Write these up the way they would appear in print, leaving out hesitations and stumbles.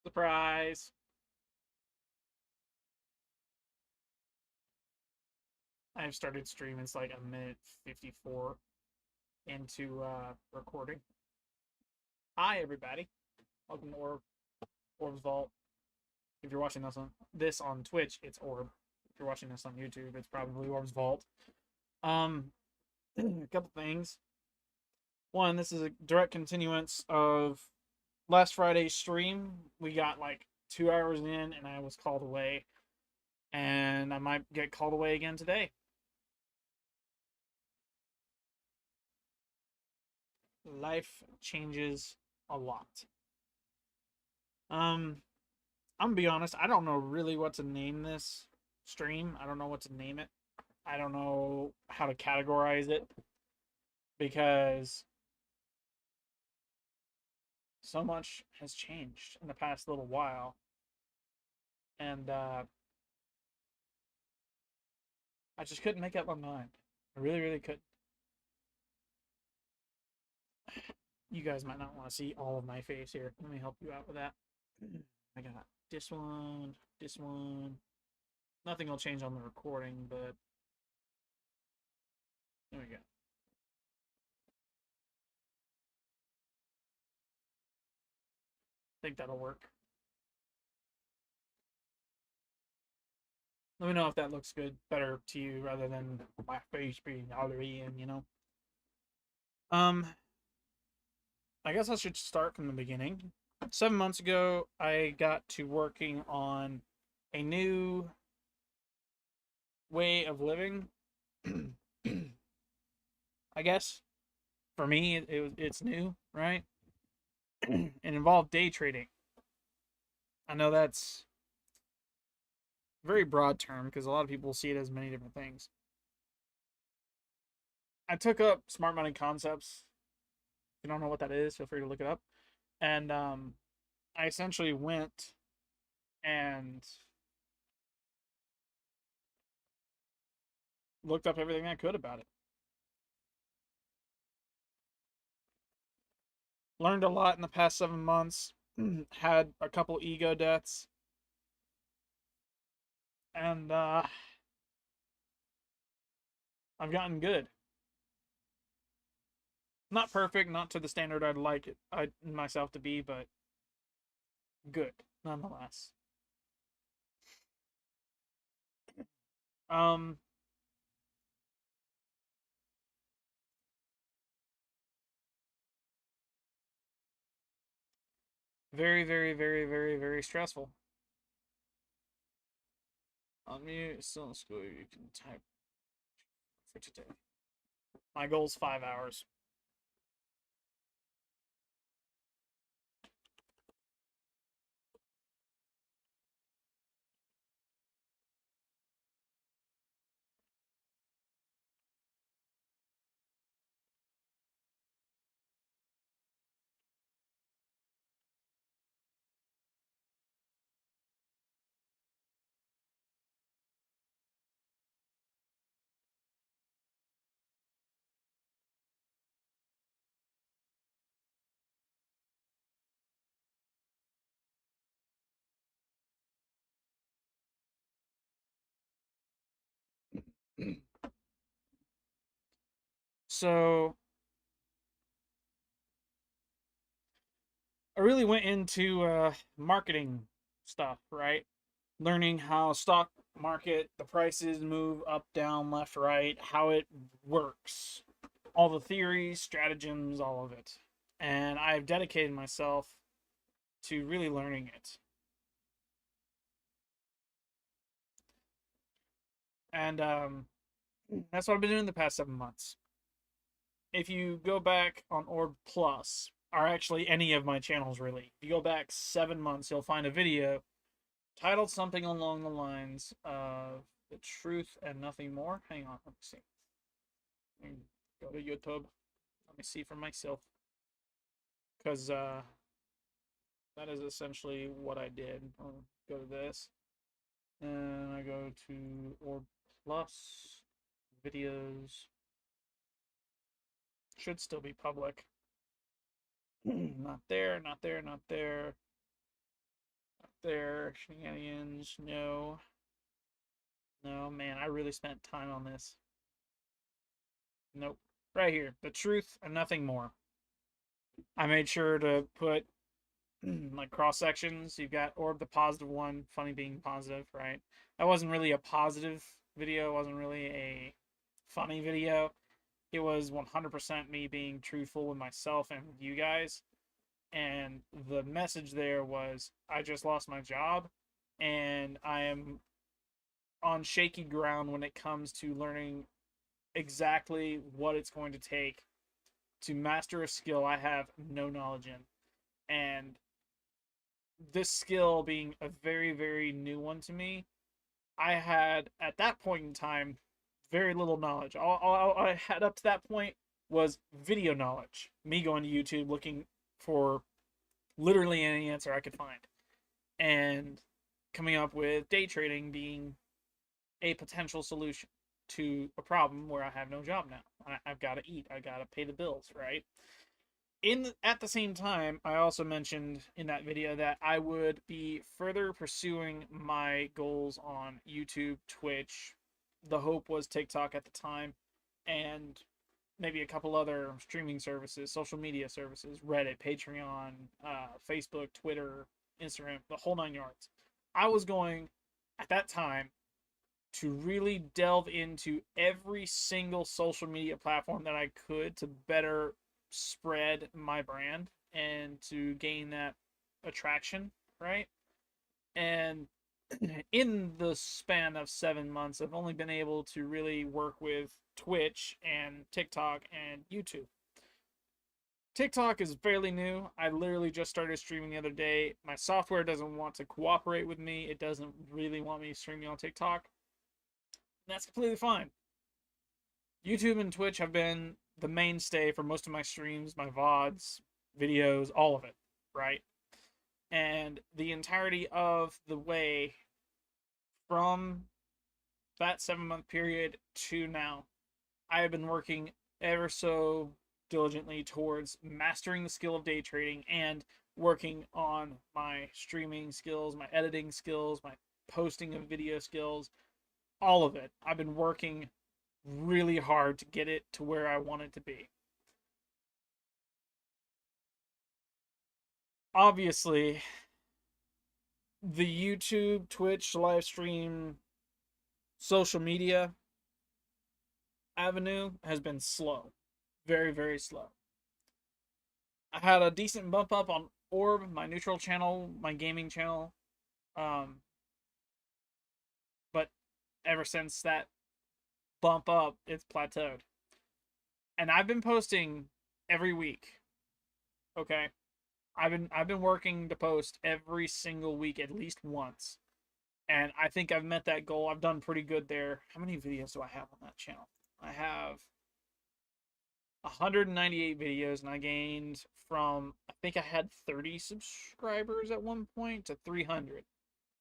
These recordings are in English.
Surprise! I've started streaming. It's like a minute 54 into recording. Hi, everybody. Welcome to Orb's Vault. If you're watching this on Twitch, it's Orb. If you're watching this on YouTube, it's probably Orb's Vault. A couple things. One, this is a direct continuance of last Friday's stream. We got like 2 hours in, and I was called away, and I might get called away again today. Life changes a lot. I'm gonna be honest, I don't know really what to name this stream. I don't know what to name it. I don't know how to categorize it because so much has changed in the past little while. And I just couldn't make up my mind. I really, really couldn't. You guys might not want to see all of my face here. Let me help you out with that. I got this one, this one. Nothing will change on the recording, but there we go. I think that'll work. Let me know if that looks good, better to you, rather than my face being all in, you know. Um, I guess I should start from the beginning. 7 months ago, I got to working on a new way of living. I guess for me, it's new, right? It involved day trading. I know that's a very broad term because a lot of people see it as many different things. I took up smart money concepts. If you don't know what that is, feel free to look it up. And I essentially went and looked up everything I could about it. Learned a lot in the past 7 months. Had a couple ego deaths. And I've gotten good. Not perfect, not to the standard I'd like myself to be, but good nonetheless. Um, very, very, very, very, very stressful. Unmute, still in school. You can type for today. My goal is 5 hours. So I really went into marketing stuff, right? Learning how stock market, the prices move up, down, left, right, how it works, all the theories, stratagems, all of it. And I've dedicated myself to really learning it. And that's what I've been doing the past 7 months. If you go back on Orb Plus, or actually any of my channels really, if you go back 7 months, you'll find a video titled something along the lines of "The Truth and Nothing More." Hang on, let me see. Go to YouTube. Let me see for myself, because that is essentially what I did. I'll go to this, and I go to Orb Plus videos. Should still be public. Not there, not there, not there. there. Shenanigans. No. No, man, I really spent time on this. Nope. Right here. The truth and nothing more. I made sure to put like cross sections. You've got Orb the positive one, funny being positive, right? That wasn't really a positive video, it wasn't really a funny video. It was 100% me being truthful with myself and with you guys. And the message there was I just lost my job and I am on shaky ground when it comes to learning exactly what it's going to take to master a skill I have no knowledge in. And this skill being a very, very new one to me, I had at that point in time very little knowledge. All I had up to that point was video knowledge. Me going to YouTube looking for literally any answer I could find. And coming up with day trading being a potential solution to a problem where I have no job now. I've got to eat. I got to pay the bills, right? At the same time, I also mentioned in that video that I would be further pursuing my goals on YouTube, Twitch. The hope was TikTok at the time, and maybe a couple other streaming services, social media services, Reddit, Patreon, Facebook, Twitter, Instagram, the whole 9 yards. I was going at that time to really delve into every single social media platform that I could to better spread my brand and to gain that attraction, right? And in the span of 7 months, I've only been able to really work with Twitch and TikTok and YouTube. TikTok is fairly new. I literally just started streaming the other day. My software doesn't want to cooperate with me. It doesn't really want me streaming on TikTok. That's completely fine. YouTube and Twitch have been the mainstay for most of my streams, my VODs, videos, all of it, right? And the entirety of the way from that 7 month period to now, I have been working ever so diligently towards mastering the skill of day trading and working on my streaming skills, my editing skills, my posting of video skills, all of it. I've been working really hard to get it to where I want it to be. Obviously, the YouTube, Twitch, live stream, social media avenue has been slow. Very, very slow. I had a decent bump up on Orb, my neutral channel, my gaming channel. But ever since that bump up, it's plateaued. And I've been posting every week. Okay? I've been working to post every single week at least once. And I think I've met that goal. I've done pretty good there. How many videos do I have on that channel? I have 198 videos, and I gained from, I think I had 30 subscribers at one point to 300.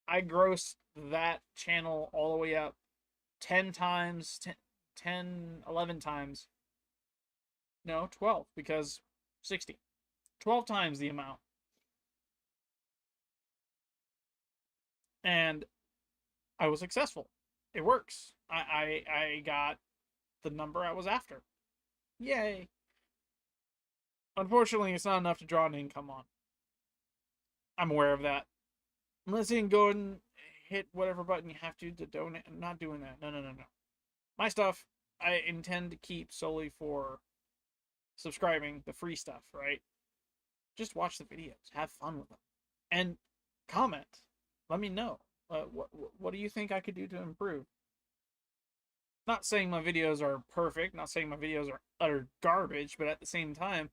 I grossed that channel all the way up 10 times, 10 11 times. No, 12, because 60. 12 times the amount. And I was successful. It works. I got the number I was after. Yay. Unfortunately, it's not enough to draw an income on. I'm aware of that. Unless you can go and hit whatever button you have to donate. I'm not doing that. No, no, no, no. My stuff, I intend to keep solely for subscribing, the free stuff, right? Just watch the videos. Have fun with them. And comment. Let me know. What do you think I could do to improve? Not saying my videos are perfect, not saying my videos are utter garbage, but at the same time,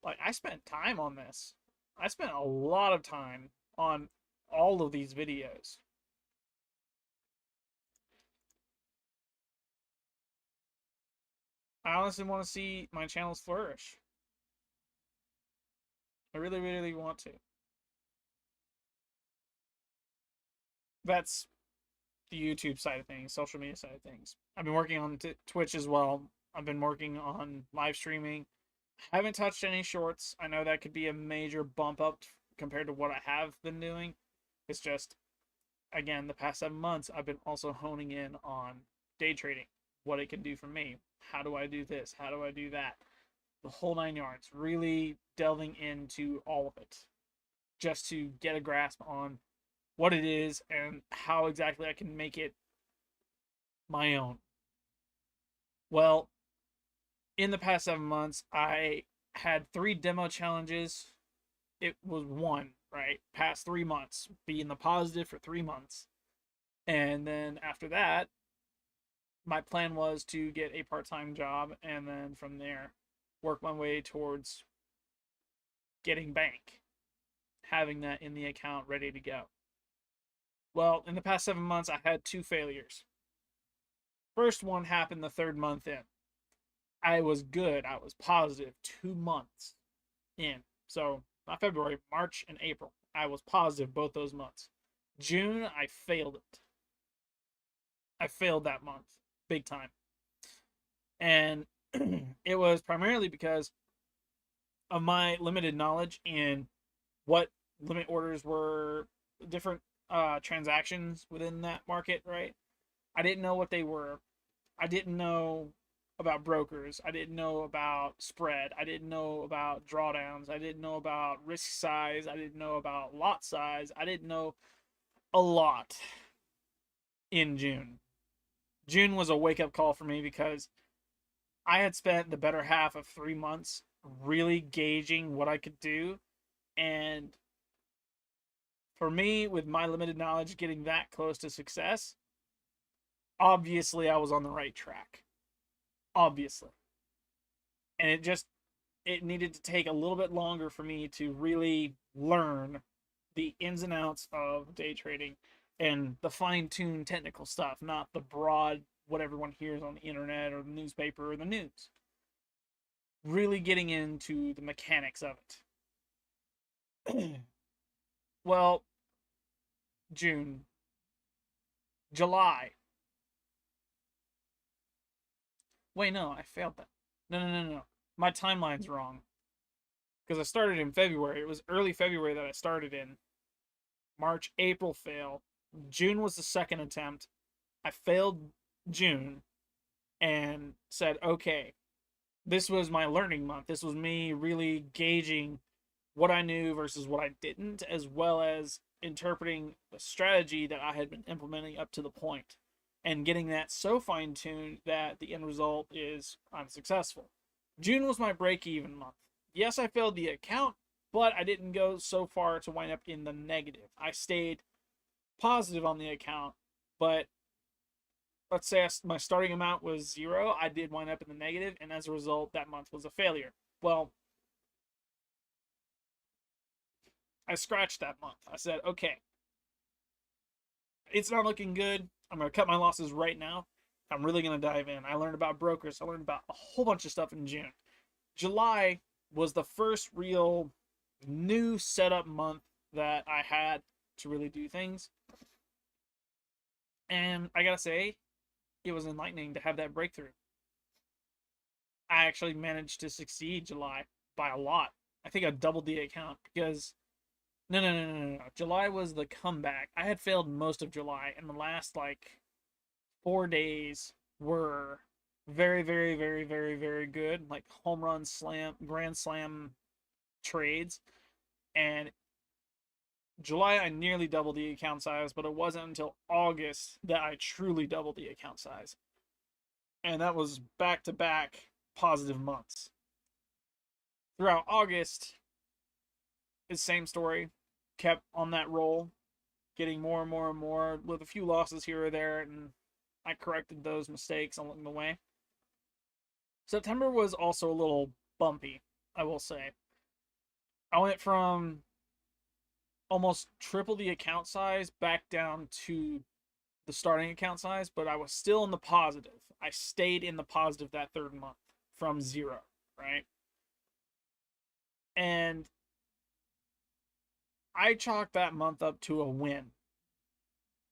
like, I spent time on this. I spent a lot of time on all of these videos. I honestly want to see my channels flourish. I really, really want to. That's the YouTube side of things, social media side of things. I've been working on Twitch as well. I've been working on live streaming. I haven't touched any shorts. I know that could be a major bump up compared to what I have been doing, It's just, again, the past 7 months, I've been also honing in on day trading, what it can do for me. How do I do this? How do I do that? The whole 9 yards, really delving into all of it just to get a grasp on what it is and how exactly I can make it my own. Well, in the past 7 months, I had 3 demo challenges. It was one, right? Past 3 months, be in the positive for 3 months. And then after that, my plan was to get a part time job and then from there work my way towards getting bank, having that in the account ready to go. Well, in the past 7 months, I had 2 failures. First one happened the third month in. I was good. I was positive 2 months in. So, not February, March, and April. I was positive both those months. June, I failed it. I failed that month big time. And it was primarily because of my limited knowledge in what limit orders were, different transactions within that market, right? I didn't know what they were. I didn't know about brokers. I didn't know about spread. I didn't know about drawdowns. I didn't know about risk size. I didn't know about lot size. I didn't know a lot in June. June was a wake up call for me because I had spent the better half of 3 months really gauging what I could do. And for me, with my limited knowledge, getting that close to success, obviously I was on the right track. Obviously. And it needed to take a little bit longer for me to really learn the ins and outs of day trading and the fine-tuned technical stuff, not the broad what everyone hears on the internet or the newspaper or the news. Really getting into the mechanics of it. Well, June, July. Wait, no, I failed that. No. My timeline's wrong. Because I started in February. It was early February that I started in. March, April fail. June was the second attempt. I failed June and said, okay, this was my learning month. This was me really gauging what I knew versus what I didn't, as well as interpreting the strategy that I had been implementing up to the point and getting that so fine tuned that the end result is I'm successful. June was my break even month. Yes, I failed the account, but I didn't go so far to wind up in the negative. I stayed positive on the account, but let's say my starting amount was 0. I did wind up in the negative, and as a result, that month was a failure. Well, I scratched that month. I said, okay, it's not looking good. I'm going to cut my losses right now. I'm really going to dive in. I learned about brokers. I learned about a whole bunch of stuff in June. July was the first real new setup month that I had to really do things. And I got to say, it was enlightening to have that breakthrough. I actually managed to succeed July by a lot. I think I doubled the account because no. July was the comeback. I had failed most of July, and the last like 4 days were very, very, very, very, very good. Like home run slam, grand slam trades. And July, I nearly doubled the account size, but it wasn't until August that I truly doubled the account size. And that was back to back positive months. Throughout August, it's the same story. Kept on that roll, getting more and more and more with a few losses here or there, and I corrected those mistakes along the way. September was also a little bumpy, I will say. I went from almost triple the account size back down to the starting account size, but I was still in the positive. I stayed in the positive that third month from 0, right? And I chalked that month up to a win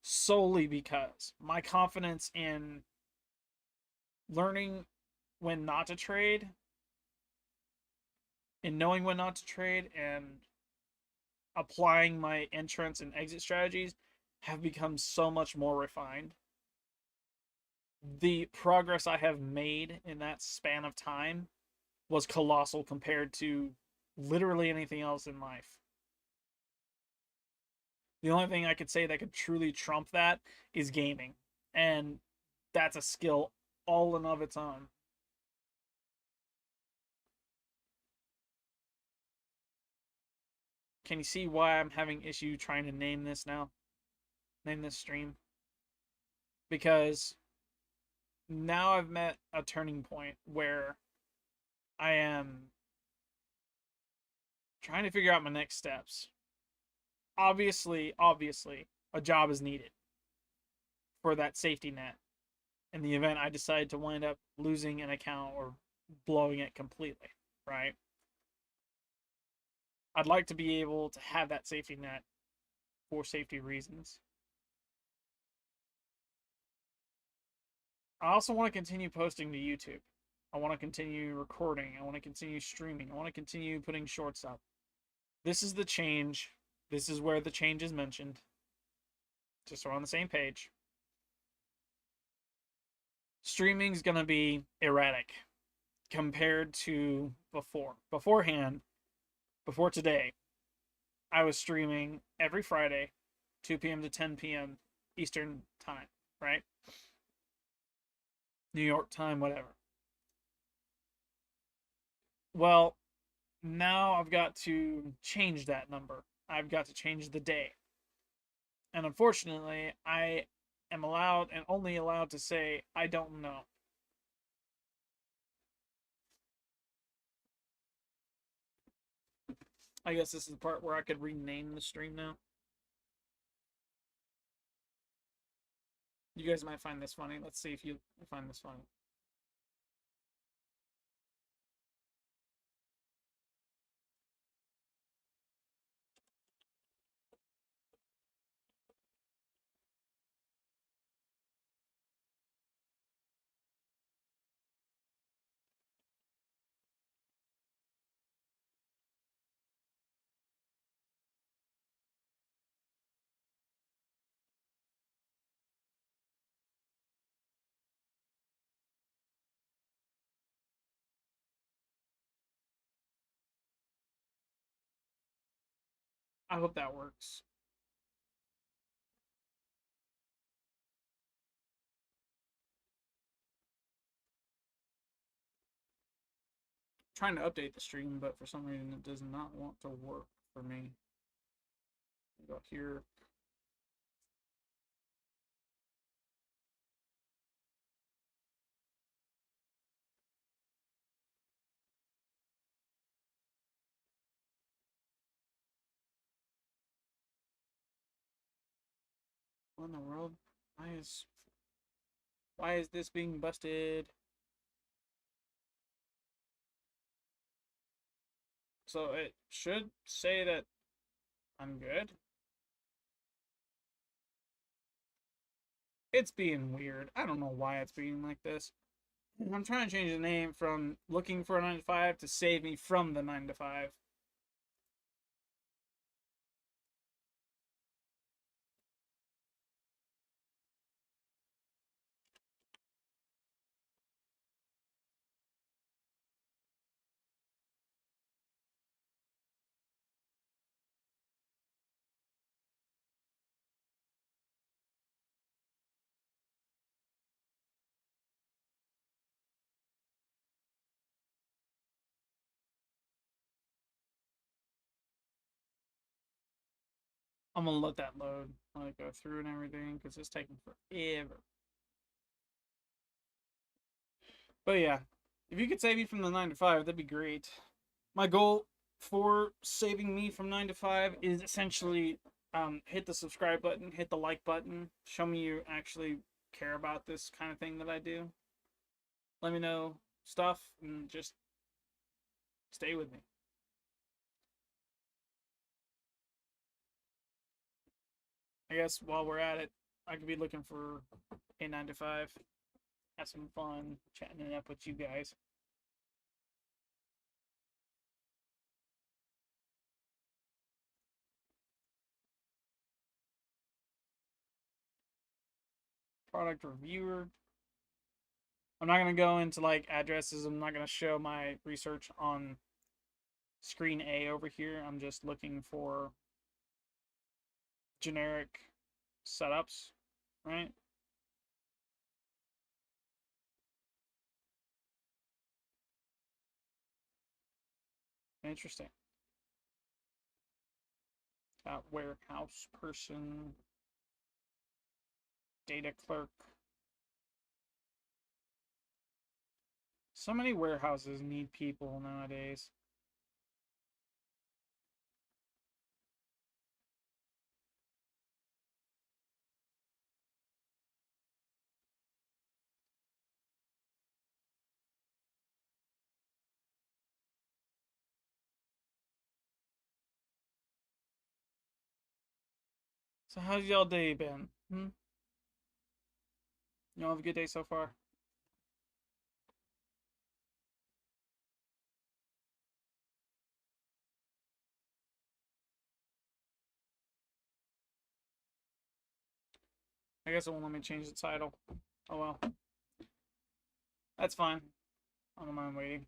solely because my confidence in learning when not to trade, in knowing when not to trade, and applying my entrance and exit strategies have become so much more refined. The progress I have made in that span of time was colossal compared to literally anything else in life. The only thing I could say that could truly trump that is gaming. And that's a skill all in of its own. Can you see why I'm having issue trying to name this now? Name this stream? Because now I've met a turning point where I am trying to figure out my next steps. Obviously, a job is needed for that safety net in the event I decide to wind up losing an account or blowing it completely, right? I'd like to be able to have that safety net for safety reasons. I also want to continue posting to YouTube. I want to continue recording. I want to continue streaming. I want to continue putting shorts up. This is the change. This is where the change is mentioned. Just so we're on the same page. Streaming's going to be erratic compared to before. Beforehand, before today, I was streaming every Friday, 2 p.m. to 10 p.m. Eastern time, right? New York time, whatever. Well, now I've got to change that number. I've got to change the day. And unfortunately, I am allowed and only allowed to say, I don't know. I guess this is the part where I could rename the stream now. You guys might find this funny. Let's see if you find this funny. I hope that works. I'm trying to update the stream, but for some reason it does not want to work for me. Go here. What in the world? Why is this being busted? So it should say that I'm good. It's being weird. I don't know why it's being like this. I'm trying to change the name from Looking for a 9 to 5 to Save Me from the 9 to 5. I'm gonna let that load, let it go through and everything, because it's taking forever. But yeah, if you could save me from the 9 to 5, that'd be great. My goal for saving me from 9 to 5 is essentially hit the subscribe button, hit the like button, show me you actually care about this kind of thing that I do. Let me know stuff and just stay with me. I guess while we're at it, I could be looking for a 9 to 5. Have some fun chatting it up with you guys. product reviewer. I'm not going to go into like addresses. I'm not going to show my research on screen A over here. I'm just looking for generic setups, right? Interesting. Warehouse person, data clerk. So many warehouses need people nowadays. So how's y'all day been? Y'all have a good day so far? I guess it won't let me change the title. Oh well. That's fine. I don't mind waiting.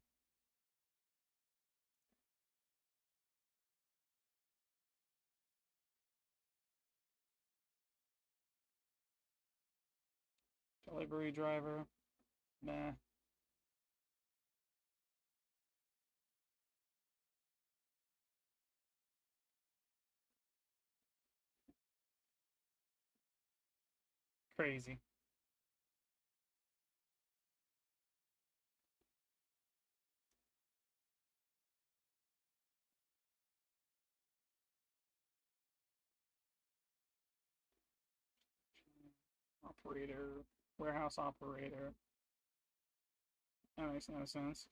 Delivery driver. Nah. Crazy. Operator. Warehouse operator. That makes no sense.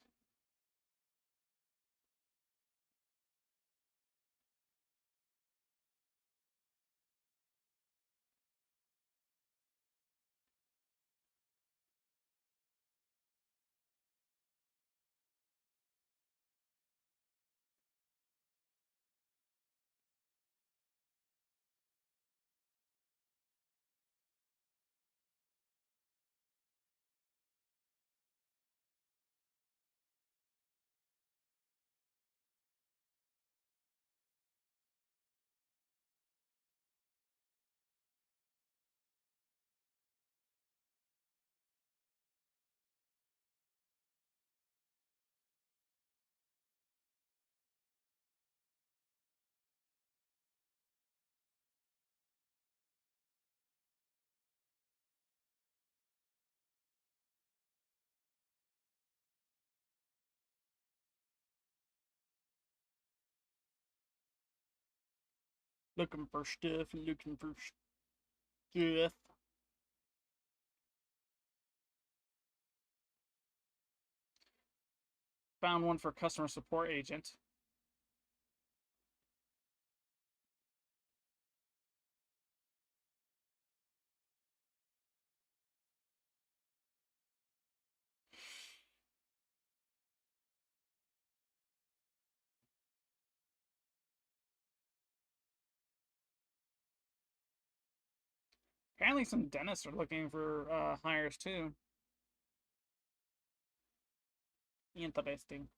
Looking for stuff, looking for stuff. Found one for customer support agent. Apparently some dentists are looking for hires too. Interesting.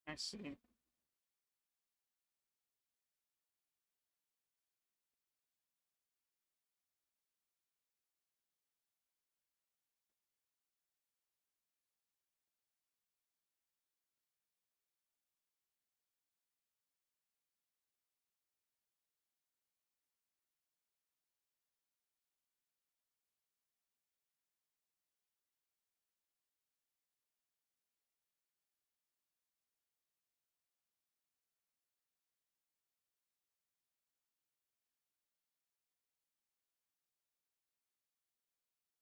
I see.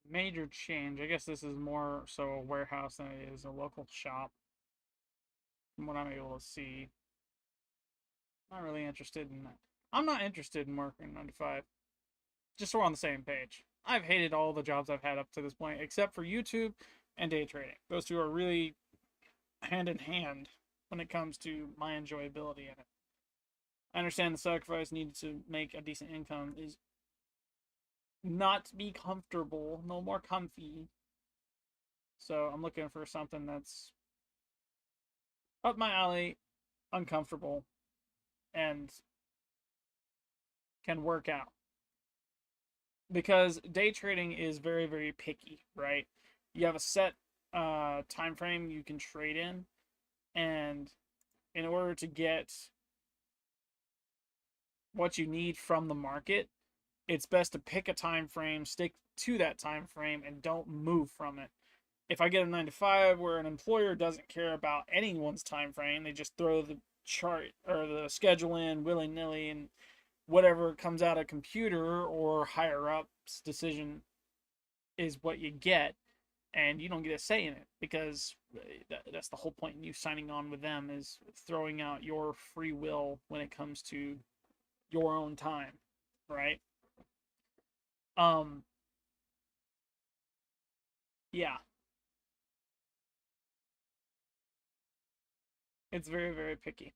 Major change. I guess this is more so a warehouse than it is a local shop, from what I'm able to see. Not really interested in that. I'm not interested in working 9 to 5. Just so we're on the same page. I've hated all the jobs I've had up to this point, except for YouTube and day trading. Those two are really hand in hand when it comes to my enjoyability in it. I understand the sacrifice needed to make a decent income is not be comfortable, no more comfy. So I'm looking for something that's up my alley, uncomfortable, and can work out. Because day trading is very, very picky, right? You have a set time frame you can trade in, and in order to get what you need from the market, it's best to pick a time frame, stick to that time frame, and don't move from it. If I get a 9 to 5 where an employer doesn't care about anyone's time frame, they just throw the chart or the schedule in willy nilly, and whatever comes out of computer or higher up's decision is what you get, and you don't get a say in it because that's the whole point in you signing on with them is throwing out your free will when it comes to your own time, right? Um, yeah, it's very, very picky.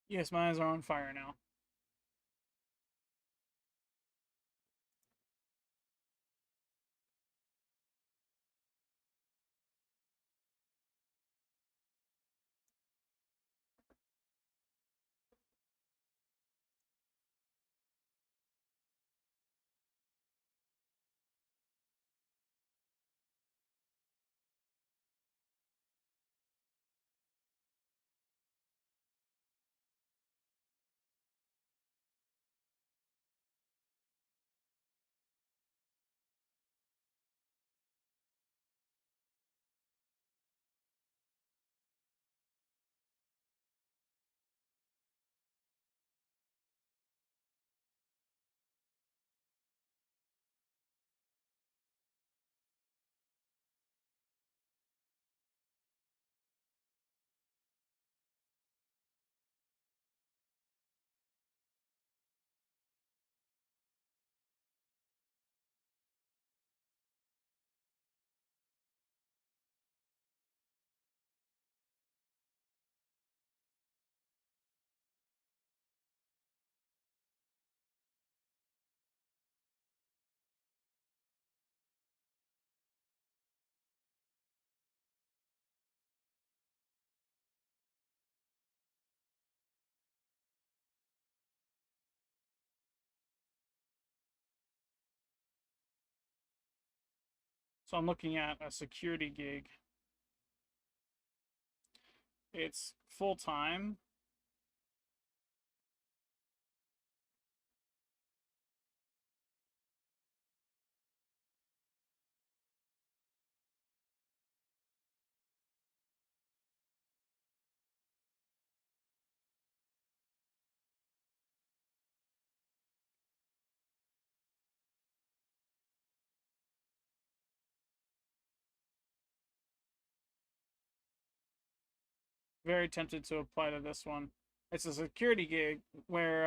Yes, my eyes are on fire now. So I'm looking at a security gig. It's full time. very tempted to apply to this one. It's a security gig where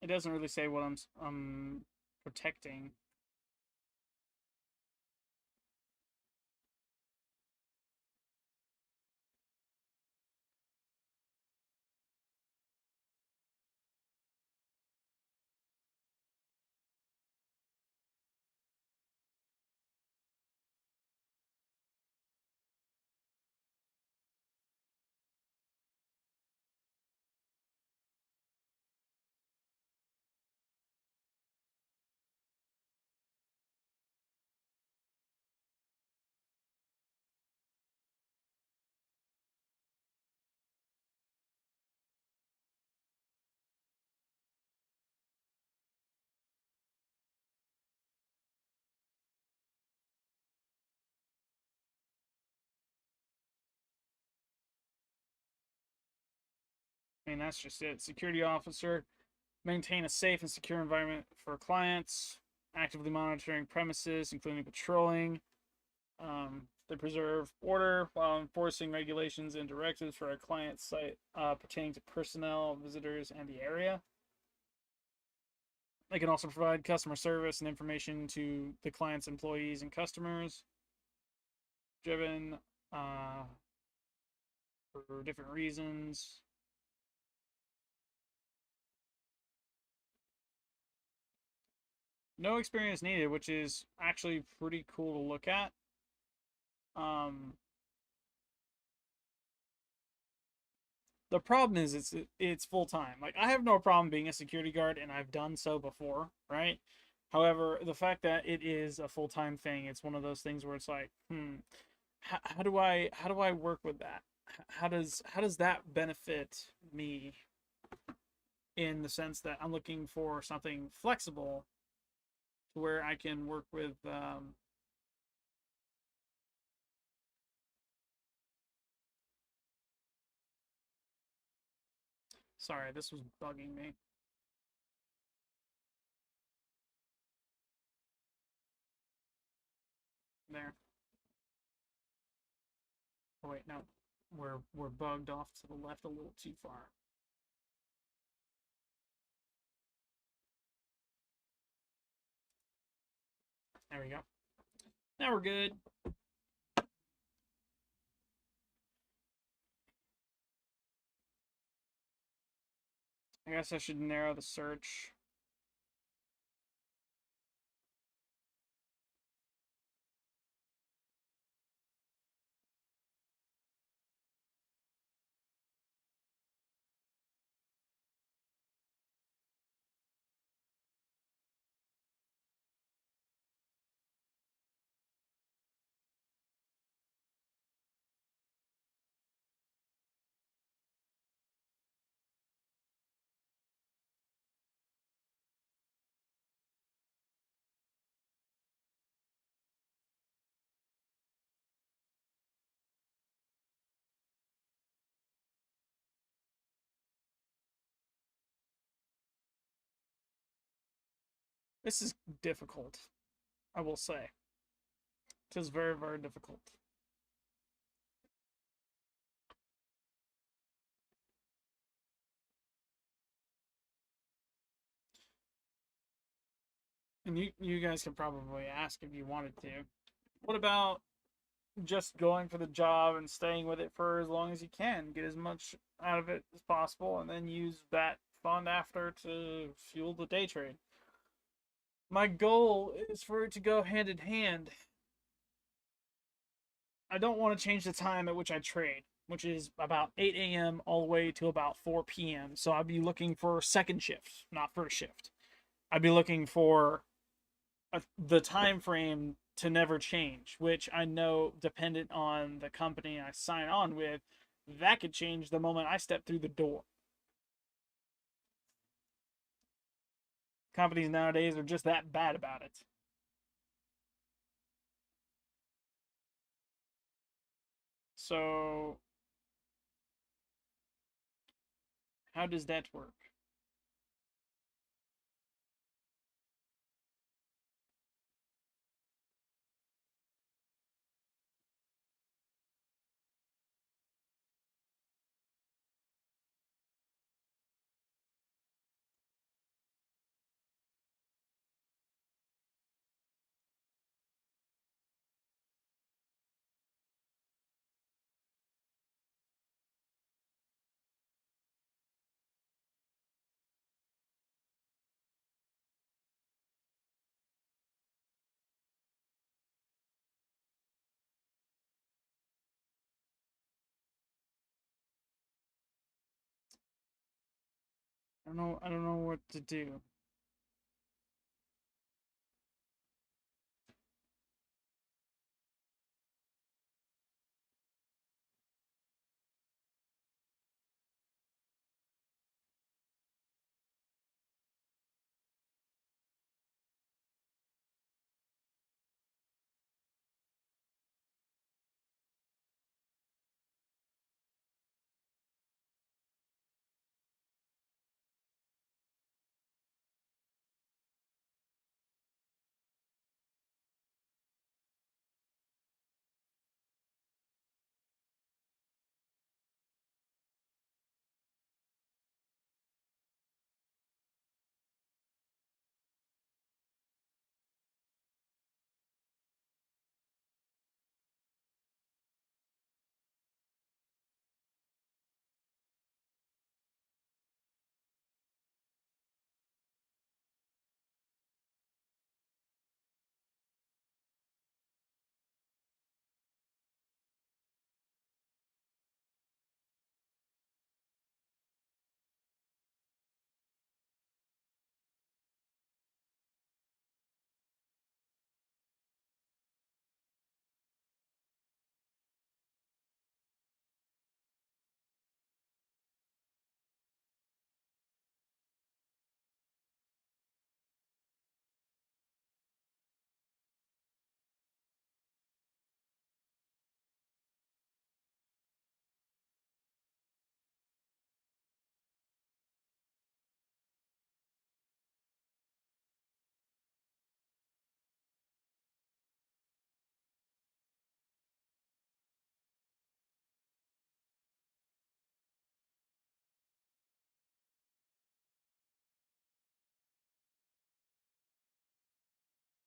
it doesn't really say what I'm protecting. I mean, that's just it. Security officer, maintain a safe and secure environment for clients, actively monitoring premises, including patrolling. They preserve order while enforcing regulations and directives for a client site pertaining to personnel, visitors, and the area. They can also provide customer service and information to the client's employees and customers. Driven uh, for different reasons. No experience needed, which is actually pretty cool to look at. Um, the problem is it's full time. Like I have no problem being a security guard, and I've done so before, right? However, the fact that it is a full time thing, it's one of those things where it's like, how do I work with that? How does that benefit me in the sense that I'm looking for something flexible to where I can work with sorry, this was bugging me. There. Oh wait, no. We're bugged off to the left a little too far. There we go. Now we're good. I guess I should narrow the search. This is difficult, I will say. It is very, very difficult. And you guys could probably ask if you wanted to. What about just going for the job and staying with it for as long as you can, get as much out of it as possible, and then use that fund after to fuel the day trade? My goal is for it to go hand in hand. I don't want to change the time at which I trade, which is about 8 a.m. all the way to about 4 p.m. So I'd be looking for second shift, not first shift. I'd be looking for the time frame to never change, which I know, dependent on the company I sign on with, that could change the moment I step through the door. Companies nowadays are just that bad about it. So, how does that work? I don't know what to do.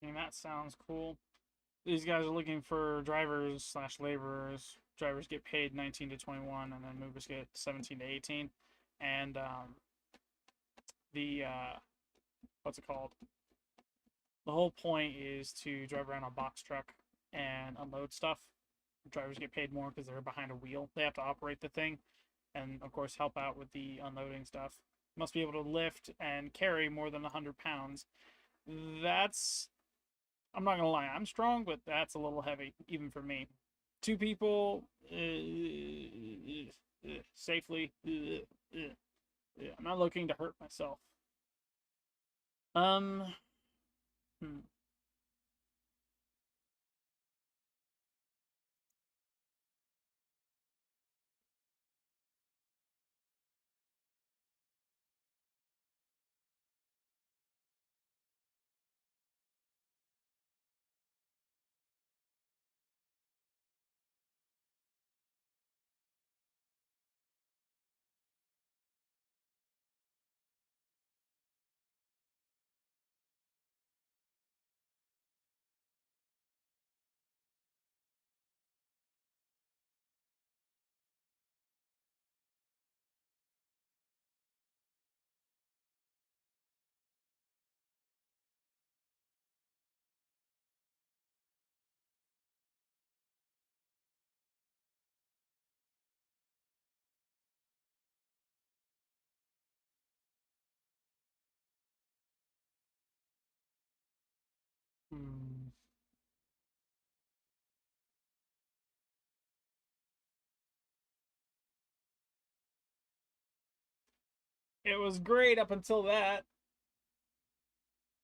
I mean, that sounds cool. These guys are looking for drivers slash laborers. Drivers get paid 19 to 21, and then movers get 17 to 18. And the what's it called? The whole point is to drive around a box truck and unload stuff. Drivers get paid more because they're behind a wheel. They have to operate the thing, and of course help out with the unloading stuff. Must be able to lift and carry more than 100 pounds. That's, I'm not gonna lie, I'm strong, but that's a little heavy even for me. Two people safely. I'm not looking to hurt myself. Um, hmm. Hmm. It was great up until that.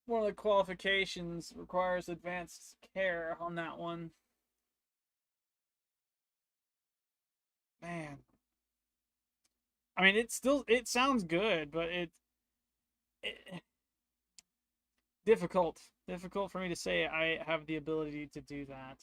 One of the qualifications requires advanced care on that one. Man, I mean, it sounds good, but it difficult for me to say I have the ability to do that.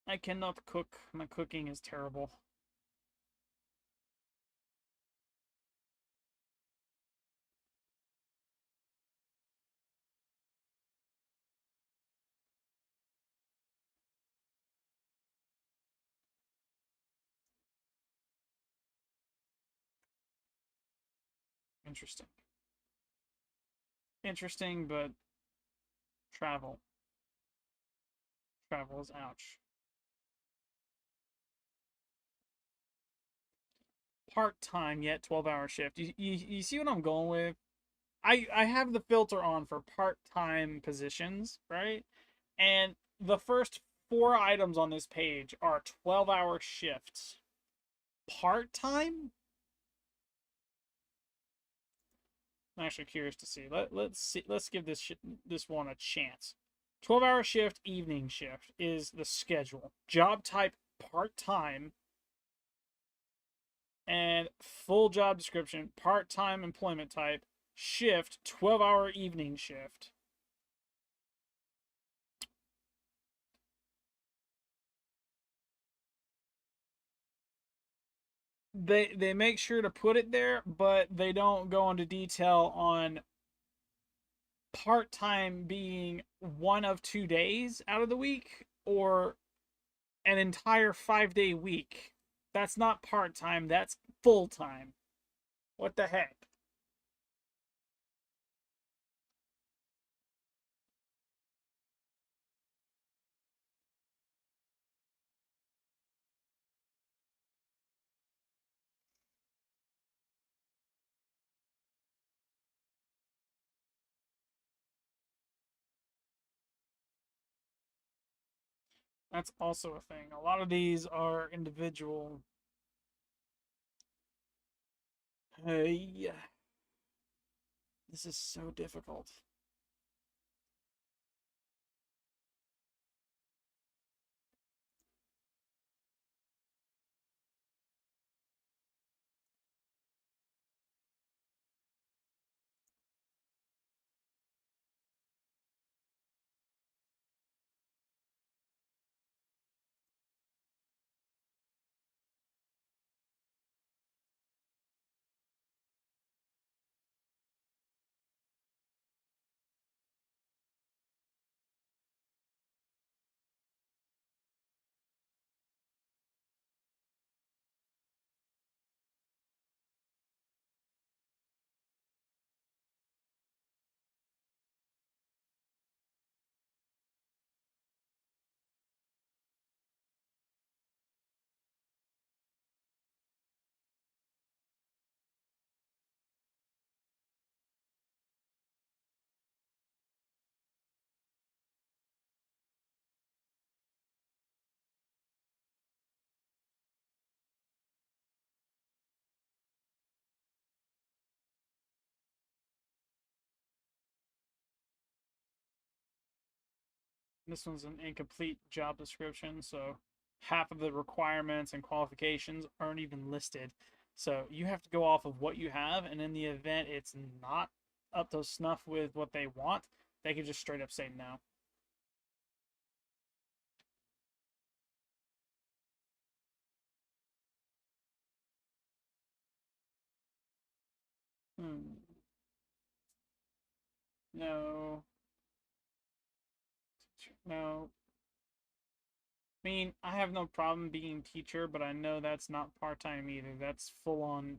I cannot cook. My cooking is terrible. Interesting. interesting, but travel. Travel is ouch. Part time yet 12-hour shift. You see what I'm going with? I have the filter on for part time positions, right? And the first four items on this page are 12-hour shifts. Part time? I'm actually curious to see. Let's see. Let's give this one a chance. 12-hour shift, evening shift is the schedule. Job type part time, and full job description part time employment type, shift 12-hour evening shift. They make sure to put it there, but they don't go into detail on part time being one of 2 days out of the week or an entire 5 day week. That's not part time, that's full time. What the heck? That's also a thing. A lot of these are individual. Hey, this is so difficult. This one's an incomplete job description, so half of the requirements and qualifications aren't even listed. So you have to go off of what you have, and in the event it's not up to snuff with what they want, they can just straight up say no. Hmm. No. No. I mean, I have no problem being teacher, but I know that's not part time either. That's full on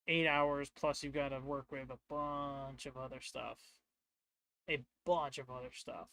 8 hours plus you've got to work with a bunch of other stuff. A bunch of other stuff.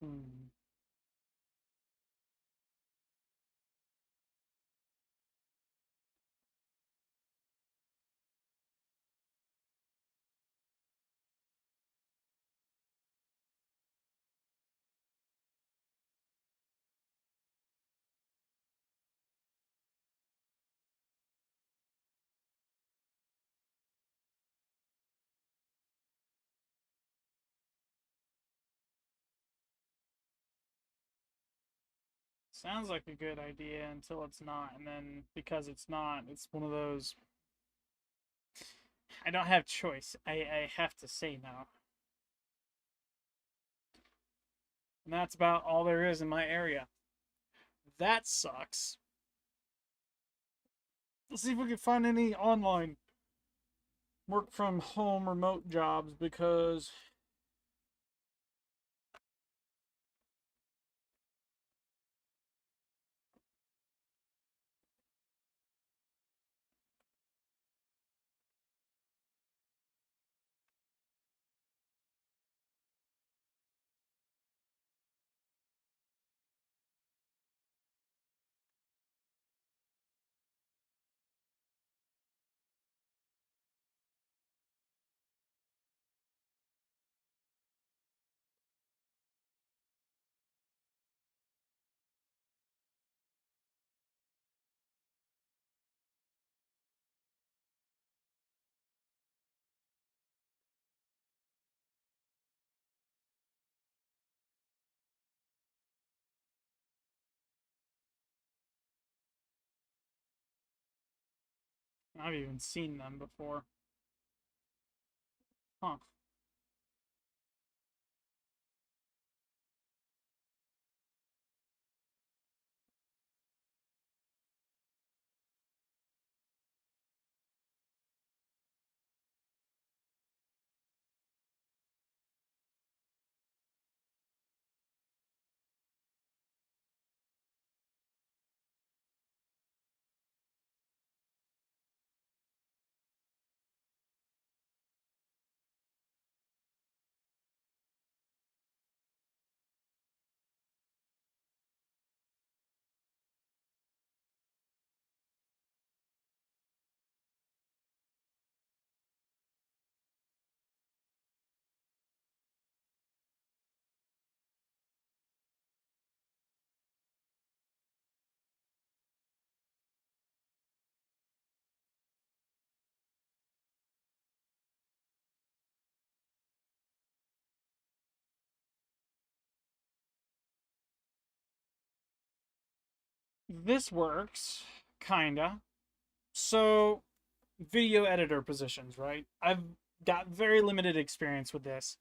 Hmm. Sounds like a good idea until it's not, and then because it's not, it's one of those. I don't have choice. I have to say no. And that's about all there is in my area. That sucks. Let's see if we can find any online work from home remote jobs because I've even seen them before. Huh. This works, kinda. So, video editor positions, right? I've got very limited experience with this.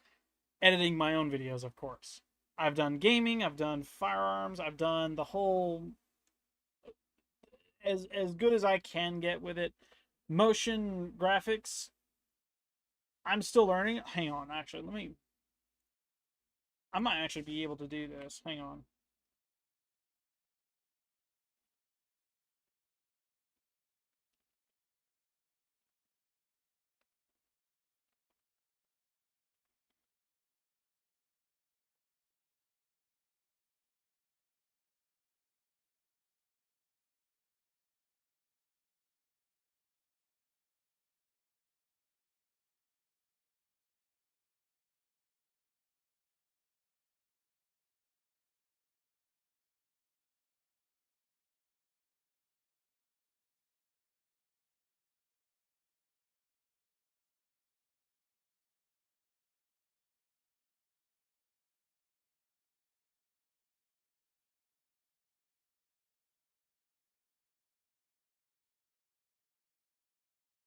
Editing my own videos, of course. I've done gaming, I've done firearms, I've done the whole as good as I can get with it. Motion graphics, I'm still learning. Hang on, actually, I might actually be able to do this. Hang on.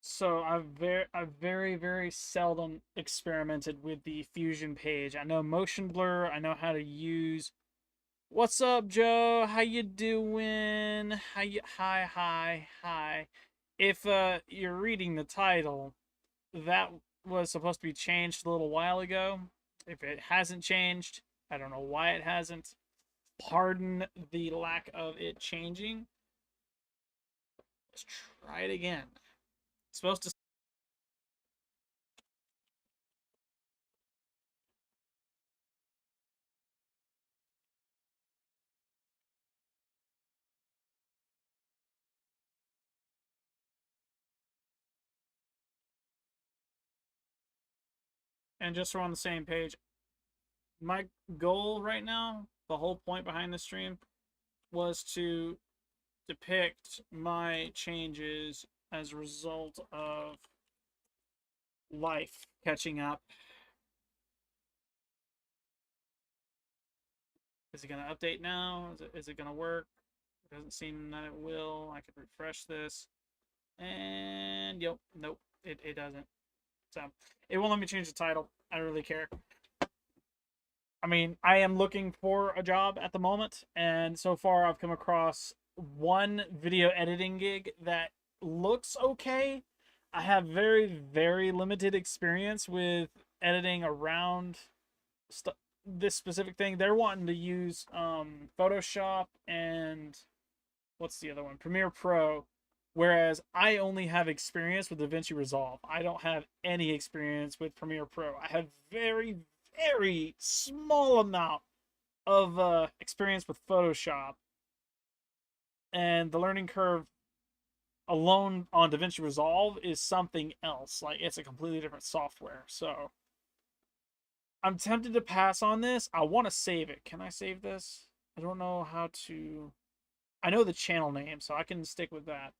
So I've very seldom experimented with the Fusion page. I know motion blur. I know how to use. What's up, Joe? How you doing? Hi. If you're reading the title, that was supposed to be changed a little while ago. If it hasn't changed, I don't know why it hasn't. Pardon the lack of it changing. Let's try it again. It's supposed to. And just so we're on the same page, my goal right now, the whole point behind the stream, was to depict my changes as a result of life catching up. Is it going to update now? Is it going to work? It doesn't seem that it will. I could refresh this. And, yep, nope, it doesn't. So, it won't let me change the title. I don't really care. I mean, I am looking for a job at the moment, and so far I've come across one video editing gig that looks okay. I have very, very limited experience with editing around this specific thing. They're wanting to use Photoshop and what's the other one? Premiere Pro. Whereas I only have experience with DaVinci Resolve. I don't have any experience with Premiere Pro. I have very, very small amount of experience with Photoshop. And the learning curve alone on DaVinci Resolve is something else. Like, it's a completely different software. So I'm tempted to pass on this. I want to save it. Can I save this? I don't know how to. I know the channel name, so I can stick with that.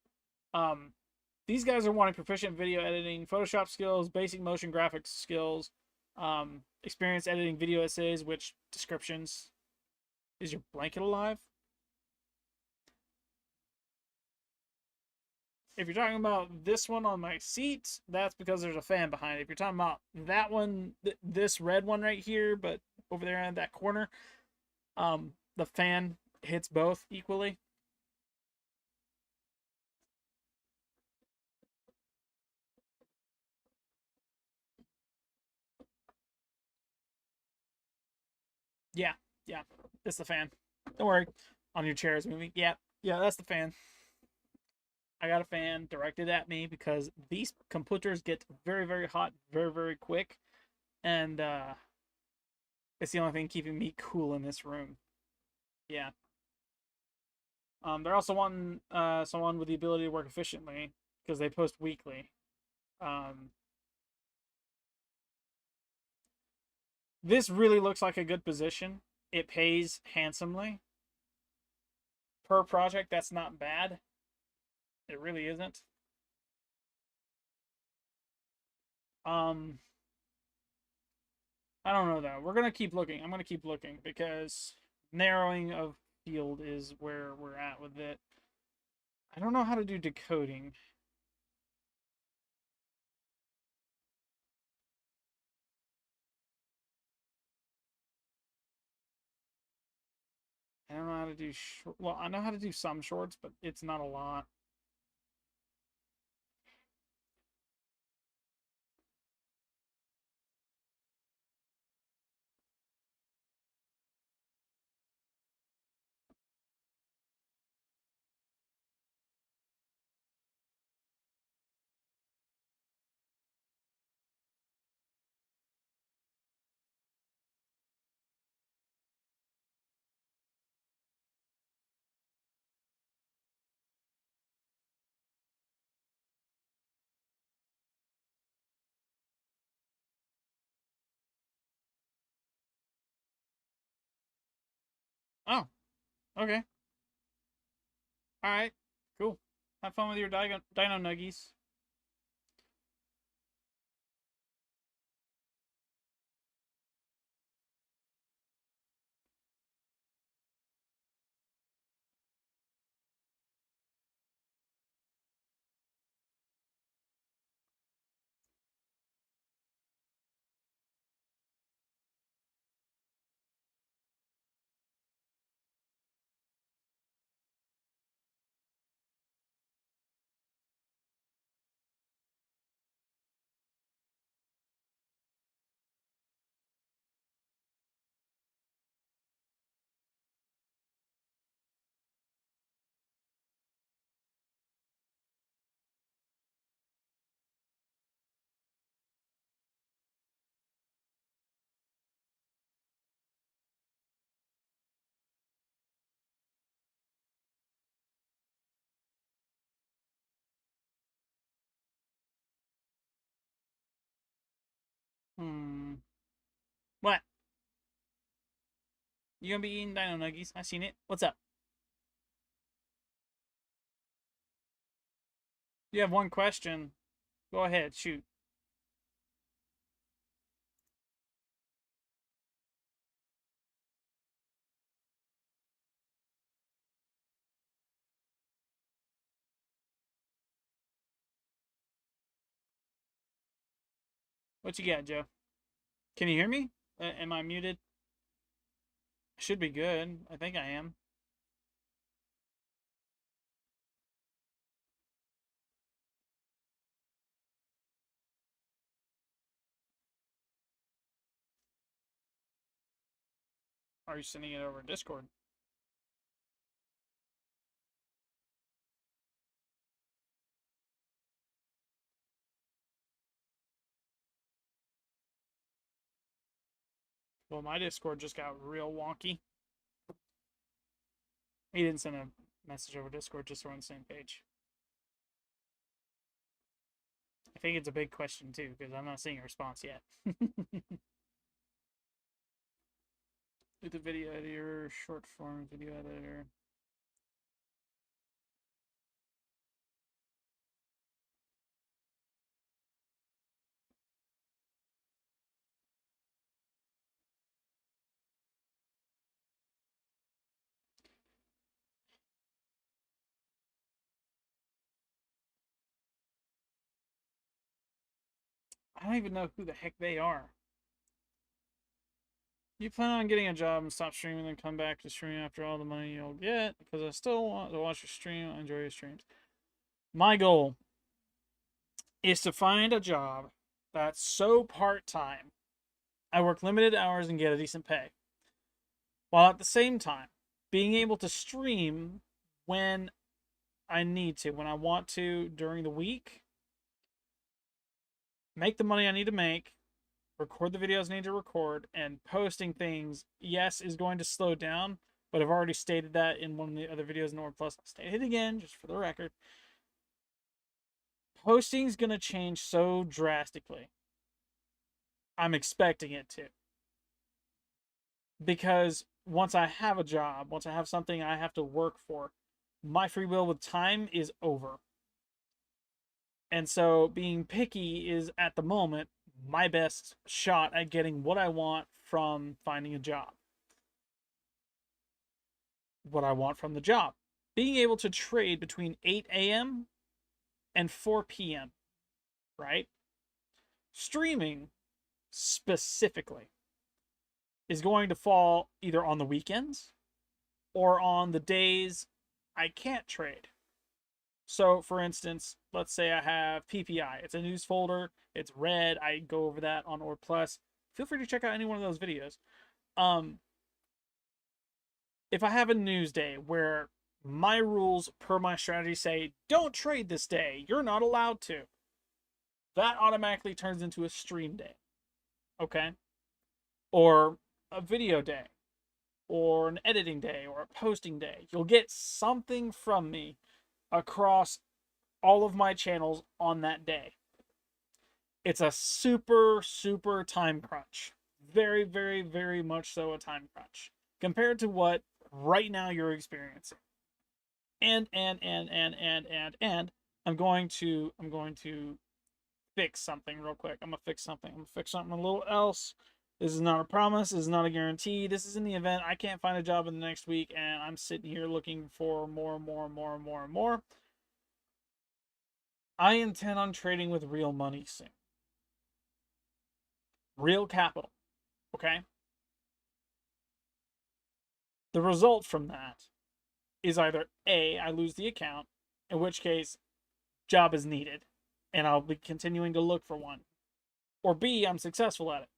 These guys are wanting proficient video editing, Photoshop skills, basic motion graphics skills, experience editing video essays, which descriptions. Is your blanket alive? If you're talking about this one on my seat, that's because there's a fan behind it. If you're talking about that one, this red one right here, but over there in that corner, the fan hits both equally. Yeah, yeah, it's the fan. Don't worry. On your chair is moving. Yeah, yeah, that's the fan. I got a fan directed at me because these computers get very, very hot very, very quick. And it's the only thing keeping me cool in this room. Yeah. They're also wanting someone with the ability to work efficiently because they post weekly. Um, this really looks like a good position. It pays handsomely. Per project, that's not bad. It really isn't. Um, I don't know though. We're gonna keep looking. I'm gonna keep looking because narrowing of field is where we're at with it. I don't know how to do decoding. I don't know how to do short. Well, I know how to do some shorts, but it's not a lot. Oh, okay. All right. Cool. Have fun with your dino nuggies. Hmm. What? You gonna be eating dino nuggies? I seen it. What's up? You have one question. Go ahead. Shoot. What you got, Joe? Can you hear me? Am I muted? Should be good. I think I am. Are you sending it over Discord? Well, my Discord just got real wonky. He didn't send a message over Discord just so we're on the same page. I think it's a big question too, because I'm not seeing a response yet. With the video editor, short form video editor. I don't even know who the heck they are. You plan on getting a job and stop streaming, then come back to streaming after all the money you'll get? Because I still want to watch your stream, enjoy your streams. My goal is to find a job that's so part-time I work limited hours and get a decent pay, while at the same time being able to stream when I need to, when I want to during the week, make the money I need to make, record the videos I need to record, and posting things, yes, is going to slow down, but I've already stated that in one of the other videos in Nord Plus. I'll state it again, just for the record. Posting's going to change so drastically. I'm expecting it to. Because once I have a job, once I have something I have to work for, my free will with time is over. And so being picky is, at the moment, my best shot at getting what I want from finding a job. What I want from the job. Being able to trade between 8 a.m. and 4 p.m., right? Streaming, specifically, is going to fall either on the weekends or on the days I can't trade. So, for instance, let's say I have PPI. It's a news folder. It's red. I go over that on Or Plus. Feel free to check out any one of those videos. If I have a news day where my rules per my strategy say, don't trade this day, you're not allowed to, that automatically turns into a stream day. Okay? Or a video day, or an editing day, or a posting day. You'll get something from me across all of my channels on that day. It's a super, super time crunch. Very, very, very much so a time crunch compared to what right now you're experiencing. And I'm going to fix something real quick. I'm gonna fix something a little else. This is not a promise. This is not a guarantee. This is in the event I can't find a job in the next week and I'm sitting here looking for more. I intend on trading with real money soon. Real capital. Okay? The result from that is either A, I lose the account, in which case job is needed, and I'll be continuing to look for one. Or B, I'm successful at it.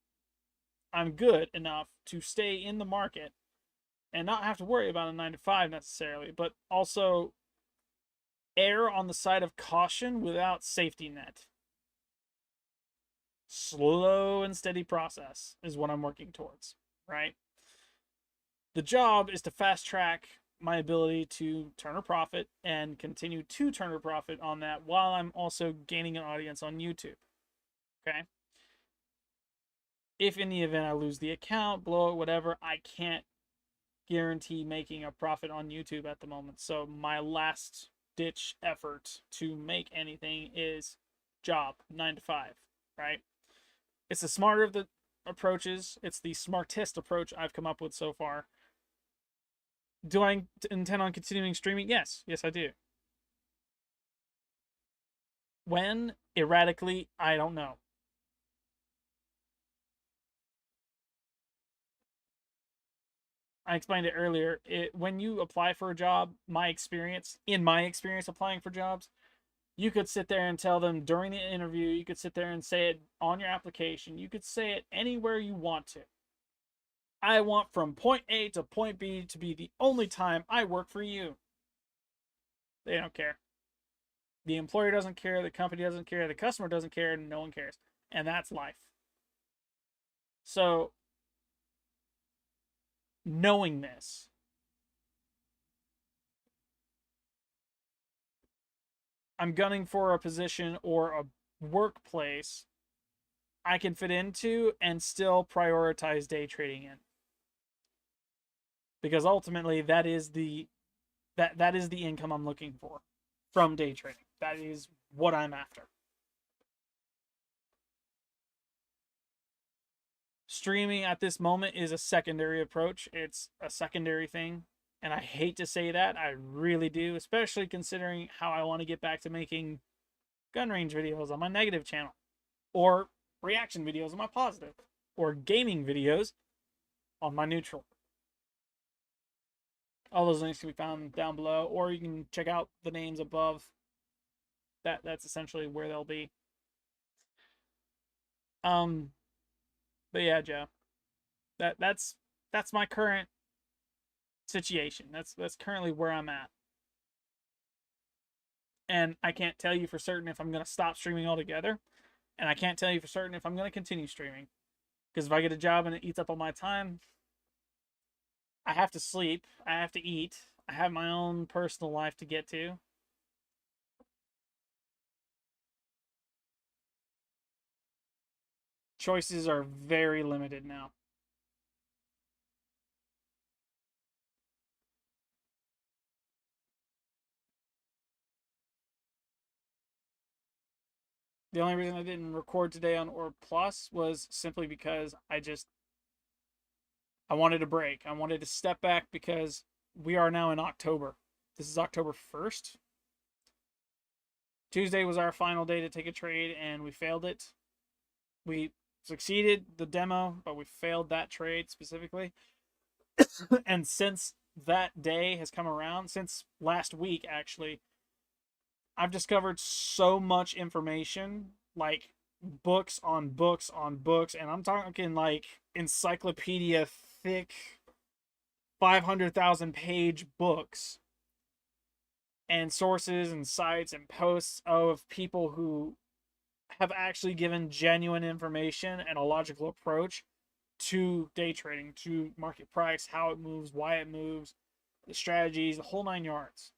I'm good enough to stay in the market and not have to worry about a 9 to 5 necessarily, but also err on the side of caution without safety net. Slow and steady process is what I'm working towards, right? The job is to fast track my ability to turn a profit and continue to turn a profit on that while I'm also gaining an audience on YouTube. Okay? If in the event I lose the account, blow it, whatever, I can't guarantee making a profit on YouTube at the moment. So my last ditch effort to make anything is job 9 to 5, right? It's the smarter of the approaches. It's the smartest approach I've come up with so far. Do I intend on continuing streaming? Yes, I do. When? Erratically, I don't know. I explained it earlier. When you apply for a job, in my experience applying for jobs, you could sit there and tell them during the interview, you could sit there and say it on your application, you could say it anywhere you want to. I want from point A to point B to be the only time I work for you. They don't care. The employer doesn't care, the company doesn't care, the customer doesn't care, no one cares. And that's life. So, knowing this, I'm gunning for a position or a workplace I can fit into and still prioritize day trading in. Because ultimately that is the income I'm looking for from day trading. That is what I'm after. Streaming at this moment is a secondary approach. It's a secondary thing. And I hate to say that. I really do, especially considering how I want to get back to making gun range videos on my negative channel, or reaction videos on my positive, or gaming videos on my neutral. All those links can be found down below, or you can check out the names above. That's essentially where they'll be. But yeah, Joe. That's my current situation. That's currently where I'm at. And I can't tell you for certain if I'm gonna stop streaming altogether. And I can't tell you for certain if I'm gonna continue streaming. Because if I get a job and it eats up all my time, I have to sleep, I have to eat, I have my own personal life to get to. Choices are very limited now. The only reason I didn't record today on Orb Plus was simply because I wanted a break. I wanted to step back because we are now in October. This is October 1st. Tuesday was our final day to take a trade, and we failed it. We succeeded the demo, but we failed that trade specifically. And since that day has come around, since last week actually, I've discovered so much information, like books on books on books, and I'm talking like encyclopedia thick 500,000 page books and sources and sites and posts of people who have actually given genuine information and a logical approach to day trading, to market price, how it moves, why it moves, the strategies, the whole nine yards.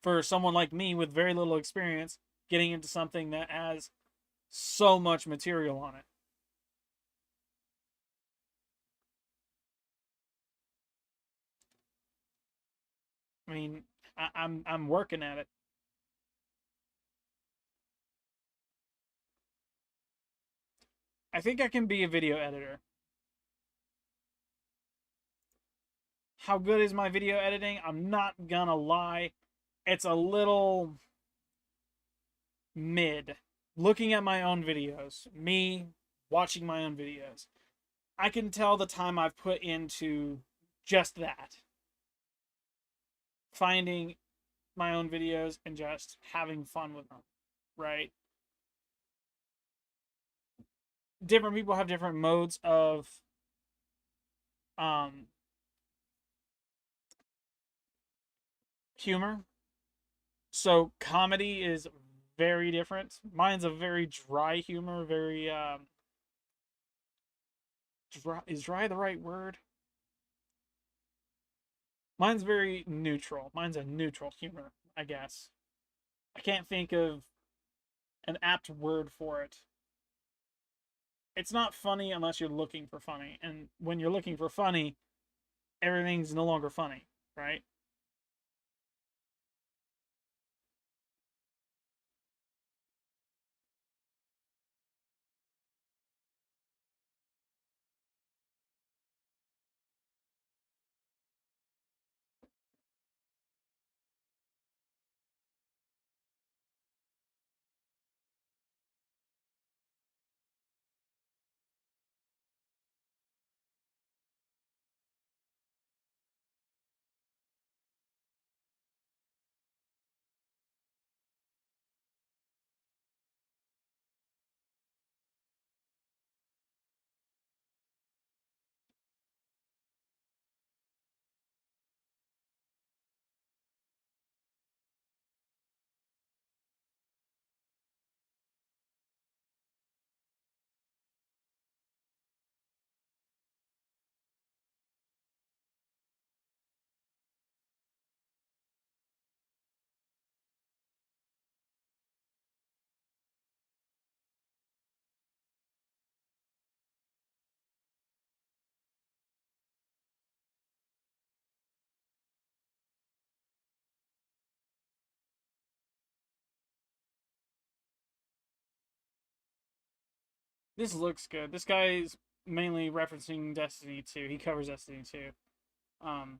For someone like me with very little experience, getting into something that has so much material on it. I mean, I'm working at it. I think I can be a video editor. How good is my video editing? I'm not gonna lie. It's a little mid. Looking at my own videos, me watching my own videos, I can tell the time I've put into just that. Finding my own videos and just having fun with them, right? Different people have different modes of um humor. So comedy is very different. Mine's a very dry humor, very dry, is dry the right word? Mine's very neutral. Mine's a neutral humor, I guess. I can't think of an apt word for it. It's not funny unless you're looking for funny. And when you're looking for funny, everything's no longer funny, right? This looks good. This guy's mainly referencing Destiny 2. He covers Destiny 2. Um,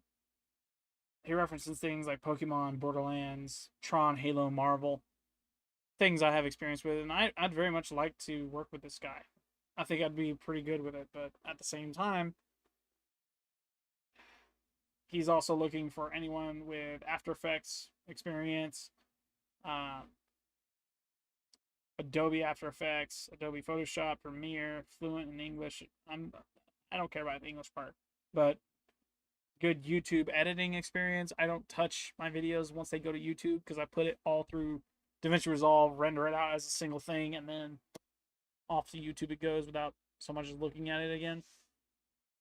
he references things like Pokemon, Borderlands, Tron, Halo, Marvel, things I have experience with, and I'd very much like to work with this guy. I think I'd be pretty good with it, but at the same time, he's also looking for anyone with After Effects experience, um, Adobe After Effects, Adobe Photoshop, Premiere, fluent in English. I don't care about the English part, but good YouTube editing experience. I don't touch my videos once they go to YouTube because I put it all through DaVinci Resolve, render it out as a single thing, and then off to YouTube it goes without so much as looking at it again.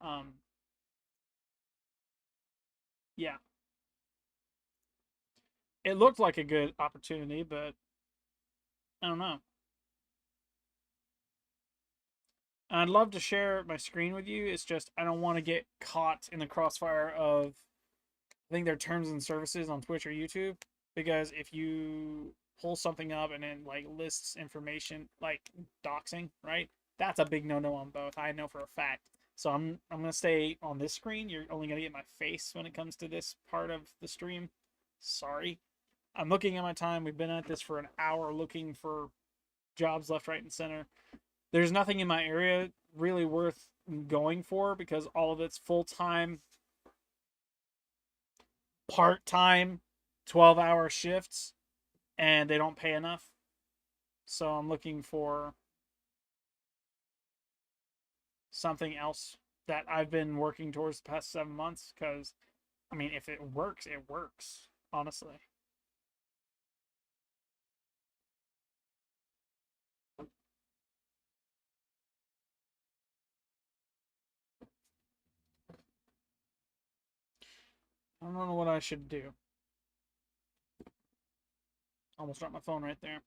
Um, yeah, it looked like a good opportunity, but I don't know. I'd love to share my screen with you. It's just I don't want to get caught in the crossfire of I think their terms and services on Twitch or YouTube, because if you pull something up and then like lists information like doxing, right? That's a big no-no on both. I know for a fact. So I'm gonna stay on this screen. You're only gonna get my face when it comes to this part of the stream. Sorry. I'm looking at my time. We've been at this for an hour looking for jobs left, right, and center. There's nothing in my area really worth going for because all of it's full time, part time, 12-hour shifts, and they don't pay enough. So I'm looking for something else that I've been working towards the past 7 months because, I mean, if it works, it works, honestly. I don't know what I should do. Almost dropped my phone right there.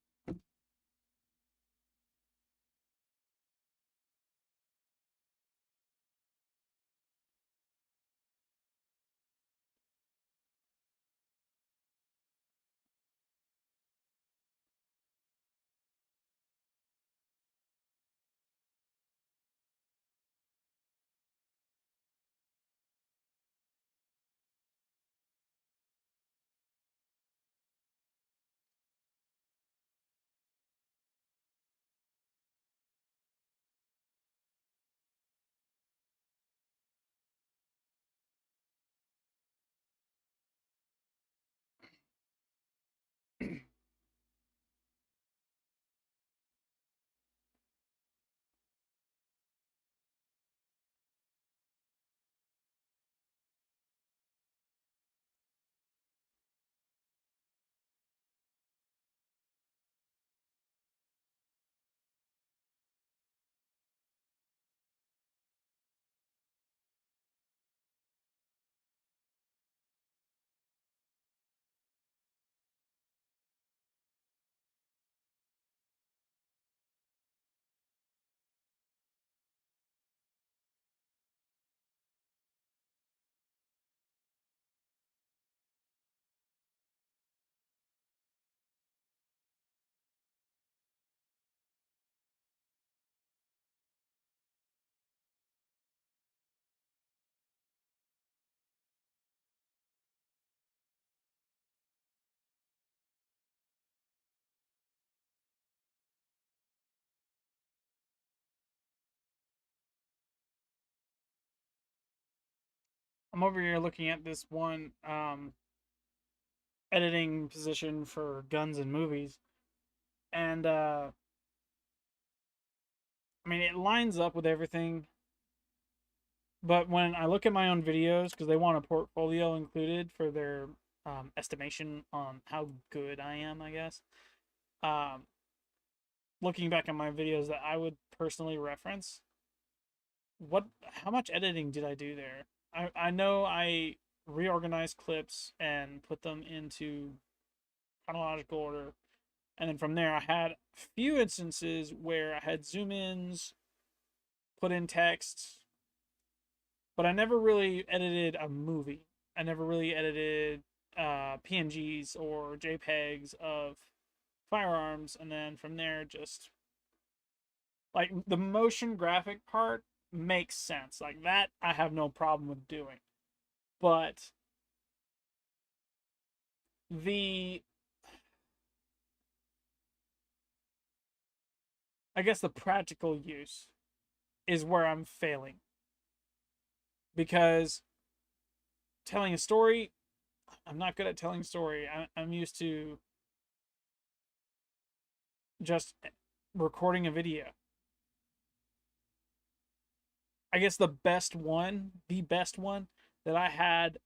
I'm over here looking at this one editing position for guns and movies, and I mean it lines up with everything. But when I look at my own videos, because they want a portfolio included for their estimation on how good I am, I guess. Um, Looking back at my videos that I would personally reference, how much editing did I do there? I know I reorganized clips and put them into chronological order, and then from there I had a few instances where I had zoom ins, put in text, but I never really edited a movie. I never really edited PNGs or JPEGs of firearms, and then from there just Like the motion graphic part makes sense. Like that I have no problem with doing. But the I guess the practical use is where I'm failing because telling a story, I'm not good at telling a story. I'm used to just recording a video. I guess the best one that I had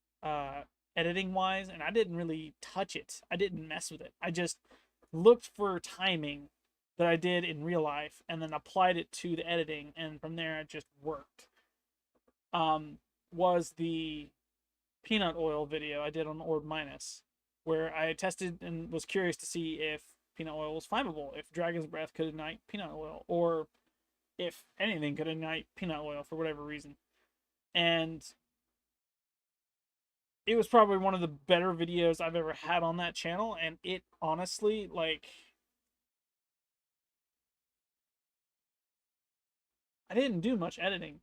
editing wise, and I didn't really touch it. I didn't mess with it. I just looked for timing that I did in real life and then applied it to the editing, and from there it just worked. Was the peanut oil video I did on Orb Minus, where I tested and was curious to see if peanut oil was flammable, if Dragon's Breath could ignite peanut oil, or if anything could ignite peanut oil for whatever reason. And it was probably one of the better videos I've ever had on that channel, and it honestly, like, I didn't do much editing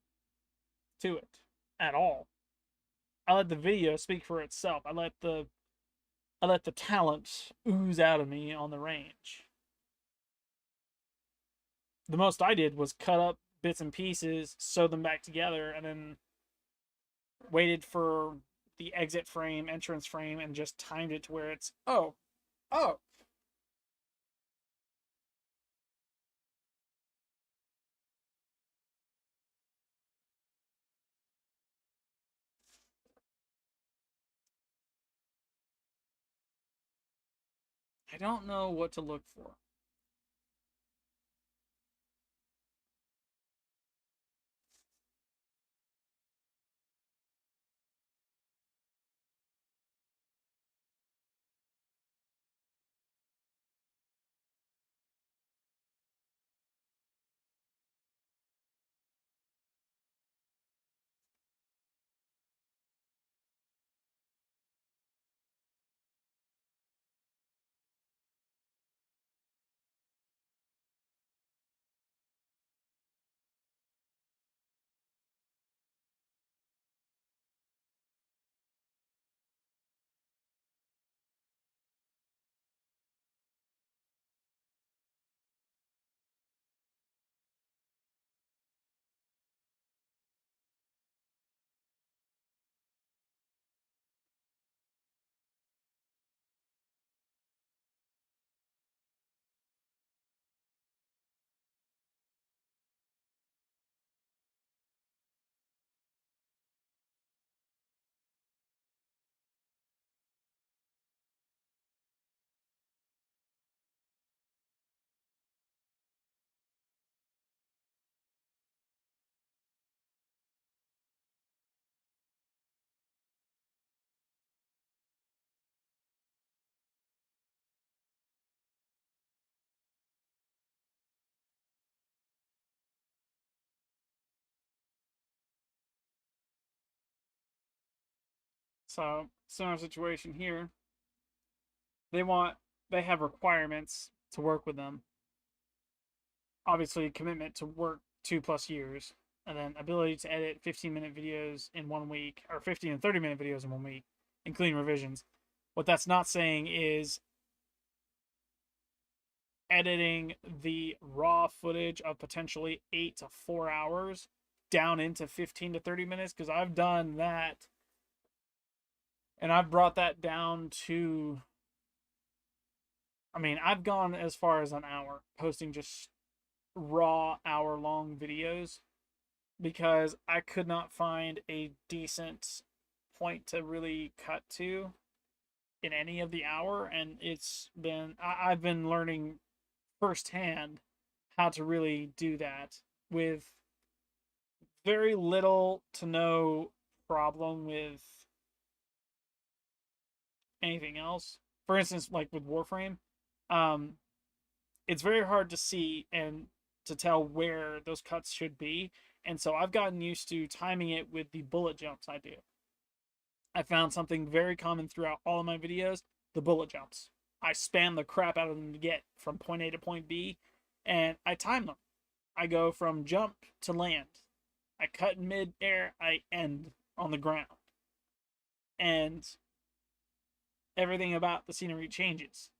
to it at all. I let the video speak for itself. I let the talent ooze out of me on the range. The most I did was cut up bits and pieces, sew them back together, and then waited for the exit frame, entrance frame, and just timed it to where it's, oh. I don't know what to look for. So, similar situation here. They want, they have requirements to work with them. Obviously, commitment to work 2+ years, and then ability to edit 15-minute videos in 1 week, or 15 and 30-minute videos in 1 week, including revisions. What that's not saying is editing the raw footage of potentially 8 to 4 hours down into 15 to 30 minutes, because I've done that and I've brought that down to, I mean, I've gone as far as an hour posting just raw hour-long videos because I could not find a decent point to really cut to in any of the hour, and I've been learning firsthand how to really do that with very little to no problem with anything else. For instance, like with Warframe, um, it's very hard to see and to tell where those cuts should be. And so I've gotten used to timing it with the bullet jumps I do. I found something very common throughout all of my videos, the bullet jumps. I spam the crap out of them to get from point A to point B, and I time them. I go from jump to land. I cut mid air, I end on the ground. And everything about the scenery changes.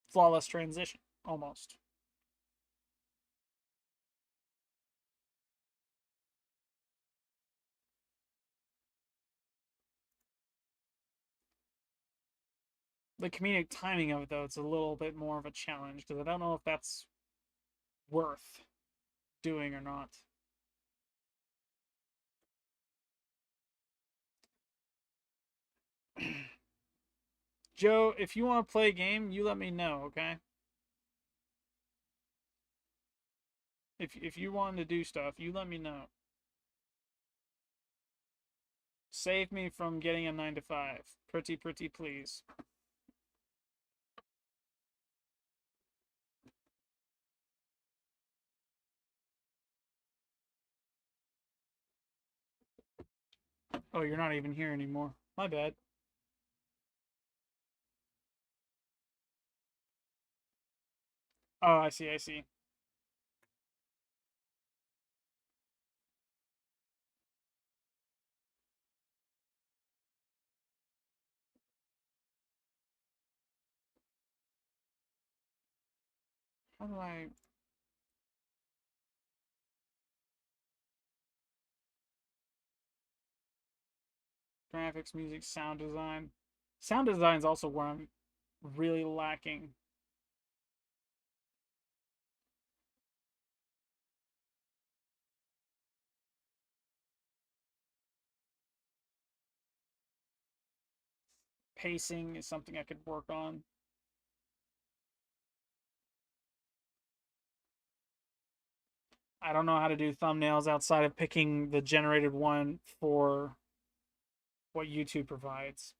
Flawless transition, almost. The comedic timing of it, though, it's a little bit more of a challenge because I don't know if that's worth doing or not. Joe, if you want to play a game, you let me know, okay? If you want to do stuff, you let me know. Save me from getting a 9 to 5. Pretty please. Oh, you're not even here anymore. My bad. Oh, I see, I see. How do I... Graphics, music, sound design. Sound design is also where I'm really lacking. Pacing is something I could work on. I don't know how to do thumbnails outside of picking the generated one for what YouTube provides.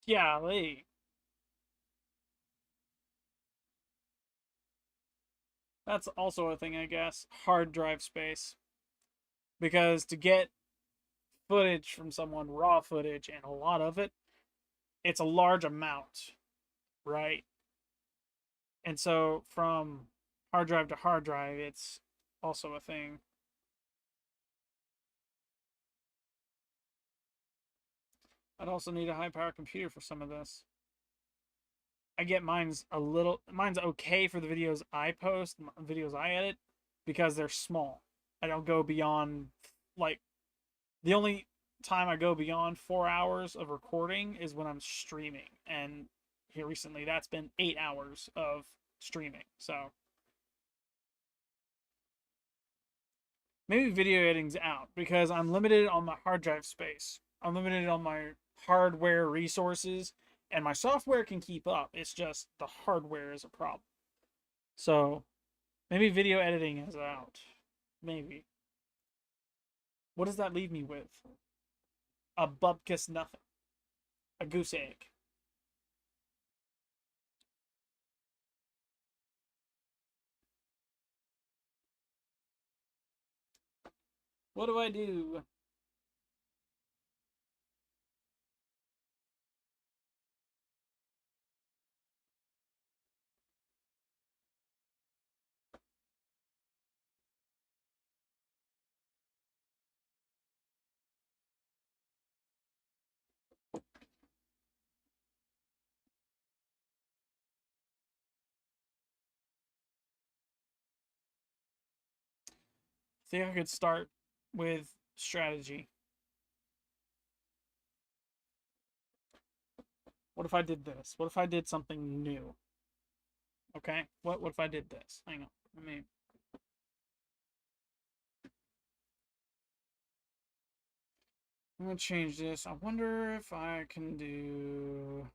Yeah, that's also a thing, I guess. Hard drive space. Because to get footage from someone, raw footage, and a lot of it, it's a large amount, right? And so from hard drive to hard drive, it's also a thing. I'd also need a high power computer for some of this. I get mine's okay for the videos I post, videos I edit, because they're small. I don't go beyond, like, the only time I go beyond 4 hours of recording is when I'm streaming. And here recently, that's been 8 hours of streaming. So maybe video editing's out because I'm limited on my hard drive space. I'm limited on my hardware resources, and my software can keep up. It's just the hardware is a problem. So maybe video editing is out. Maybe. What does that leave me with? A bupkis nothing. A goose egg. What do I do? I think I could start with strategy. What if I did this? What if I did something new? Okay, what if I did this? Hang on, I'm gonna change this. I wonder if I can do.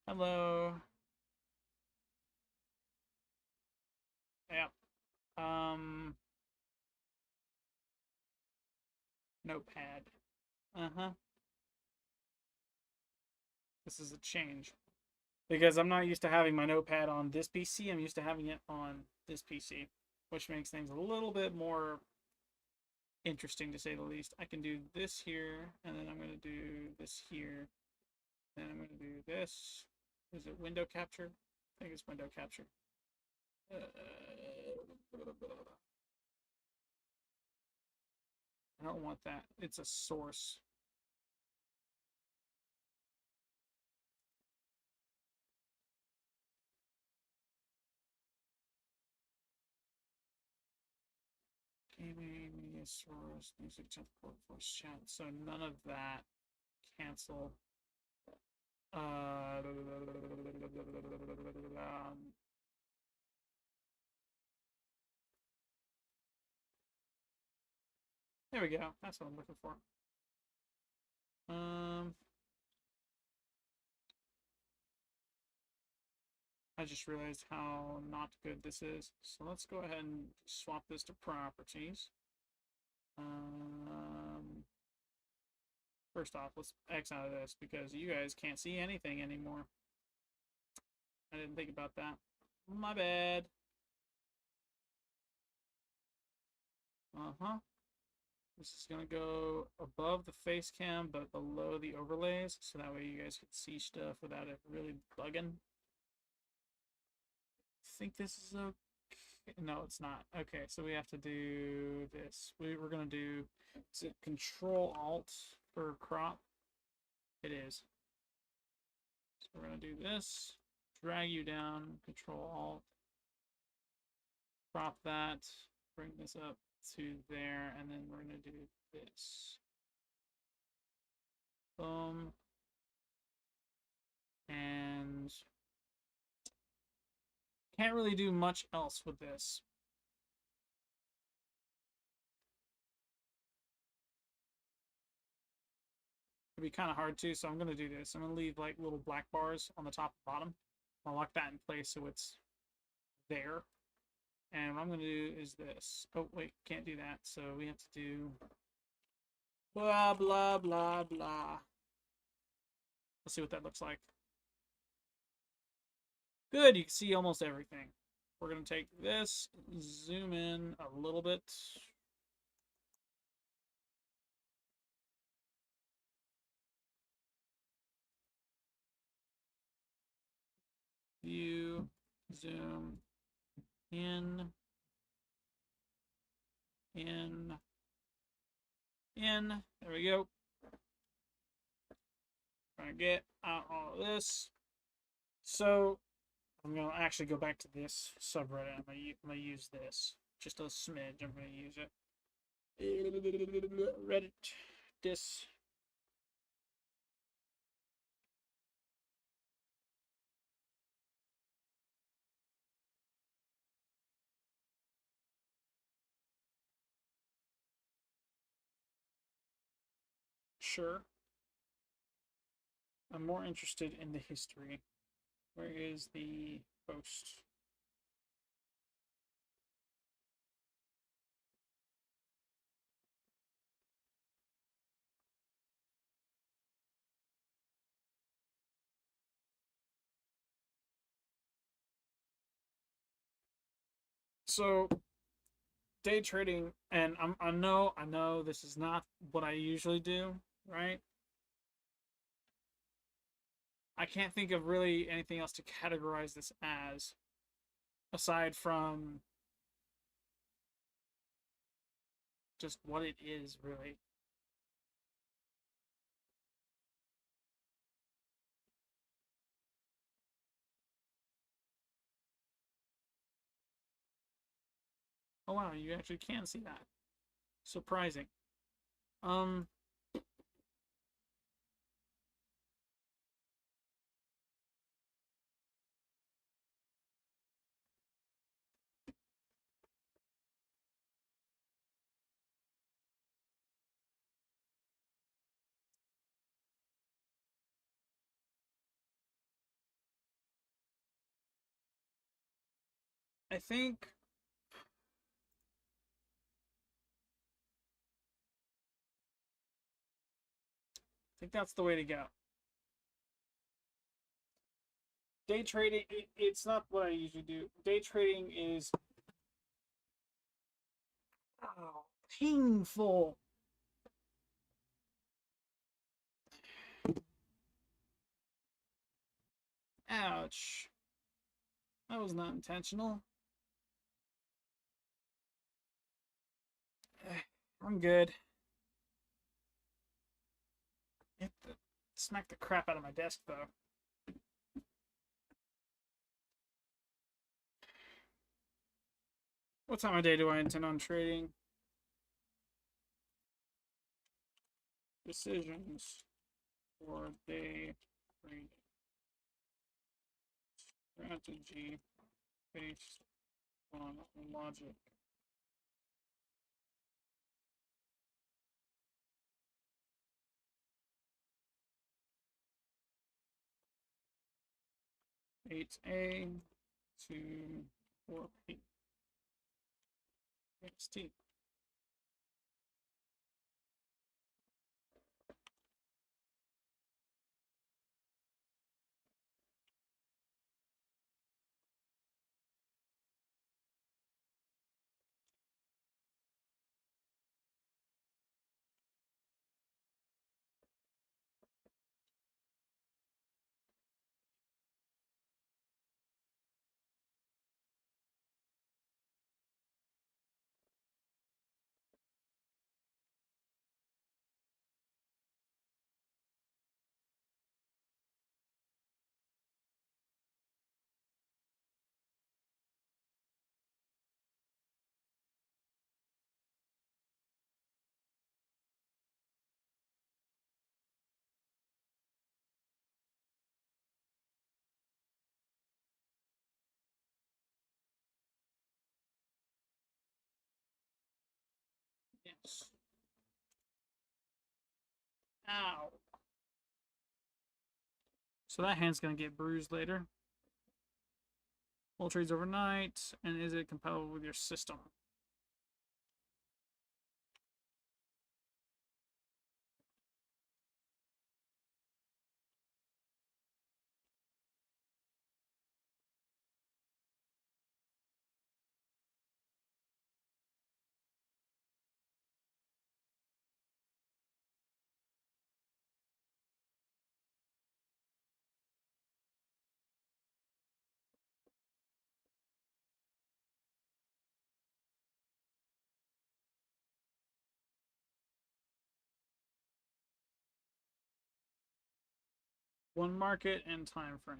Hello. Yeah. Notepad. Uh-huh. This is a change. Because I'm not used to having my notepad on this PC. I'm used to having it on this PC, which makes things a little bit more interesting to say the least. I can do this here, and then I'm going to do this here, and I'm going to do this. Is it window capture? I think it's window capture. I don't want that. It's a source. Gaming, media source, music, template, voice chat. So none of that. Cancel. Um, there we go. That's what I'm looking for. I just realized how not good this is. So let's go ahead and swap this to properties. First off, let's X out of this because you guys can't see anything anymore. I didn't think about that. My bad. Uh-huh. This is going to go above the face cam, but below the overlays, so that way you guys can see stuff without it really bugging. I think this is okay. No, it's not. Okay, so we have to do this. We're going to do, is it Control-Alt for crop? It is. So we're going to do this, drag you down, Control-Alt, crop that, bring this up to there, and then we're going to do this. Boom. And can't really do much else with this. It'd be kind of hard too, so I'm going to do this. I'm going to leave like little black bars on the top and bottom. I'll lock that in place so it's there. And what I'm going to do is this. Oh, wait, can't do that. So we have to do blah, blah, blah, blah. Let's see what that looks like. Good, you can see almost everything. We're going to take this, zoom in a little bit. View, zoom, in, there we go. Trying to get out all of this. So I'm gonna actually go back to this subreddit. I'm gonna use this. Just a smidge. I'm gonna use it. Reddit. This. Sure. I'm more interested in the history. Where is the post? So day trading, and I know this is not what I usually do, right? I can't think of really anything else to categorize this as, aside from just what it is, really. Oh wow, you actually can see that. Surprising. Um, I think that's the way to go. Day trading, it's not what I usually do. Day trading is painful. Ouch. That was not intentional. I'm good. Hit the, smack the crap out of my desk, though. What time of day do I intend on trading? Decisions for day trading. Strategy based on logic. Eight A to 4P. XT. Yes. Ow. So that hand's going to get bruised later. Full trades overnight. And is it compatible with your system? One market and time frame.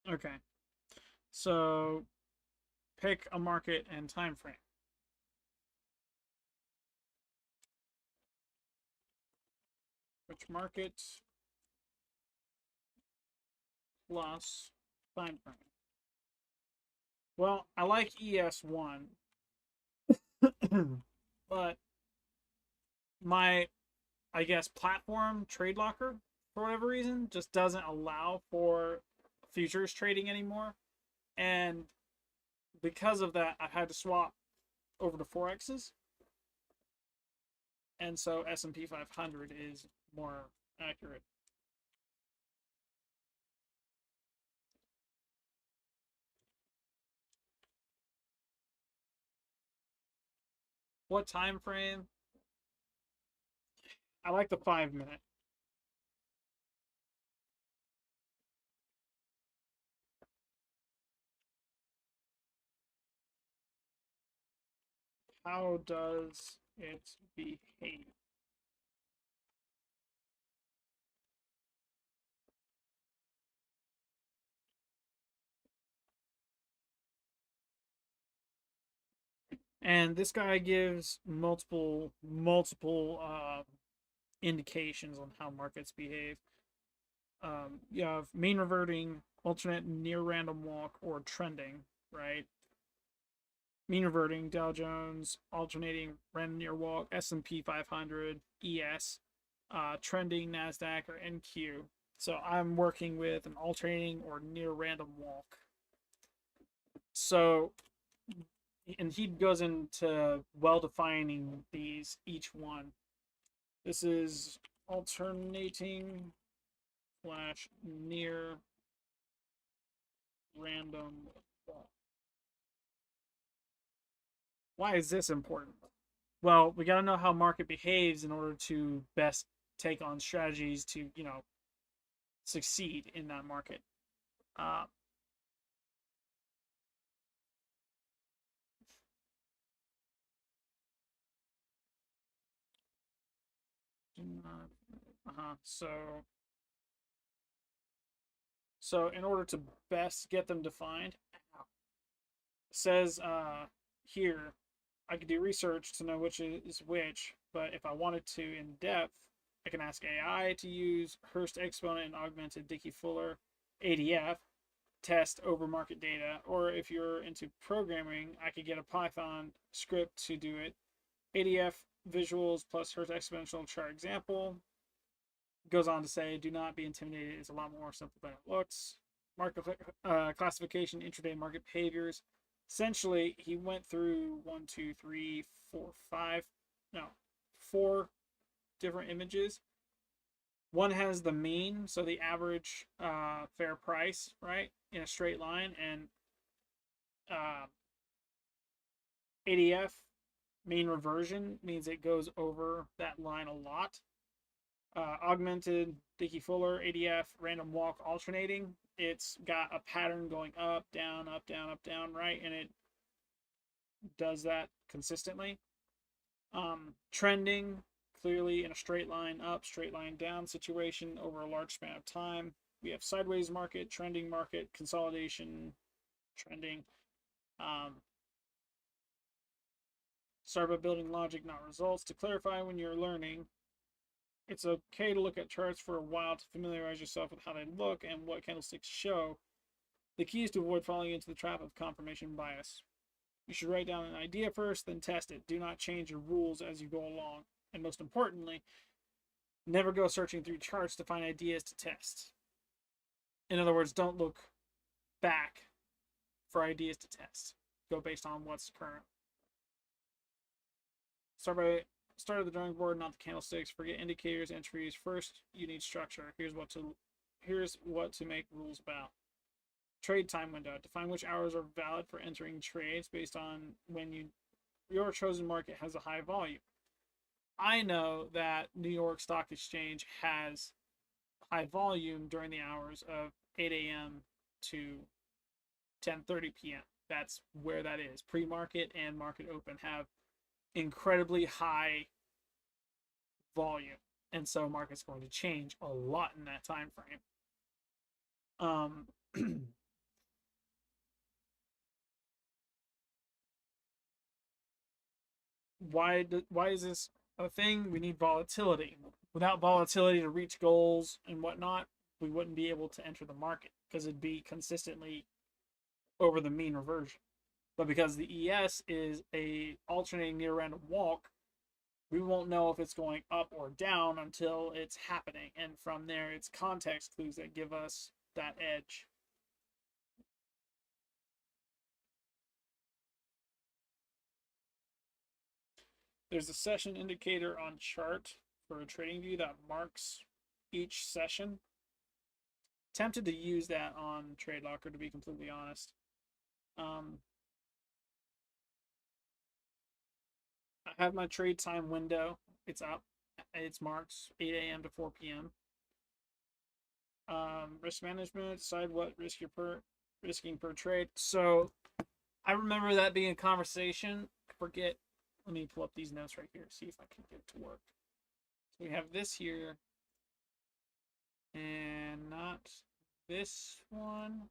Okay. So pick a market and time frame. Which market plus time frame? Well, I like ES1, but my, I guess, platform trade locker, for whatever reason, just doesn't allow for futures trading anymore. And because of that, I had to swap over to forexes, and so S&P 500 is more accurate. What time frame? I like the 5 minute. How does it behave? And this guy gives multiple indications on how markets behave. You have mean reverting, alternate near random walk, or trending, right? Mean reverting, Dow Jones, alternating random near walk, S&P 500, ES, trending, NASDAQ, or NQ. So I'm working with an alternating or near random walk. So, and he goes into well defining these, each one. This is alternating slash near random walk. Why is this important? Well, we got to know how market behaves in order to best take on strategies to, succeed in that market. Uh, so, in order to best get them defined, it says here, I could do research to know which is which, but if I wanted to in depth, I can ask AI to use Hurst exponent and augmented Dickey-Fuller ADF test over market data, or if you're into programming, I could get a Python script to do it. ADF visuals plus Hurst exponential chart example. Goes on to say, do not be intimidated. It's a lot more simple than it looks. Market classification, intraday market behaviors. Essentially, he went through 4 different images. One has the mean, so the average fair price, right, in a straight line, and uh, ADF, mean reversion, means it goes over that line a lot. Augmented Dickey-Fuller ADF random walk alternating, it's got a pattern going up, down, up, down, up, down, right, and it does that consistently. Trending, clearly in a straight line up, straight line down situation over a large span of time. We have sideways market, trending market, consolidation, trending. Start by building logic, not results. To clarify, when you're learning, it's okay to look at charts for a while to familiarize yourself with how they look and what candlesticks show. The key is to avoid falling into the trap of confirmation bias. You should write down an idea first, then test it. Do not change your rules as you go along. And most importantly, never go searching through charts to find ideas to test. In other words, don't look back for ideas to test. Go based on what's current. Start at the drawing board, not the candlesticks. Forget indicators, entries. First, you need structure. Here's what to make rules about. Trade time window. Define which hours are valid for entering trades based on when your chosen market has a high volume. I know that New York Stock Exchange has high volume during the hours of 8 a.m. to 10:30 p.m. That's where that is. Pre-market and market open have incredibly high volume, and so market's going to change a lot in that time frame. Why is this a thing? We need volatility. Without volatility to reach goals and whatnot, we wouldn't be able to enter the market because it'd be consistently over the mean reversion. But because the ES is a alternating near random walk, we won't know if it's going up or down until it's happening. And from there, it's context clues that give us that edge. There's a session indicator on chart for a trading view that marks each session. Tempted to use that on Trade Locker, to be completely honest. I have my trade time window. It's up. It's marked 8 a.m. to 4 p.m. Risk management, decide what risking per trade. So I remember that being a conversation. I forget. Let me pull up these notes right here, see if I can get it to work. So we have this here, and not this one.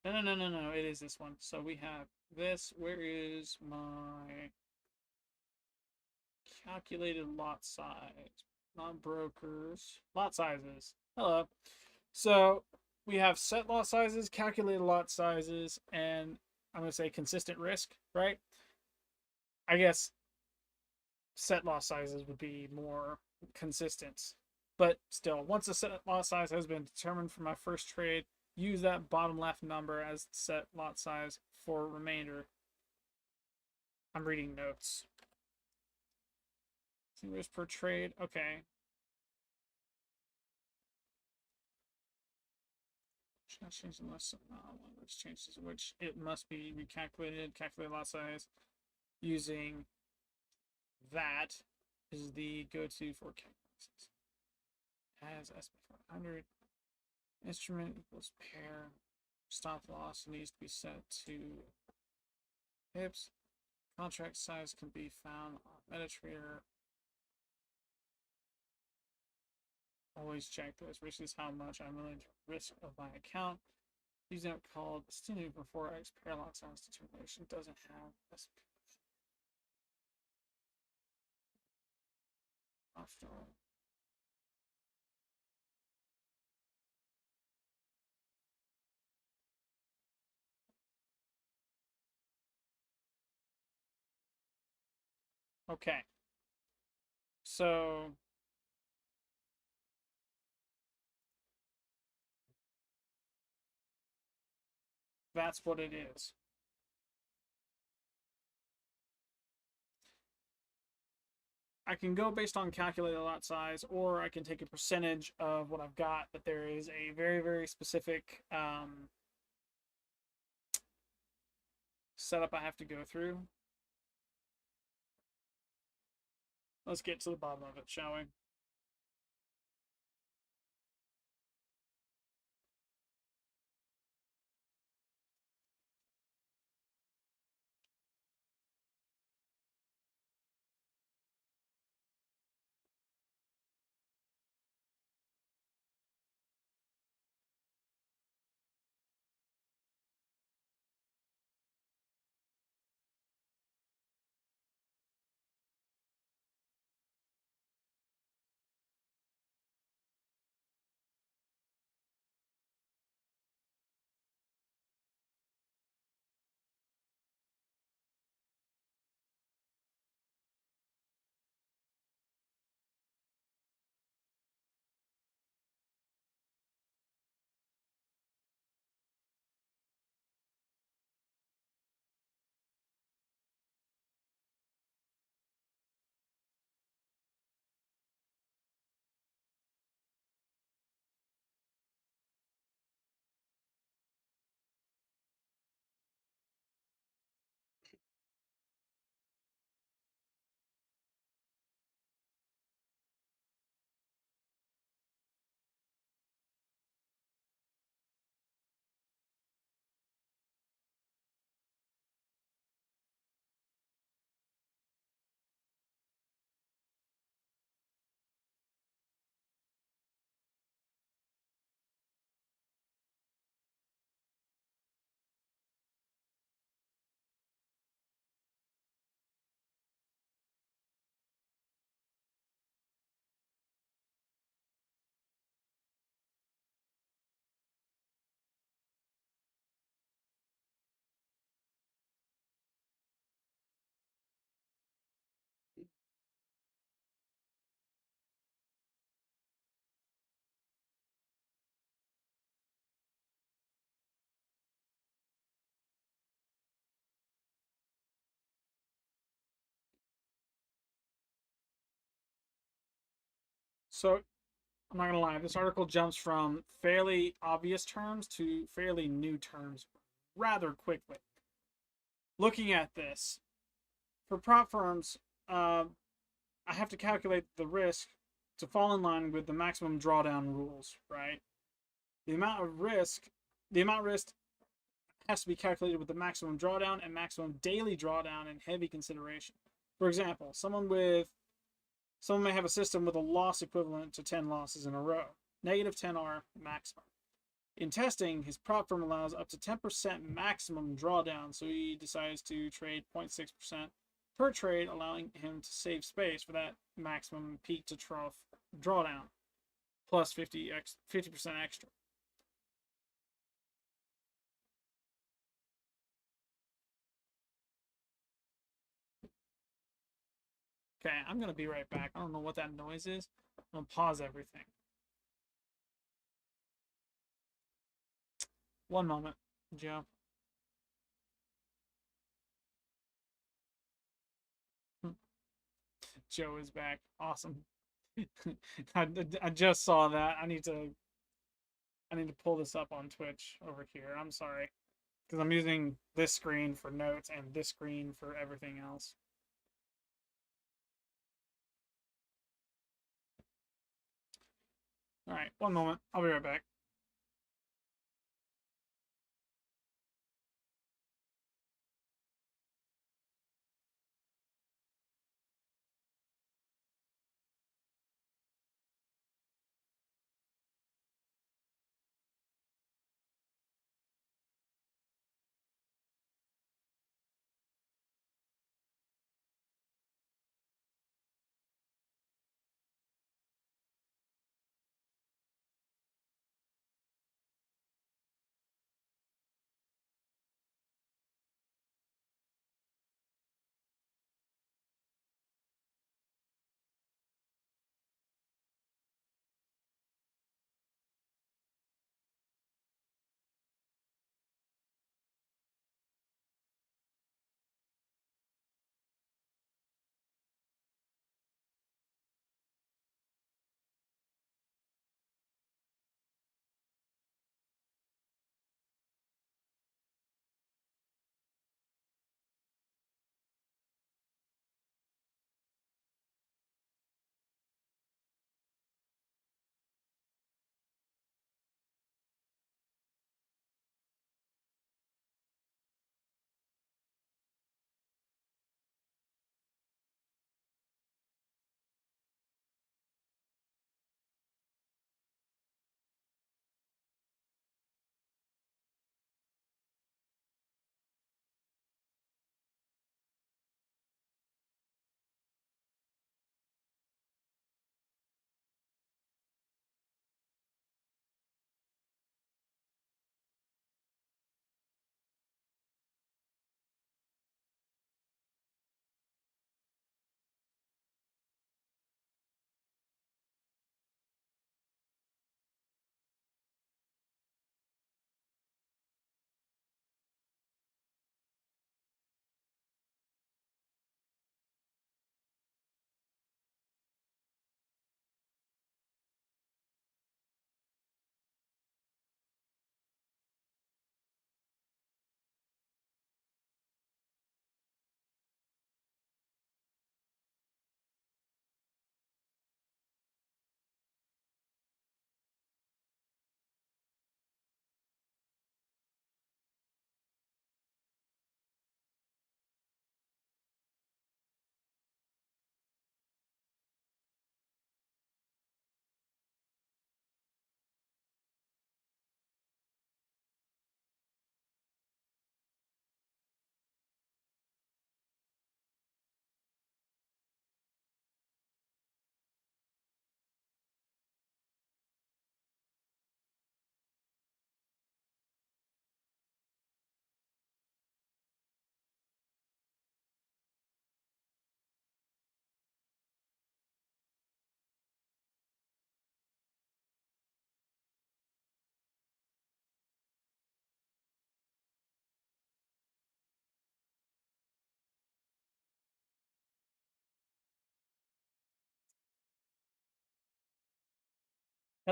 No. It is this one. So we have this. Where is my calculated lot size? Not brokers. Lot sizes. Hello. So we have set lot sizes, calculated lot sizes, and I'm going to say consistent risk, right? I guess set lot sizes would be more consistent. But still, once a set lot size has been determined for my first trade, use that bottom left number as set lot size for remainder. I'm reading notes. Risk per trade. Okay. Change unless language changes, which it must be recalculated. Calculate lot size using that is the go-to for calculations. As SP500 instrument equals pair. Stop loss needs to be set to pips. Contract size can be found on MetaTrader. Always check this. Risk is how much I'm willing to risk of my account. These are called student before X pair lot size determination. Doesn't have this. Okay. So that's what it is. I can go based on calculated lot size, or I can take a percentage of what I've got, but there is a very, very specific setup I have to go through. Let's get to the bottom of it, shall we? So I'm not gonna lie, this article jumps from fairly obvious terms to fairly new terms rather quickly. Looking at this, for prop firms, I have to calculate the risk to fall in line with the maximum drawdown rules, right? The amount of risk, the amount risked has to be calculated with the maximum drawdown and maximum daily drawdown in heavy consideration. For example, someone may have a system with a loss equivalent to 10 losses in a row. Negative 10 are maximum. In testing, his prop firm allows up to 10% maximum drawdown, so he decides to trade 0.6% per trade, allowing him to save space for that maximum peak to trough drawdown, plus 50% extra. Okay, I'm going to be right back. I don't know what that noise is. I'm going to pause everything. One moment, Joe. Joe is back. Awesome. I just saw that. I need to pull this up on Twitch over here. I'm sorry. Because I'm using this screen for notes and this screen for everything else. Alright, one moment. I'll be right back.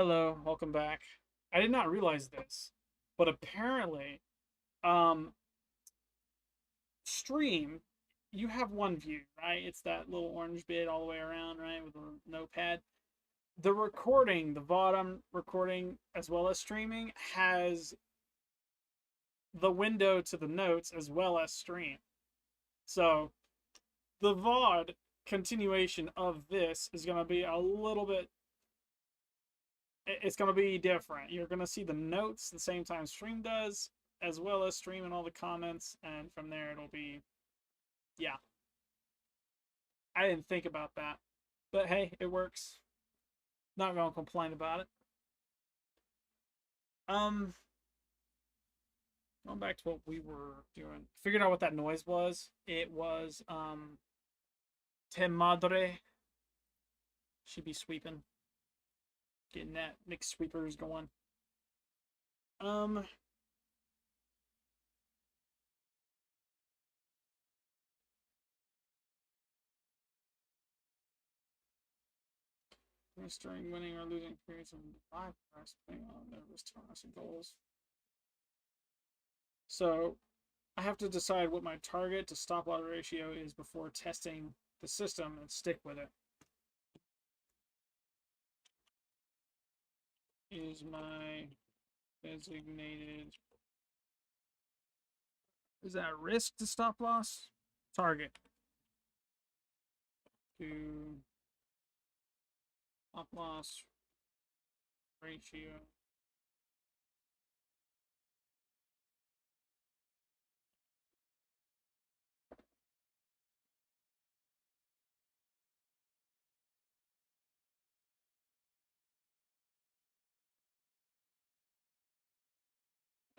Hello, welcome back. I did not realize this, but apparently, um, stream, you have one view, right? It's that little orange bit all the way around, right, with a notepad. The recording, the VOD I'm recording, as well as streaming, has the window to the notes as well as stream. So the VOD continuation of this is going to be a little bit, it's going to be different. You're going to see the notes the same time stream does, as well as stream and all the comments, and from there it'll be, yeah. I didn't think about that, but hey, it works. Not going to complain about it. Um, Going back to what we were doing, figured out what that noise was. It was Te Madre. She'd be sweeping, getting that mixed sweepers going. Um, during winning or losing periods of 5 press, depending on their risk tolerance and goals. So I have to decide what my target to stop loss ratio is before testing the system and stick with it. Is my designated, is that risk to stop loss? Target to stop loss ratio.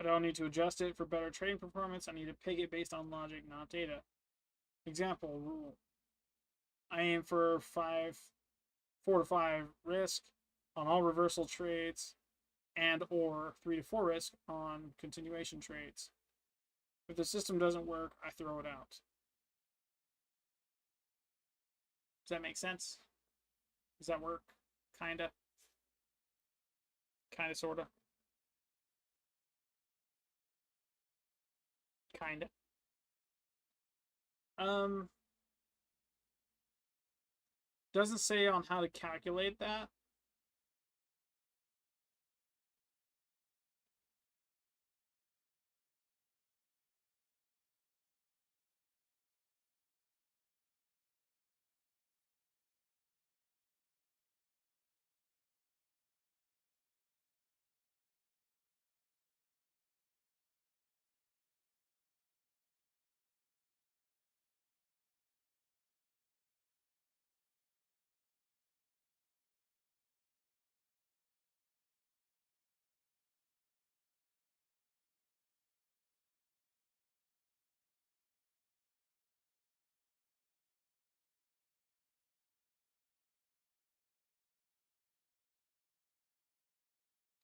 I don't need to adjust it for better trading performance. I need to pick it based on logic, not data. Example rule. I aim for 4 to 5 risk on all reversal trades and or 3 to 4 risk on continuation trades. If the system doesn't work, I throw it out. Does that make sense? Does that work? Kinda. Kinda, sorta. Kinda. Doesn't say on how to calculate that.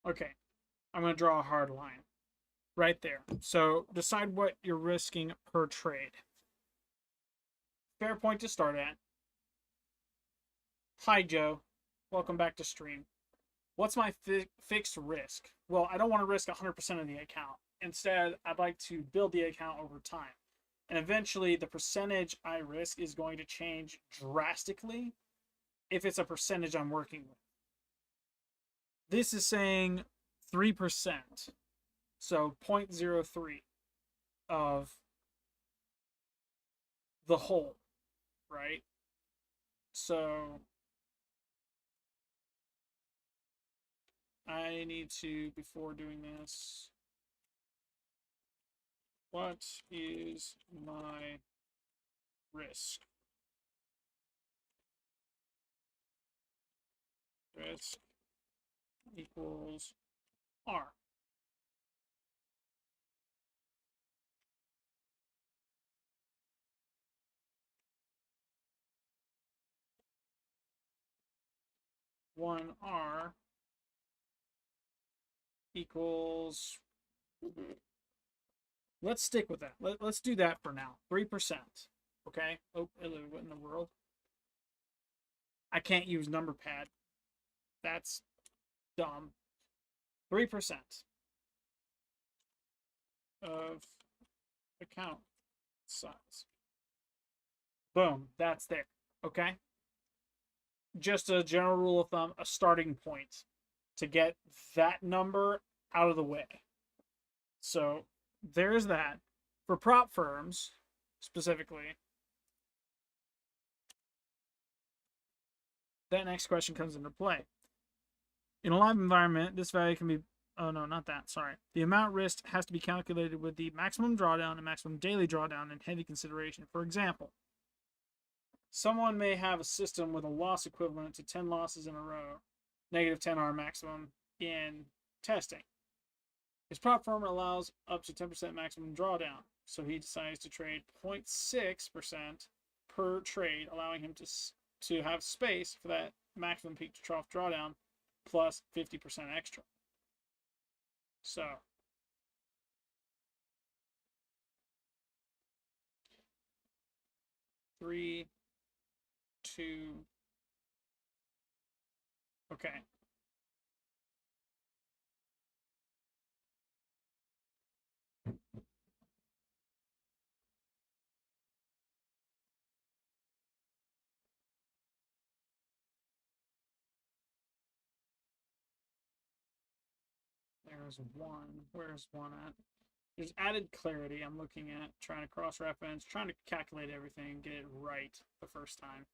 Okay, I'm going to draw a hard line right there. So decide what you're risking per trade. Fair point to start at. Hi, Joe. Welcome back to stream. What's my fixed risk? Well, I don't want to risk 100% of the account. Instead, I'd like to build the account over time. And eventually, the percentage I risk is going to change drastically if it's a percentage I'm working with. This is saying 3%. So 0.03 of the whole, right? So I need to, before doing this, what is my risk? Risk equals R. One R equals, let's stick with that. Let's do that for now. 3%. Okay. Oh, what in the world? I can't use number pad. That's dumb. 3% of account size. Boom, that's there. Okay? Just a general rule of thumb, a starting point to get that number out of the way. So there's that. For prop firms, specifically, that next question comes into play. In a live environment, this value can be, oh no, not that, sorry. The amount risked has to be calculated with the maximum drawdown and maximum daily drawdown in heavy consideration. For example, someone may have a system with a loss equivalent to 10 losses in a row, negative 10 R maximum in testing. His prop firm allows up to 10% maximum drawdown, so he decides to trade 0.6% per trade, allowing him to have space for that maximum peak to trough drawdown plus 50% extra. So, three, two, okay. There's one. Where's one at? There's added clarity. I'm looking at trying to cross-reference, trying to calculate everything, get it right the first time.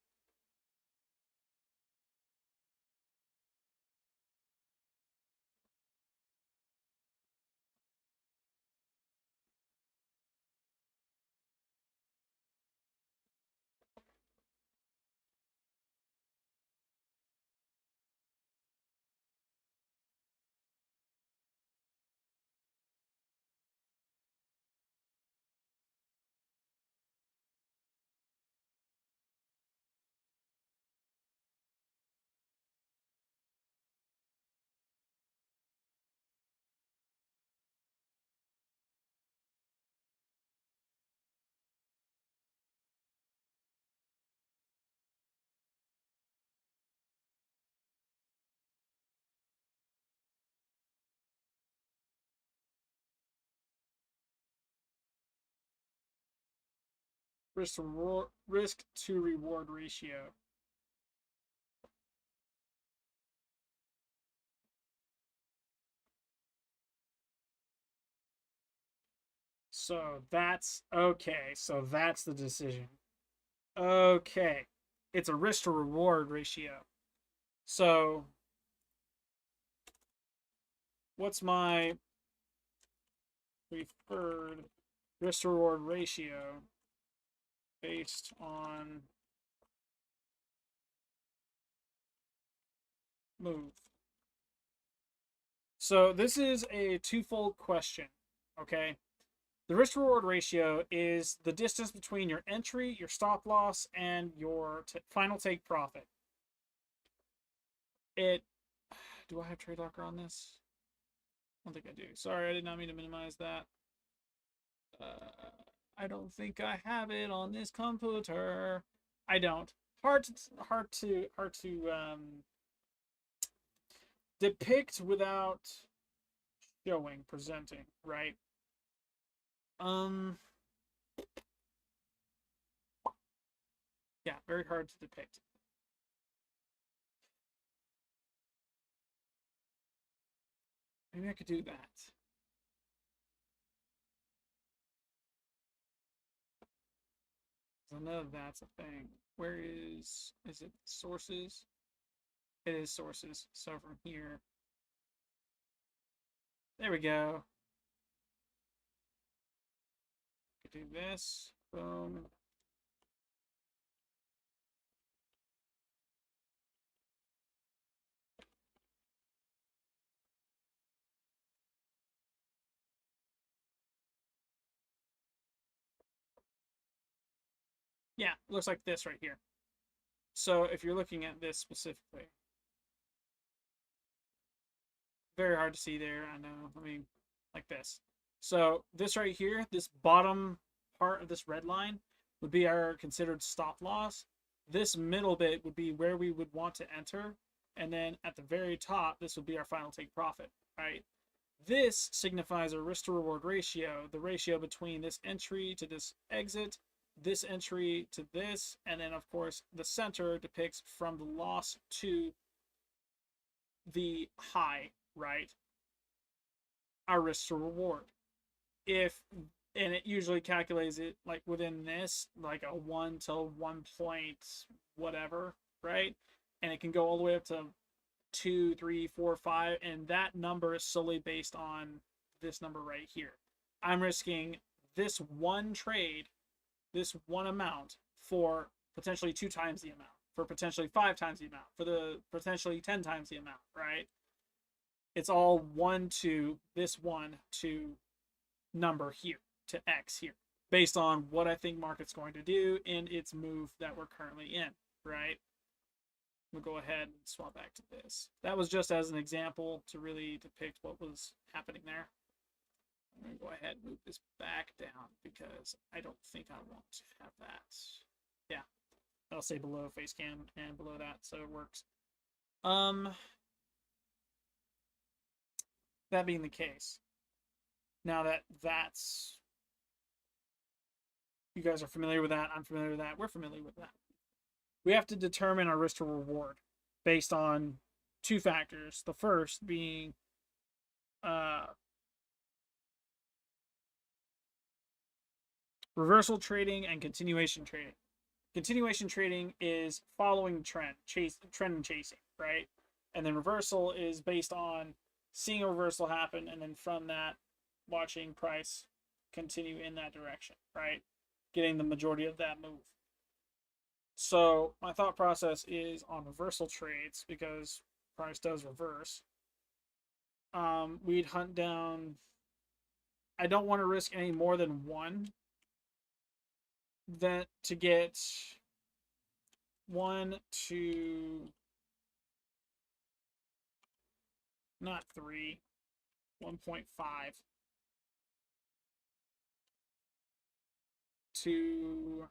Risk to reward ratio. So that's okay. So that's the decision. Okay. It's a risk to reward ratio. So what's my preferred risk to reward ratio based on move? So this is a twofold question, okay? The risk reward ratio is the distance between your entry, your stop loss, and your final take profit. Do I have Trade Locker on this? I don't think I do. Sorry, I did not mean to minimize that. I don't think I have it on this computer. I don't. Hard to depict without showing, presenting, right? Yeah, very hard to depict. Maybe I could do that. I know that's a thing. Where is it sources? It is sources. So from here. There we go. Do this. Boom. Yeah, looks like this right here. So if you're looking at this specifically, very hard to see there, I know. I mean, like this. So this right here, this bottom part of this red line would be our considered stop loss. This middle bit would be where we would want to enter. And then at the very top, this would be our final take profit, right? This signifies a risk to reward ratio, the ratio between this entry to this exit, this entry to this, and then of course the center depicts from the loss to the high, right? Our risk to reward. If and it usually calculates it like within this, like a 1 to 1 point whatever, right? And it can go all the way up to 2, 3, 4, 5, and that number is solely based on this number right here. I'm risking this one trade, this one amount for potentially 2 times the amount, for potentially 5 times the amount, for the potentially 10 times the amount, right? It's all 1 to this 1 to number here, to X here, based on what I think market's going to do in its move that we're currently in, right? We'll go ahead and swap back to this. That was just as an example to really depict what was happening there. I'm going to go ahead and move this back down because I don't think I want to have that. Yeah, I'll say below face cam and below that so it works. That being the case, now that that's, you guys are familiar with that, I'm familiar with that, we're familiar with that. We have to determine our risk to reward based on 2 factors. The first being reversal trading and continuation trading. Continuation trading is following trend, trend and chasing, right? And then reversal is based on seeing a reversal happen and then from that watching price continue in that direction, right? Getting the majority of that move. So my thought process is on reversal trades, because price does reverse. We'd hunt down. I don't want to risk any more than 1. That to get 1 to not 3, 1.5 to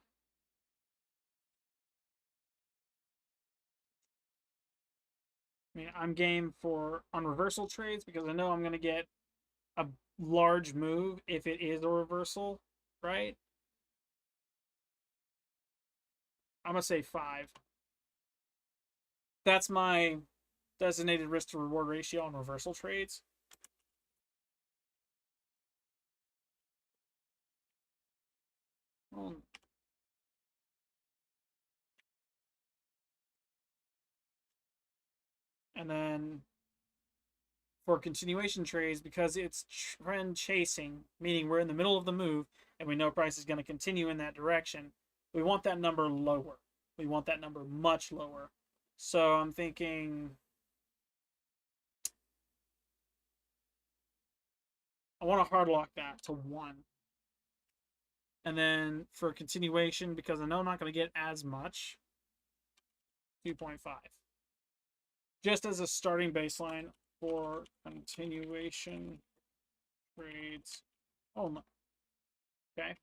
I mean, I'm game for on reversal trades because I know I'm going to get a large move if it is a reversal, right? I'm going to say 5. That's my designated risk to reward ratio on reversal trades. And then for continuation trades, because it's trend chasing, meaning we're in the middle of the move and we know price is going to continue in that direction, we want that number lower. We want that number much lower. So I'm thinking I want to hard lock that to 1. And then for continuation, because I know I'm not going to get as much, 2.5. Just as a starting baseline for continuation trades. Oh my. Okay.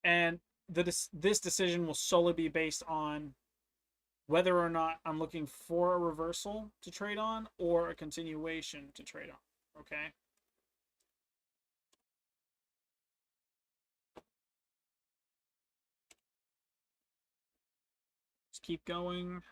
And this decision will solely be based on whether or not I'm looking for a reversal to trade on or a continuation to trade on. Okay. Just keep going.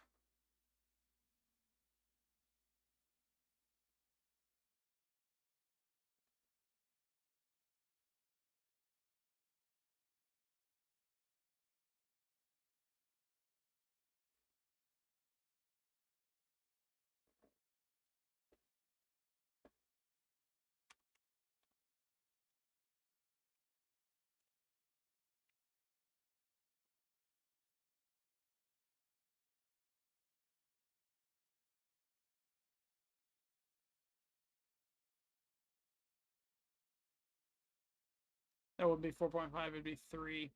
That would be 4.5. It'd be 3.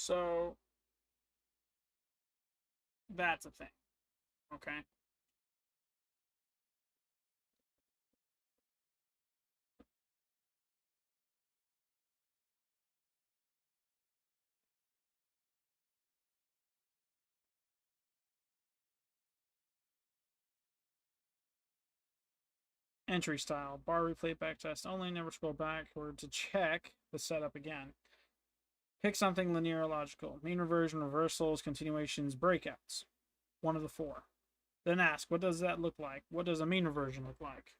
So that's a thing. Okay. Entry style. Bar replay backtest only. Never scroll backward to check the setup again. Pick something linear or logical. Mean reversion, reversals, continuations, breakouts. One of the four. Then ask, what does that look like? What does a mean reversion look like?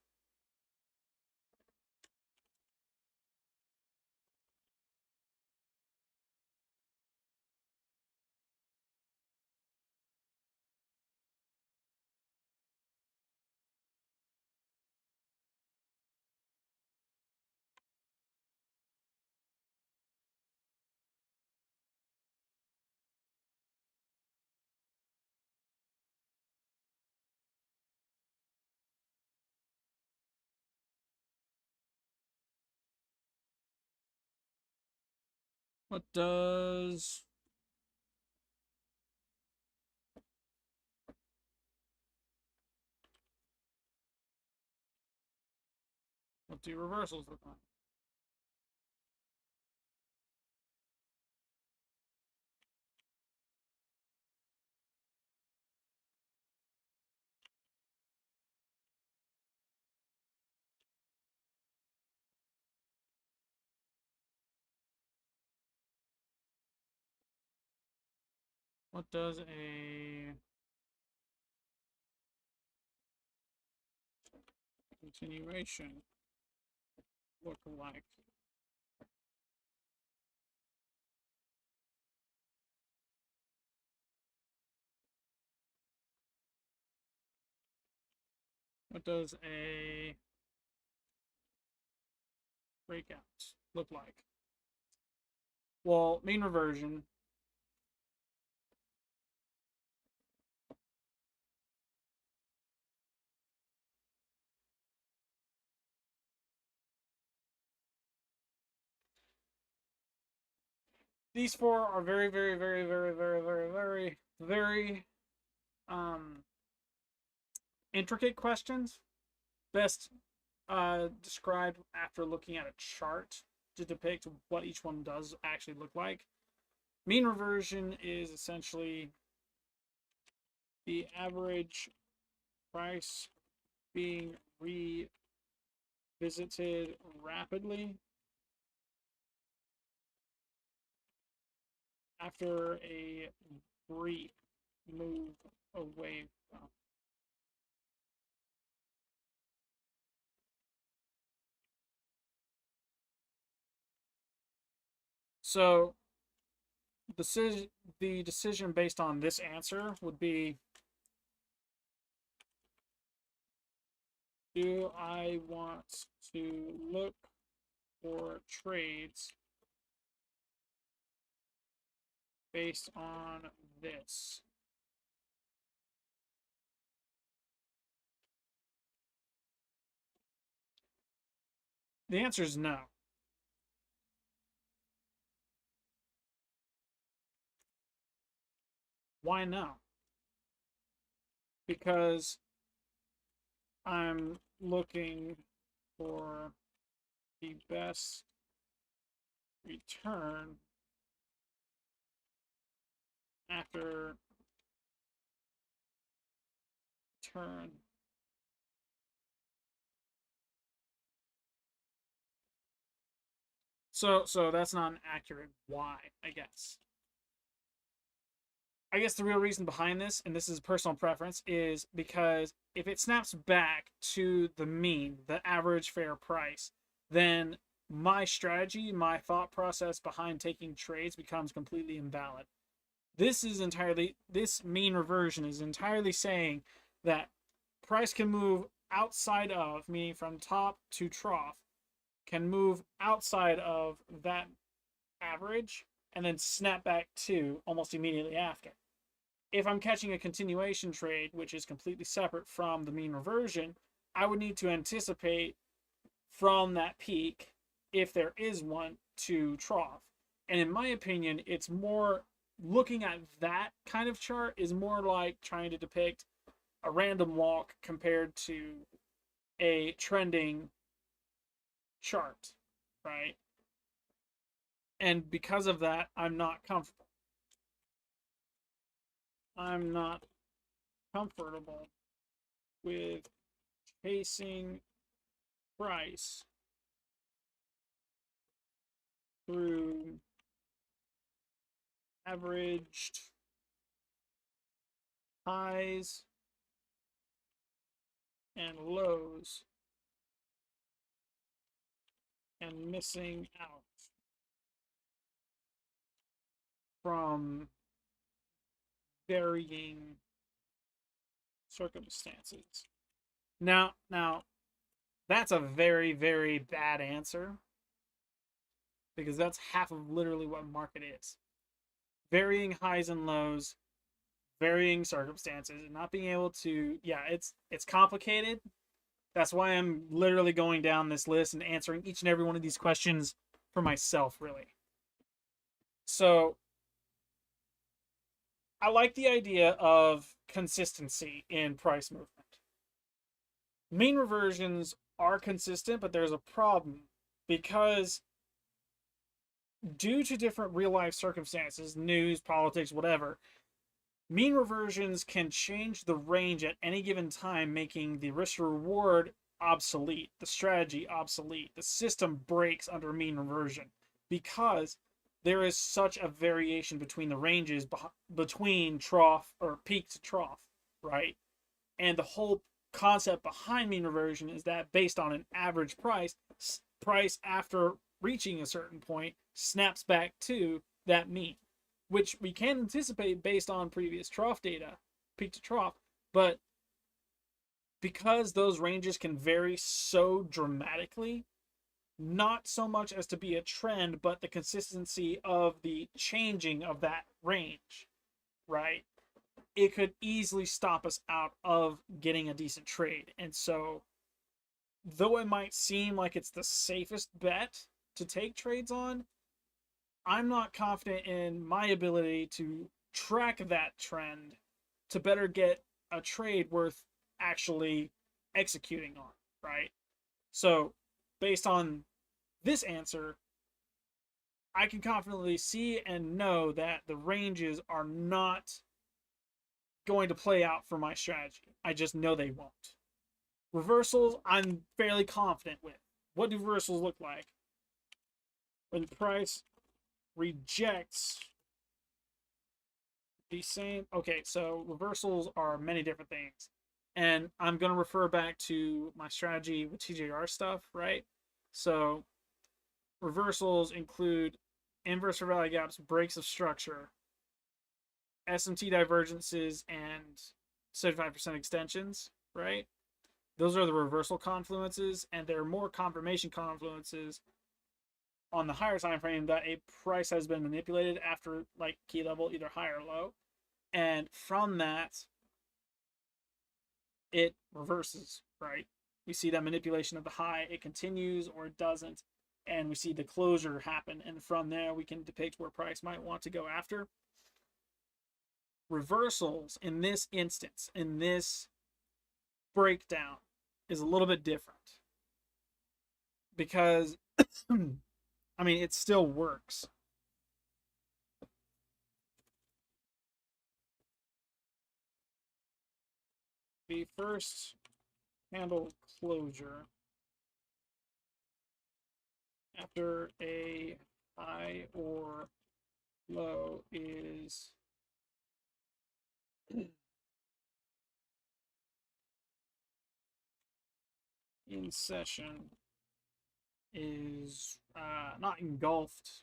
What does what do reversals look like? What does a continuation look like? What does a breakout look like? Well, mean reversion. These four are very, very, very, very, very, very, very, very intricate questions. Best described after looking at a chart to depict what each one does actually look like. Mean reversion is essentially the average price being revisited rapidly after a brief move away from. So the decision based on this answer would be, do I want to look for trades based on this? The answer is no. Why no? Because I'm looking for the best return after turn. So that's not an accurate why, I guess. I guess the real reason behind this, and this is personal preference, is because if it snaps back to the mean, the average fair price, then my strategy, my thought process behind taking trades becomes completely invalid. This mean reversion is entirely saying that price can move outside of, meaning from top to trough, can move outside of that average and then snap back to almost immediately after. If I'm catching a continuation trade, which is completely separate from the mean reversion, I would need to anticipate from that peak, if there is one, to trough. And in my opinion, it's more looking at that kind of chart is more like trying to depict a random walk compared to a trending chart, right? And because of that, I'm not comfortable. I'm not comfortable with chasing price through averaged highs and lows and missing out from varying circumstances. Now that's a very, very bad answer because that's half of literally what market is. Varying highs and lows, varying circumstances, and not being able to, yeah, it's complicated. That's why I'm literally going down this list and answering each and every one of these questions for myself, really. So I like the idea of consistency in price movement. Mean reversions are consistent, but there's a problem because due to different real life circumstances, news, politics, whatever, mean reversions can change the range at any given time, making the risk reward obsolete, the strategy obsolete. The system breaks under mean reversion because there is such a variation between the ranges between trough or peak to trough, right? And the whole concept behind mean reversion is that based on an average price after reaching a certain point snaps back to that mean, which we can anticipate based on previous trough data, peak to trough. But because those ranges can vary so dramatically, not so much as to be a trend, but the consistency of the changing of that range, right? It could easily stop us out of getting a decent trade. And so, though it might seem like it's the safest bet to take trades on, I'm not confident in my ability to track that trend to better get a trade worth actually executing on, right? So, based on this answer, I can confidently see and know that the ranges are not going to play out for my strategy. I just know they won't. Reversals, I'm fairly confident with. What do reversals look like? When the price rejects the same. Okay, so reversals are many different things. And I'm going to refer back to my strategy with TJR stuff, right? So reversals include inverse fair value gaps, breaks of structure, SMT divergences, and 75% extensions, right? Those are the reversal confluences, and there are more confirmation confluences on the higher time frame that a price has been manipulated after like key level, either high or low. And from that, it reverses, right? We see that manipulation of the high, it continues or it doesn't, and we see the closure happen. And from there, we can depict where price might want to go after. Reversals in this instance, in this breakdown, is a little bit different because, I mean, it still works. The first candle closure after a high or low is in session, is not engulfed,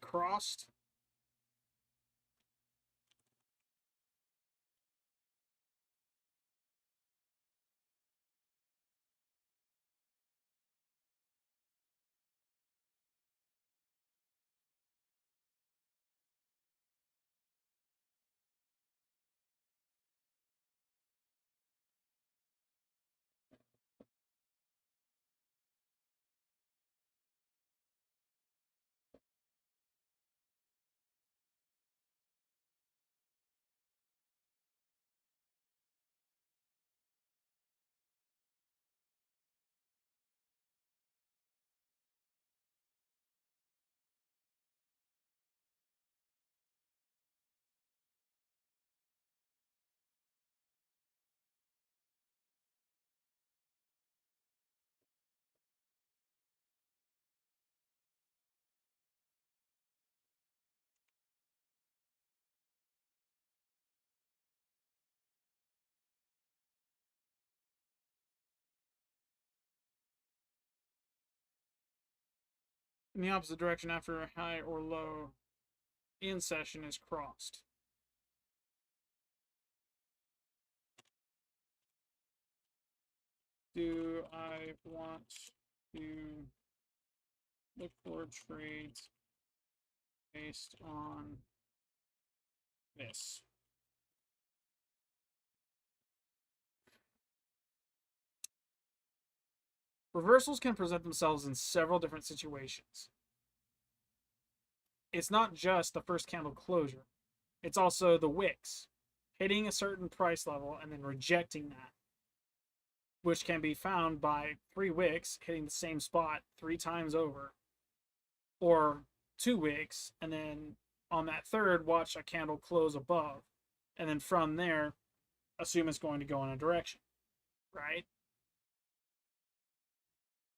crossed, in the opposite direction after a high or low in session is crossed. Do I want to look for trades based on this? Reversals can present themselves in several different situations. It's not just the first candle closure. It's also the wicks, hitting a certain price level and then rejecting that, which can be found by 3 wicks hitting the same spot 3 times over, or 2 wicks, and then on that third, watch a candle close above, and then from there, assume it's going to go in a direction, right?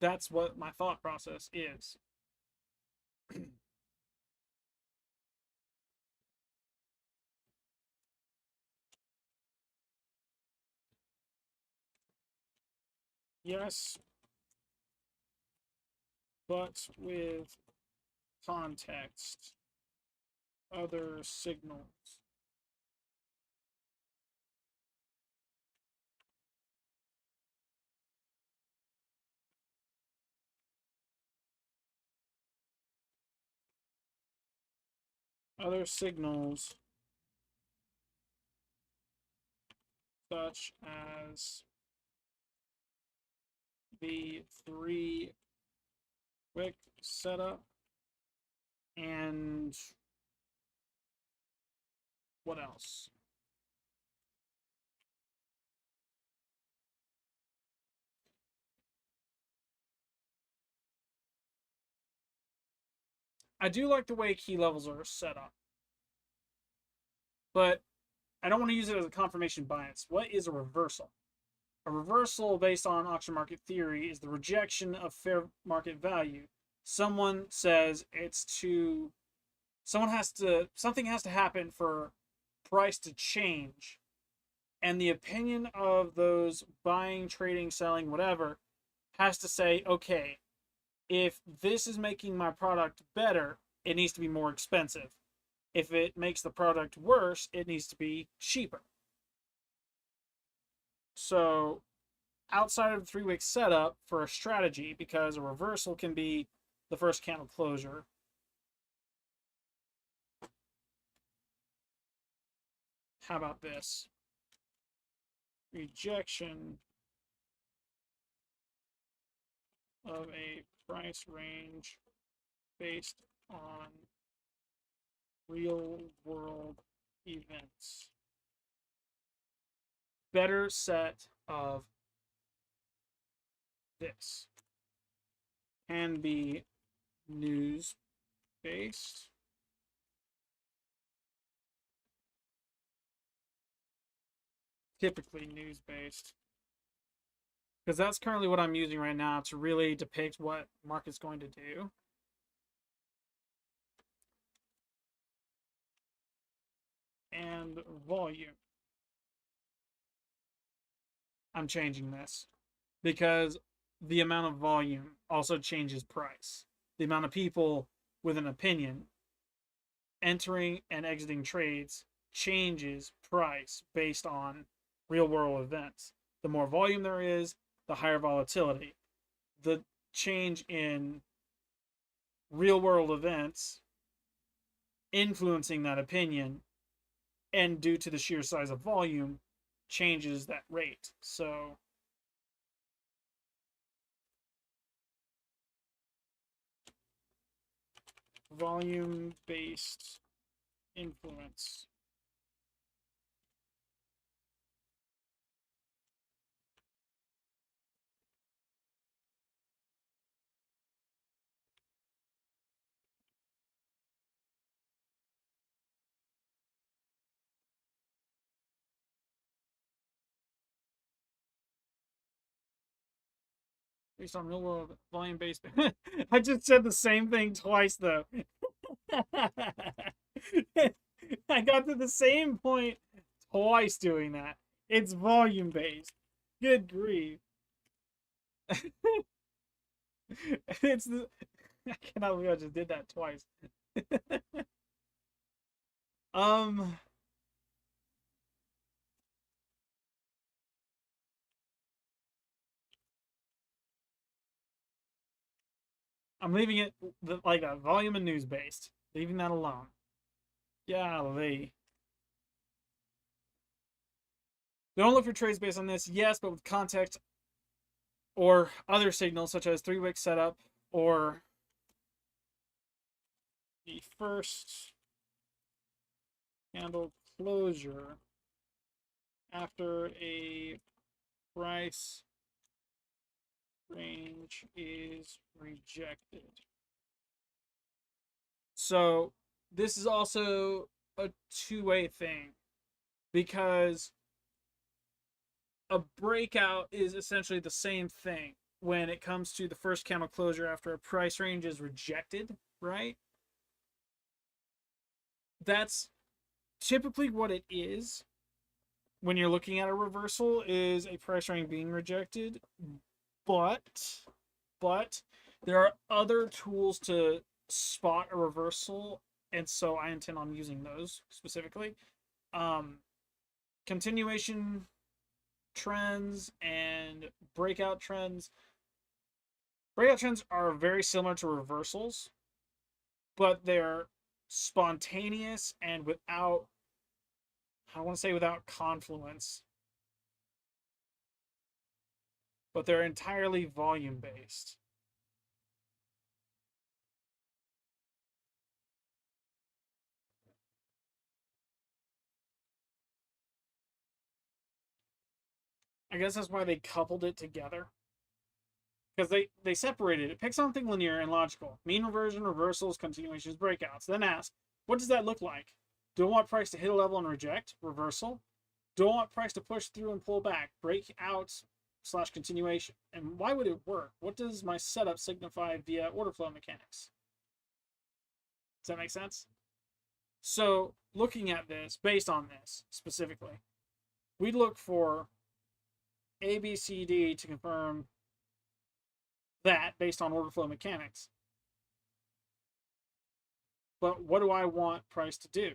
That's what my thought process is. Yes, but with context, other signals. Other signals such as the 3 wick setup and what else? I do like the way key levels are set up, but I don't want to use it as a confirmation bias. What is a reversal? A reversal based on auction market theory is the rejection of fair market value. Someone says it's too, something has to happen for price to change. And the opinion of those buying, trading, selling, whatever, has to say, okay, if this is making my product better, it needs to be more expensive. If it makes the product worse, it needs to be cheaper. So outside of the 3 week setup for a strategy, because a reversal can be the first candle closure. How about this? Rejection of a price range based on real world events. Better set of this can be news based. Typically news based. Because that's currently what I'm using right now to really depict what market's going to do. And volume. I'm changing this because the amount of volume also changes price. The amount of people with an opinion entering and exiting trades changes price based on real world events. The more volume there is, the higher volatility. The change in real world events influencing that opinion, and due to the sheer size of volume, changes that rate. So volume based influence. Based on real world volume based. I just said the same thing twice though. I got to the same point twice doing that. It's volume based. Good grief. It's the I cannot believe I just did that twice. um, I'm leaving it like that, volume and news based. Leaving that alone. Golly. Don't look for trades based on this, yes, but with context or other signals such as 3-wick setup or the first candle closure after a price range is rejected. So this is also a two-way thing because a breakout is essentially the same thing when it comes to the first candle closure after a price range is rejected, right? That's typically what it is when you're looking at a reversal is a price range being rejected, but there are other tools to spot a reversal, and so I intend on using those specifically. Um, Continuation trends and breakout trends. Breakout trends are very similar to reversals, but they're spontaneous and without, I want to say without confluence, but they're entirely volume based. I guess that's why they coupled it together. Because they separated it. Pick something linear and logical. Mean reversion, reversals, continuations, breakouts. Then ask, what does that look like? Do I want price to hit a level and reject? Reversal. Do I want price to push through and pull back? Breakout / continuation. And why would it work? What does my setup signify via order flow mechanics? Does that make sense? So looking at this, based on this specifically, we look for A, B, C, D to confirm that based on order flow mechanics. But what do I want price to do?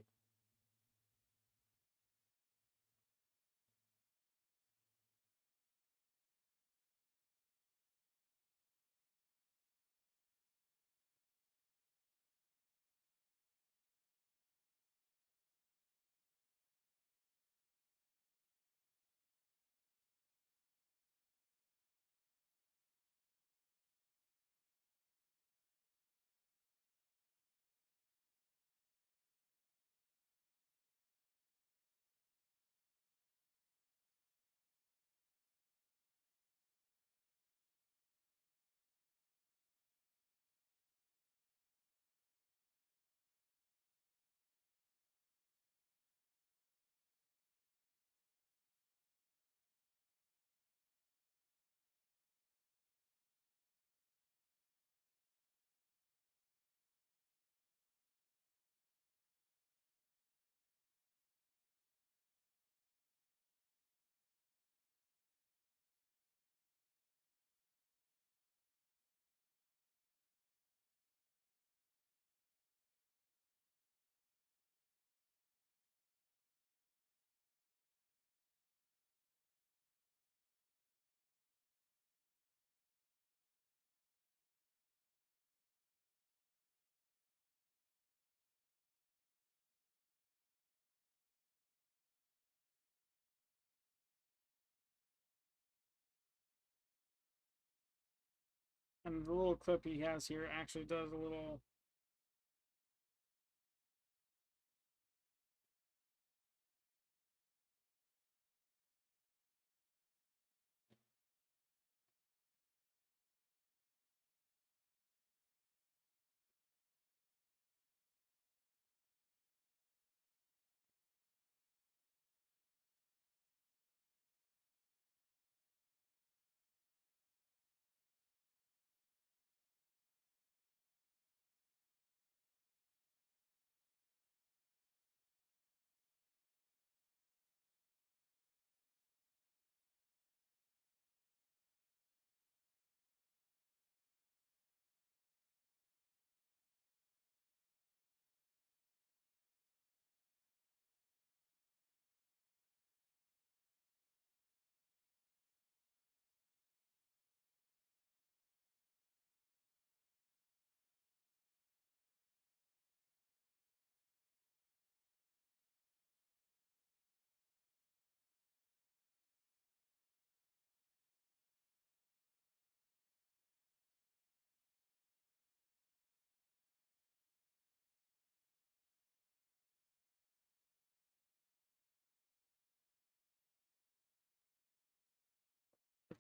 And the little clip he has here actually does a little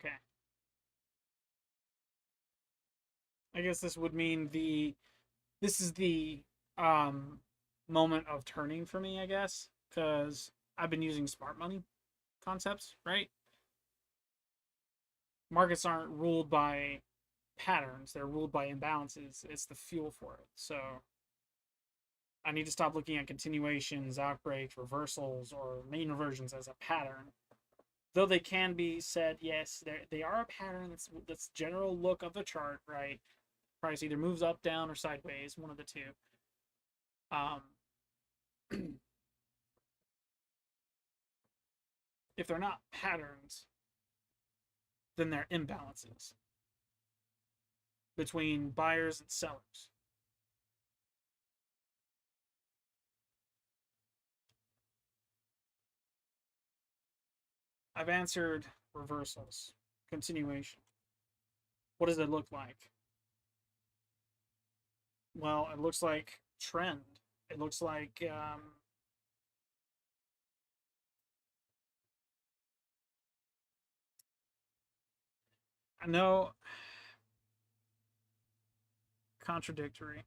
Okay. I guess this would mean this is the moment of turning for me, I guess, because I've been using smart money concepts, right? Markets aren't ruled by patterns, they're ruled by imbalances. It's the fuel for it. So I need to stop looking at continuations, outbreaks, reversals, or mean reversions as a pattern. Though they can be said, yes, they are a pattern. That's general look of the chart, right? Price either moves up, down, or sideways, one of the two. Um, if they're not patterns, then they're imbalances between buyers and sellers. I've answered reversals, continuation. What does it look like? Well, it looks like trend. It looks like I know contradictory.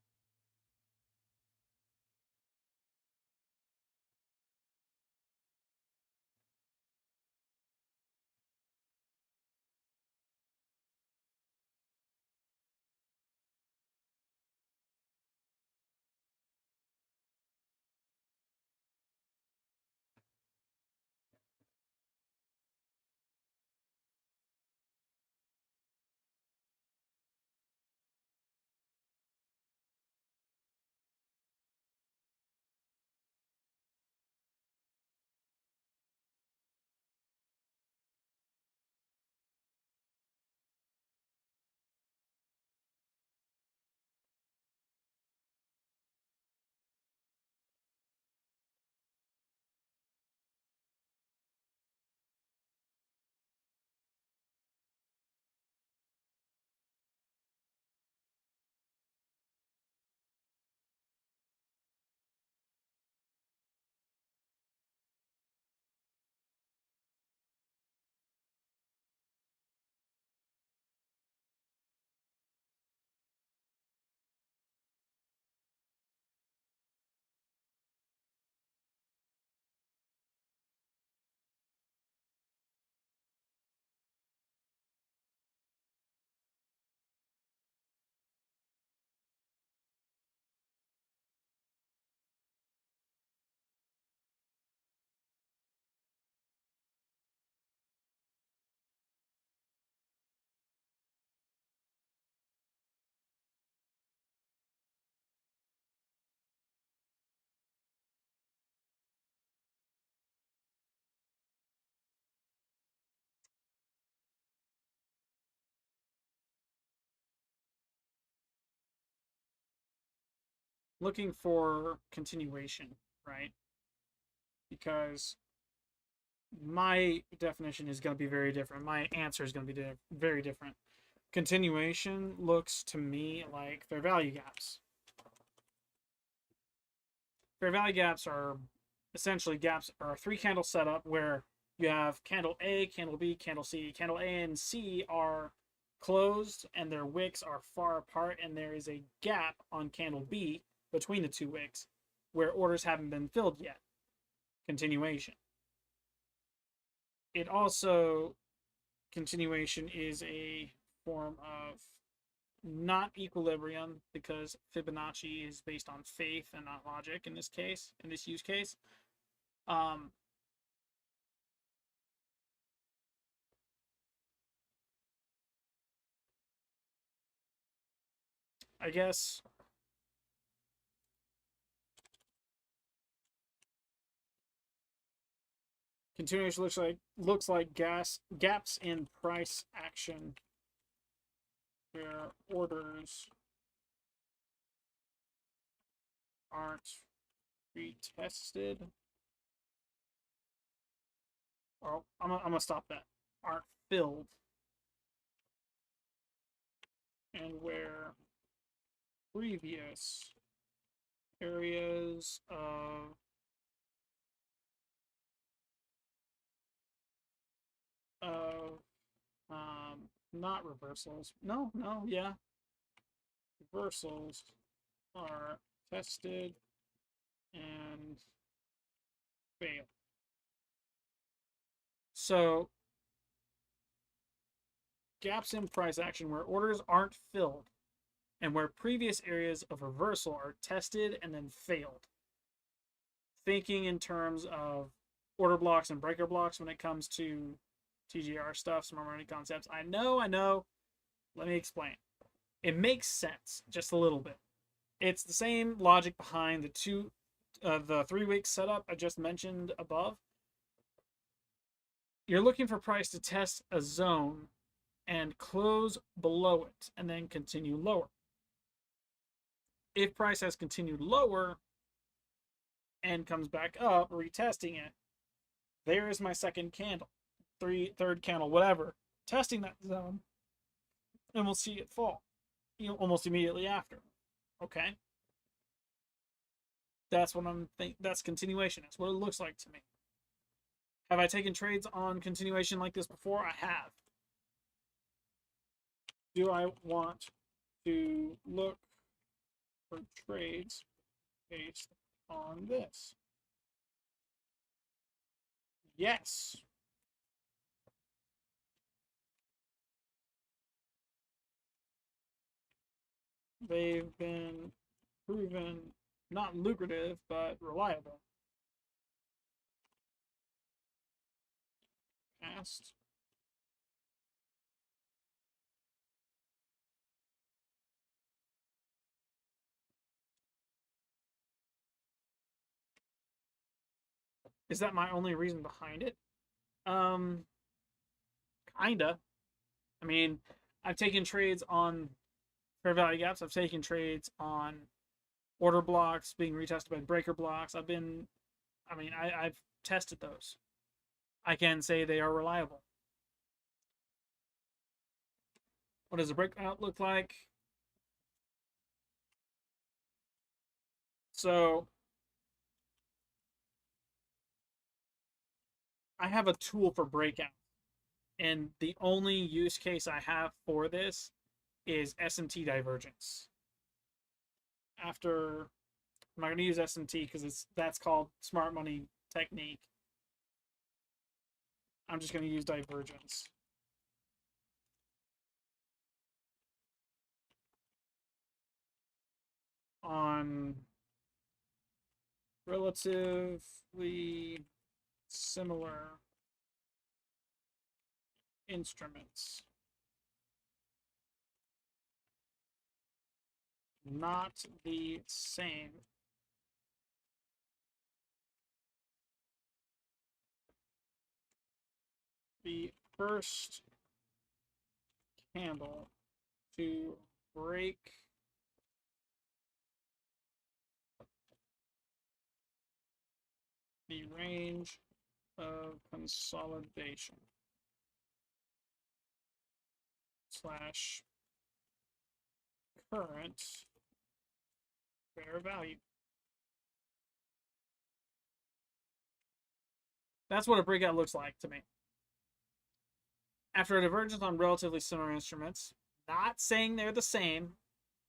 Looking for continuation, right? Because my definition is going to be very different. My answer is going to be very different. Continuation looks to me like fair value gaps. Fair value gaps are essentially gaps are a three candle setup where you have candle A, candle B, candle C. Candle A and C are closed and their wicks are far apart, and there is a gap on candle B between the two wicks where orders haven't been filled yet. Continuation. It also, continuation is a form of not equilibrium because Fibonacci is based on faith and not logic in this case, in this use case. Um, I guess continuation looks like gaps in price action where orders aren't retested. Oh, I'm gonna stop that. Aren't filled, and where previous areas of Not reversals. No, no, yeah. Reversals are tested and fail. So, gaps in price action where orders aren't filled and where previous areas of reversal are tested and then failed. Thinking in terms of order blocks and breaker blocks when it comes to TGR stuff, smart money concepts. I know. Let me explain. It makes sense just a little bit. It's the same logic behind the 3 week setup I just mentioned above. You're looking for price to test a zone and close below it and then continue lower. If price has continued lower and comes back up, retesting it, there is my second candle, third candle, whatever, testing that zone, and we'll see it fall, almost immediately after. Okay, that's what I'm think. That's continuation. That's what it looks like to me. Have I taken trades on continuation like this before? I have. Do I want to look for trades based on this? Yes. They've been proven not lucrative, but reliable. Past. Is that my only reason behind it? Um, Kinda. I mean, I've taken trades on fair value gaps. I've taken trades on order blocks being retested by breaker blocks. I've tested those. I can say they are reliable. What does a breakout look like? So I have a tool for breakout, and the only use case I have for this is SMT divergence. After I'm not going to use SMT because that's called smart money technique. I'm just going to use divergence. On relatively similar instruments. Not the same. The first candle to break the range of consolidation slash current fair value. That's what a breakout looks like to me. After a divergence on relatively similar instruments, not saying they're the same,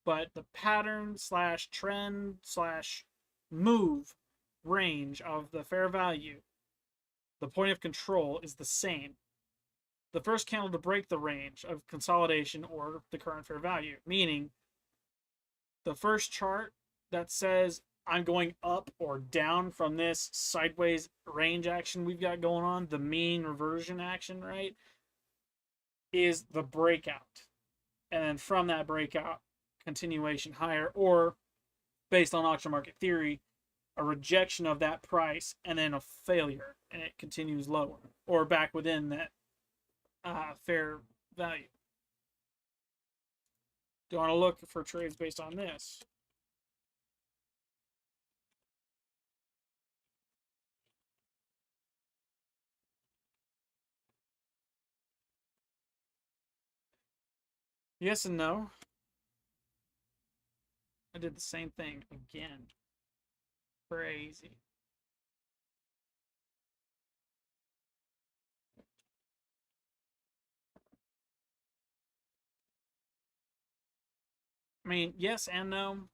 but the pattern slash trend slash move range of the fair value, the point of control is the same. The first candle to break the range of consolidation or the current fair value, meaning the first chart that says I'm going up or down from this sideways range action we've got going on, the mean reversion action, right, is the breakout. And then from that breakout, continuation higher, or based on auction market theory, a rejection of that price and then a failure and it continues lower or back within that fair value. Do you want to look for trades based on this? Yes and no. I did the same thing again. Crazy. I mean, yes and no.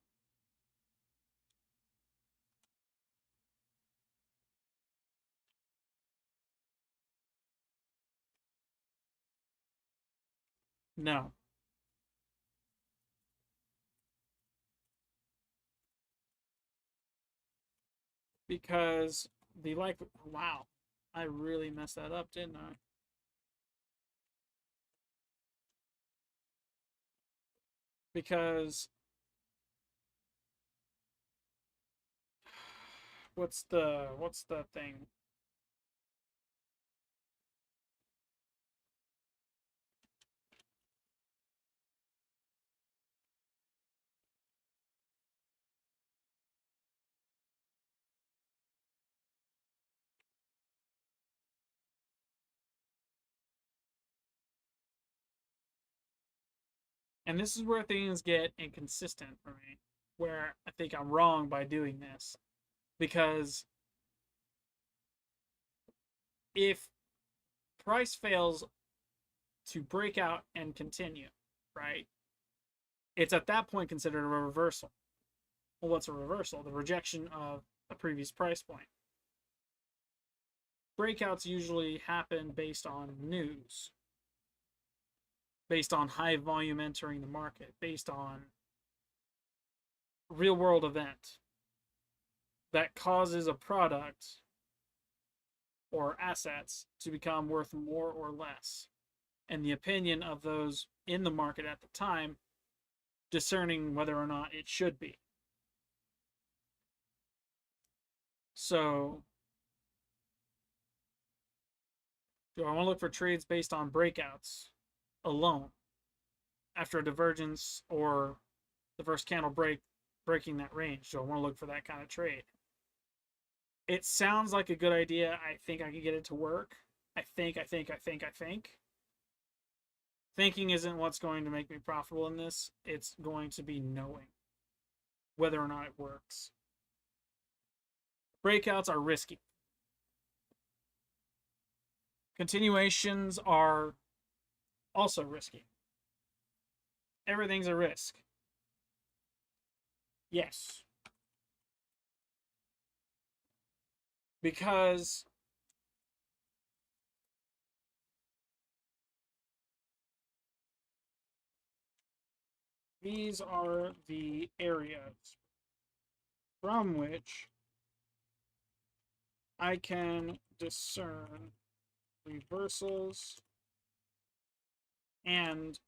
No, because the like. Wow, I really messed that up, didn't I? Because what's the thing? And this is where things get inconsistent for me, where I think I'm wrong by doing this. Because if price fails to break out and continue, right? It's at that point considered a reversal. Well, what's a reversal? The rejection of a previous price point. Breakouts usually happen based on news, based on high volume entering the market, based on real world event that causes a product or assets to become worth more or less. And the opinion of those in the market at the time discerning whether or not it should be. So, do I want to look for trades based on breakouts alone after a divergence or the first candle breaking that range? Do I want to look for that kind of trade? It sounds like a good idea. I think I could get it to work. I think. Thinking isn't what's going to make me profitable in this. It's going to be knowing whether or not it works. Breakouts are risky. Continuations are also risky. Everything's a risk. Yes. Because these are the areas from which I can discern reversals and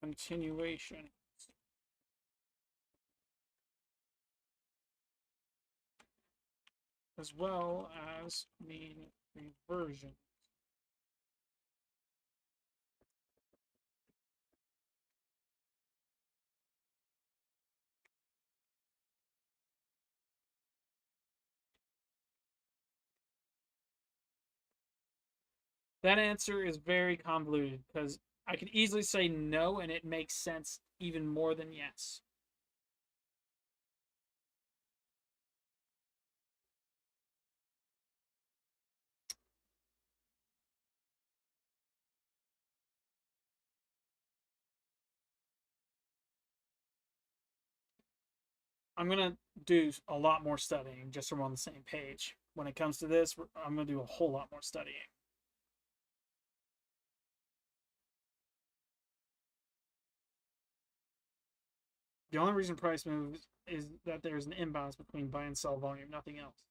continuation, as well as mean reversion. That answer is very convoluted because I could easily say no and it makes sense even more than yes. I'm going to do a lot more studying just so we're on the same page. When it comes to this, I'm going to do a whole lot more studying. The only reason price moves is that there's an imbalance between buy and sell volume, nothing else.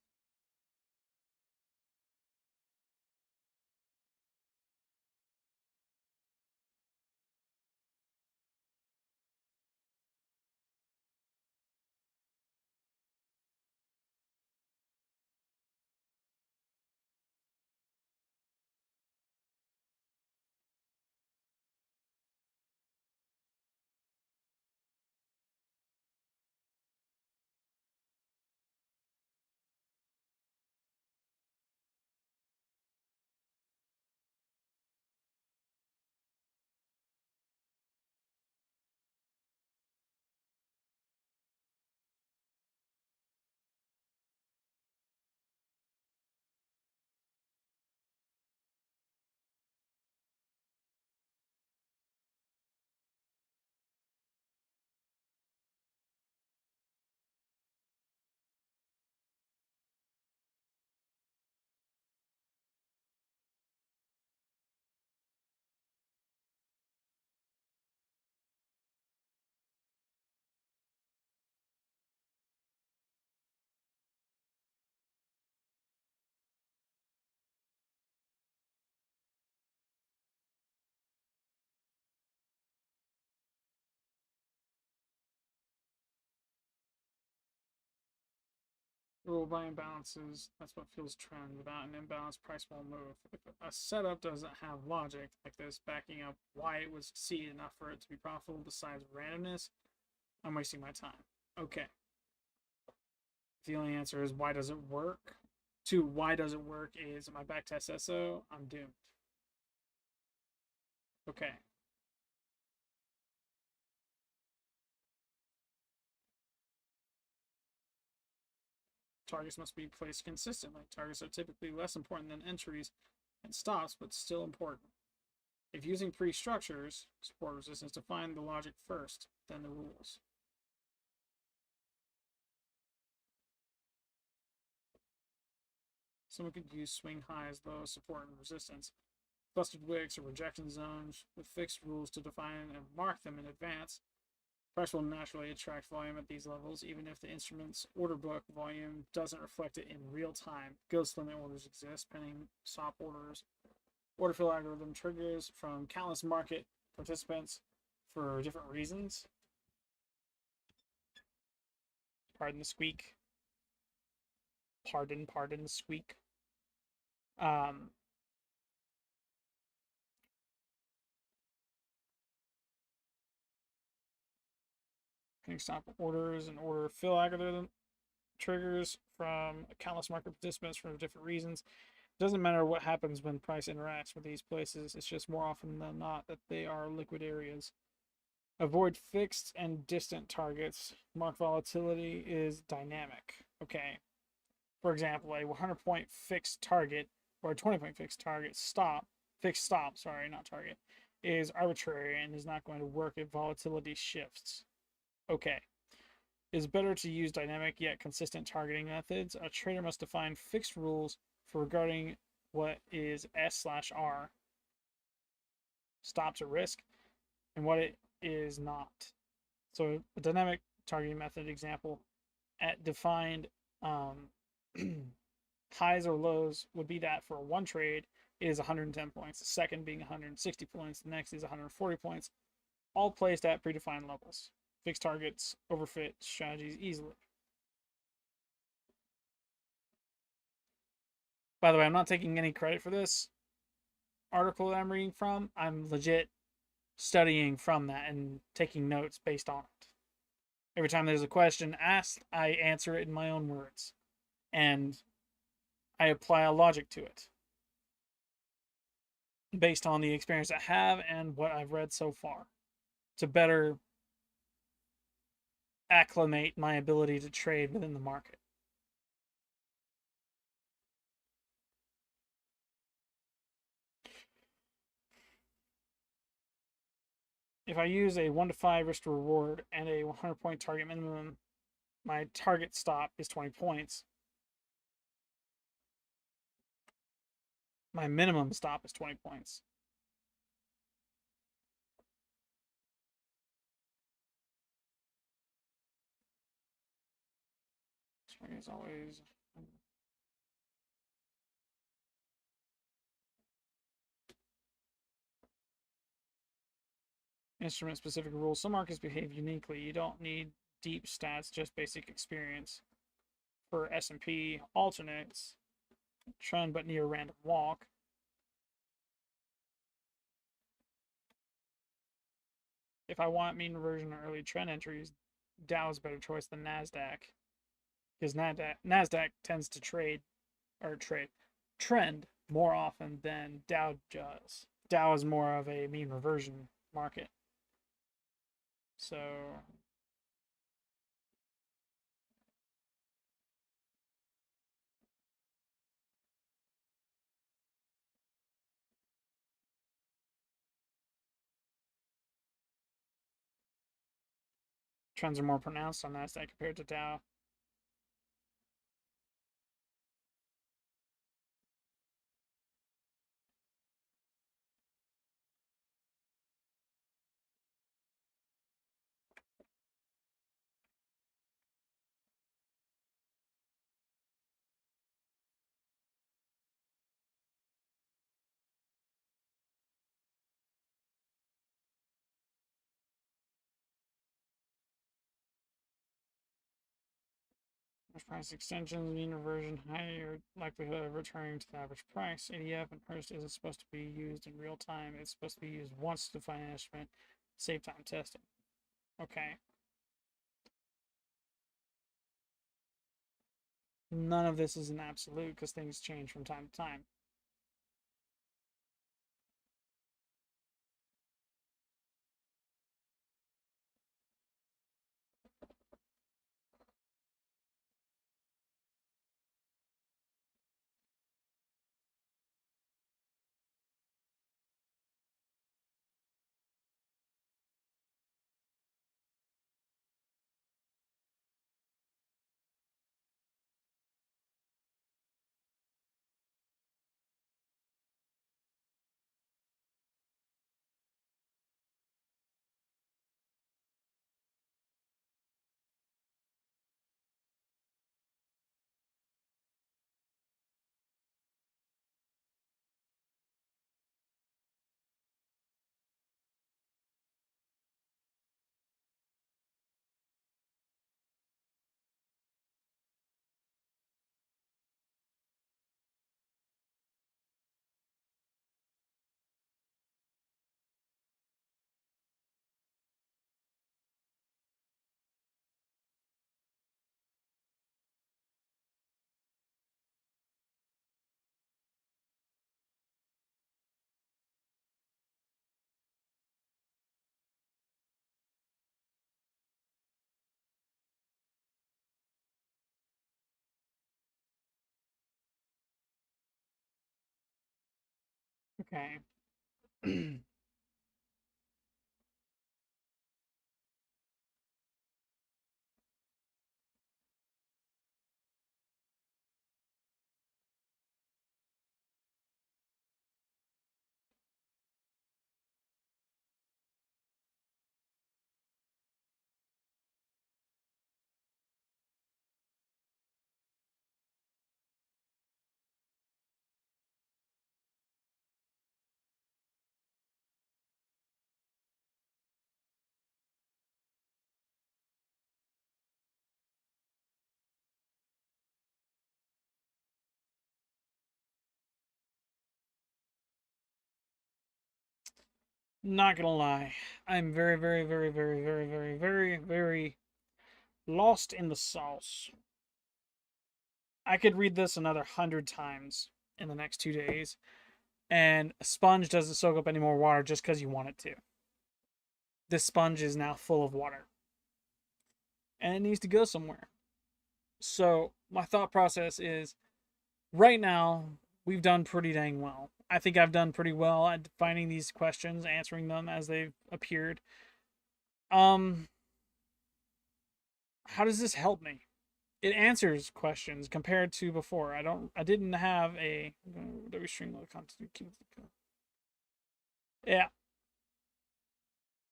Rule by imbalances, that's what fuels trend. Without an imbalance, price will move. If a setup doesn't have logic like this backing up why it would succeed enough for it to be profitable besides randomness, I'm wasting my time. Okay. The only answer is why does it work? To why does it work is am I back to SSO? I'm doomed. Okay. Targets must be placed consistently. Targets are typically less important than entries and stops, but still important. If using pre-structures, support resistance, define the logic first, then the rules. Someone could use swing highs, low, support, and resistance, clustered wicks, or rejection zones with fixed rules to define and mark them in advance. Price will naturally attract volume at these levels, even if the instrument's order book volume doesn't reflect it in real time. Ghost limit orders exist, pending stop orders. Order fill algorithm triggers from countless market participants for different reasons. Pardon the squeak. Pardon the squeak. Pending stop orders and order fill algorithm triggers from countless market participants for different reasons. It doesn't matter what happens when price interacts with these places, it's just more often than not that they are liquid areas. Avoid fixed and distant targets. Mark volatility is dynamic. Okay. For example, a 100-point fixed target or a 20-point fixed target fixed stop, sorry, not target, is arbitrary and is not going to work if volatility shifts. Okay. It's better to use dynamic yet consistent targeting methods. A trader must define fixed rules for regarding what is S/R, stops at risk, and what it is not. So a dynamic targeting method example at defined highs or lows would be that for one trade it is 110 points, the second being 160 points, the next is 140 points, all placed at predefined levels. Fixed targets overfit strategies easily. By the way, I'm not taking any credit for this article that I'm reading from. I'm legit studying from that and taking notes based on it. Every time there's a question asked, I answer it in my own words. And I apply a logic to it based on the experience I have and what I've read so far to better acclimate my ability to trade within the market. If I use a 1 to 5 risk to reward and a 100-point target minimum, my target stop is 20 points. My minimum stop is 20 points. As always. Instrument specific rules. Some markets behave uniquely. You don't need deep stats, just basic experience. For S&P alternates, trend but near random walk. If I want mean reversion or early trend entries, Dow is a better choice than NASDAQ. Because NASDAQ tends to trend more often than Dow does. Dow is more of a mean reversion market. So trends are more pronounced on NASDAQ compared to Dow. Average price extensions, mean reversion, higher likelihood of returning to the average price. ADF and PERST isn't supposed to be used in real time. It's supposed to be used once to define an estimate, save time testing. Okay. None of this is an absolute because things change from time to time. Okay. Not gonna lie. I'm very, very, very, very, very, very, very, very lost in the sauce. I could read this another 100 times in the next 2 days, and a sponge doesn't soak up any more water just because you want it to. This sponge is now full of water, and it needs to go somewhere. So, my thought process is right now, we've done pretty dang well. I think I've done pretty well at finding these questions, answering them as they've appeared. Um, how does this help me? It answers questions compared to before. I didn't have a do we stream the content. Yeah.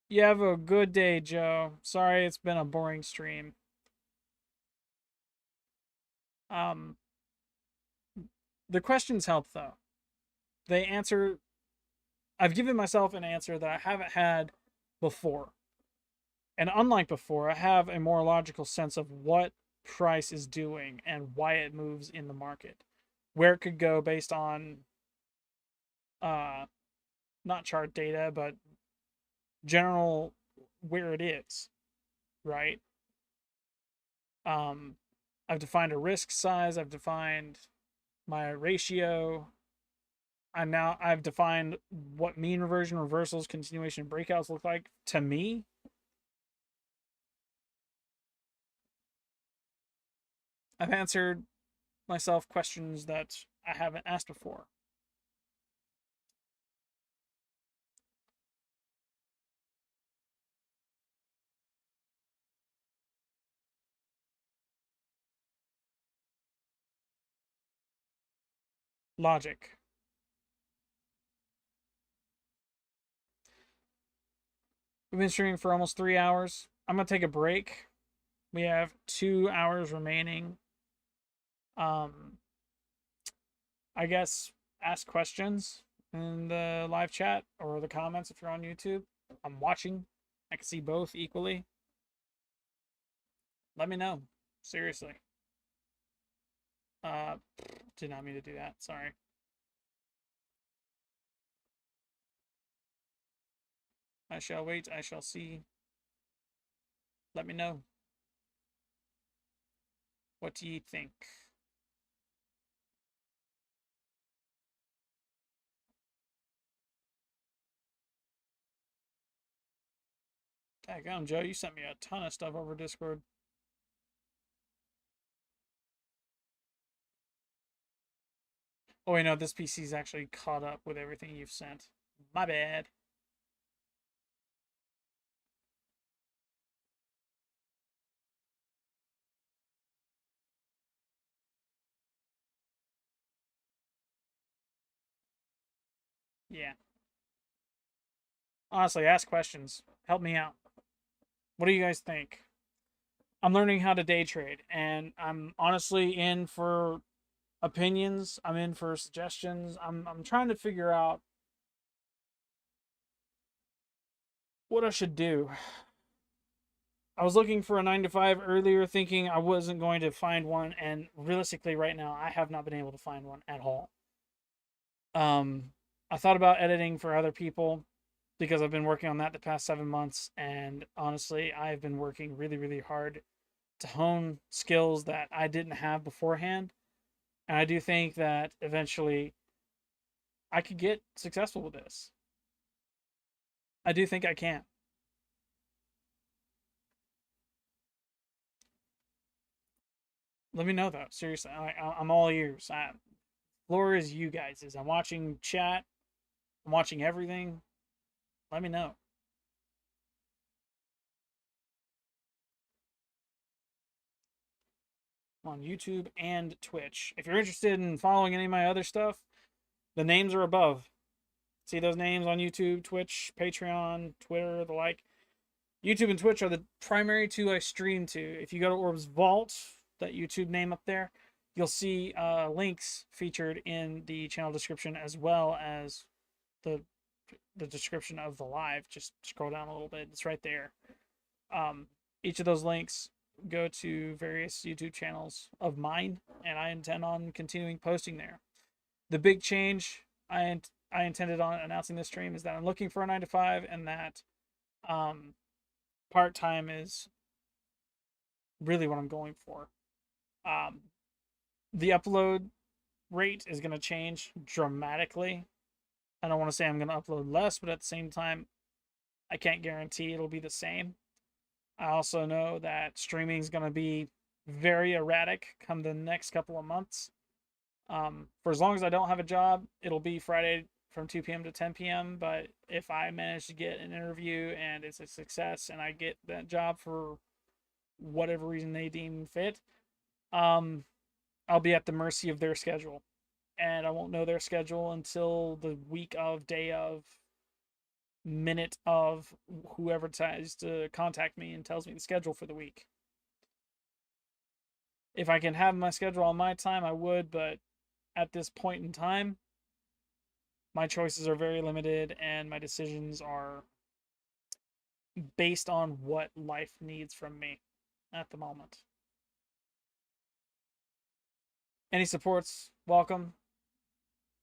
You have a good day, Joe. Sorry it's been a boring stream. Um the questions help though. They answer I've given myself an answer that I haven't had before. And unlike before, I have a more logical sense of what price is doing and why it moves in the market. Where it could go based on uh not chart data, but general where it is, right? Um I've defined a risk size, I've defined my ratio. I've defined what mean reversion, reversals, continuation, breakouts look like to me. I've answered myself questions that I haven't asked before. Logic. We've been streaming for almost 3 hours. I'm gonna take a break. We have 2 hours remaining. I guess ask questions in the live chat or the comments if you're on YouTube. I'm watching. I can see both equally. Let me know. Seriously. Uh, did not mean to do that. Sorry. I shall wait. I shall see. Let me know. What do you think? Daggone, Joe, you sent me a ton of stuff over Discord. Oh, wait, no, this PC's actually caught up with everything you've sent. My bad. Yeah. Honestly, ask questions. Help me out. What do you guys think? I'm learning how to day trade, and I'm honestly in for opinions. I'm in for suggestions. I'm trying to figure out what I should do. I was looking for a 9 to 5 earlier, thinking I wasn't going to find one, and realistically, right now, I have not been able to find one at all. I thought about editing for other people because I've been working on that the past 7 months, and honestly, I've been working really, really hard to hone skills that I didn't have beforehand. And I do think that eventually I could get successful with this. I do think I can. Let me know though. Seriously, I'm all ears. Floor is you guys. I'm watching chat. I'm watching everything. Let me know. I'm on YouTube and Twitch. If you're interested in following any of my other stuff, the names are above. See those names on YouTube, Twitch, Patreon, Twitter, the like. YouTube and Twitch are the primary two I stream to. If you go to Orb's Vault, that YouTube name up there, you'll see links featured in the channel description as well as the description of the live. Just scroll down a little bit; it's right there. Each of those links go to various YouTube channels of mine, and I intend on continuing posting there. The big change I intended on announcing this stream is that I'm looking for a 9 to 5, and that part time is really what I'm going for. Um, the upload rate is going to change dramatically. I don't want to say I'm going to upload less, but at the same time, I can't guarantee it'll be the same. I also know that streaming is going to be very erratic come the next couple of months. For as long as I don't have a job, it'll be Friday from 2 p.m. to 10 p.m. But if I manage to get an interview and it's a success and I get that job for whatever reason they deem fit, um, I'll be at the mercy of their schedule. And I won't know their schedule until the week of, day of, minute of whoever tries to contact me and tells me the schedule for the week. If I can have my schedule on my time, I would, but at this point in time, my choices are very limited and my decisions are based on what life needs from me at the moment. Any supports, welcome.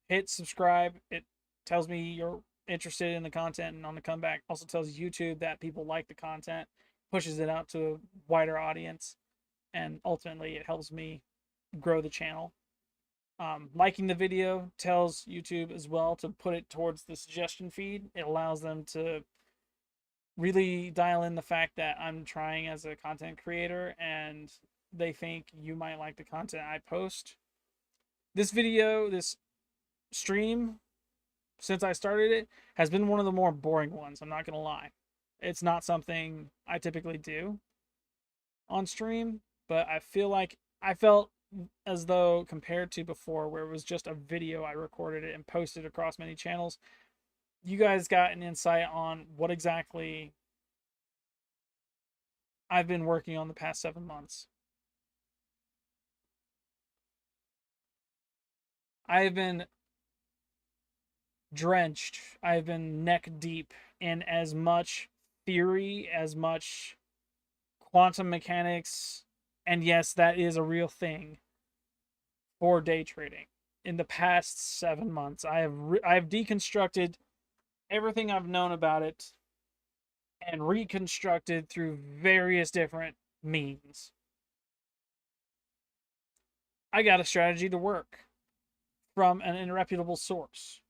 Hit subscribe. It tells me you're interested in the content and on the comeback. Also tells YouTube that people like the content, pushes it out to a wider audience, and ultimately it helps me grow the channel. Liking the video tells YouTube as well to put it towards the suggestion feed. It allows them to really dial in the fact that I'm trying as a content creator and they think you might like the content I post. This video, this stream, since I started it, has been one of the more boring ones. I'm not going to lie. It's not something I typically do on stream, but I felt as though compared to before, where it was just a video, I recorded it and posted across many channels, you guys got an insight on what exactly I've been working on the past 7 months. I've been drenched. I've been neck deep in as much theory, as much quantum mechanics, and yes, that is a real thing. for day trading. In the past 7 months, I have deconstructed everything I've known about it and reconstructed through various different means. I got a strategy to work from an irreputable source.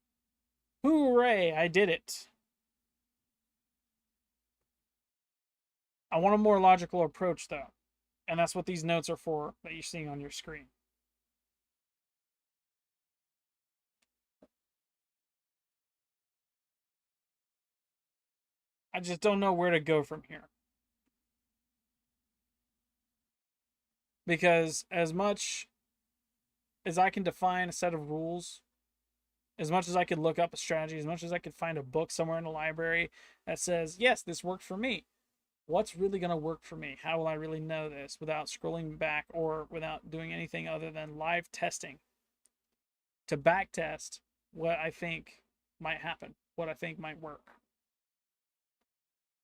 Hooray, I did it. I want a more logical approach, though. And that's what these notes are for that you're seeing on your screen. I just don't know where to go from here. Because as much as I can define a set of rules, as much as I could look up a strategy, as much as I could find a book somewhere in the library that says, yes, this worked for me, what's really going to work for me? How will I really know this without scrolling back or without doing anything other than live testing to back test what I think might happen, what I think might work?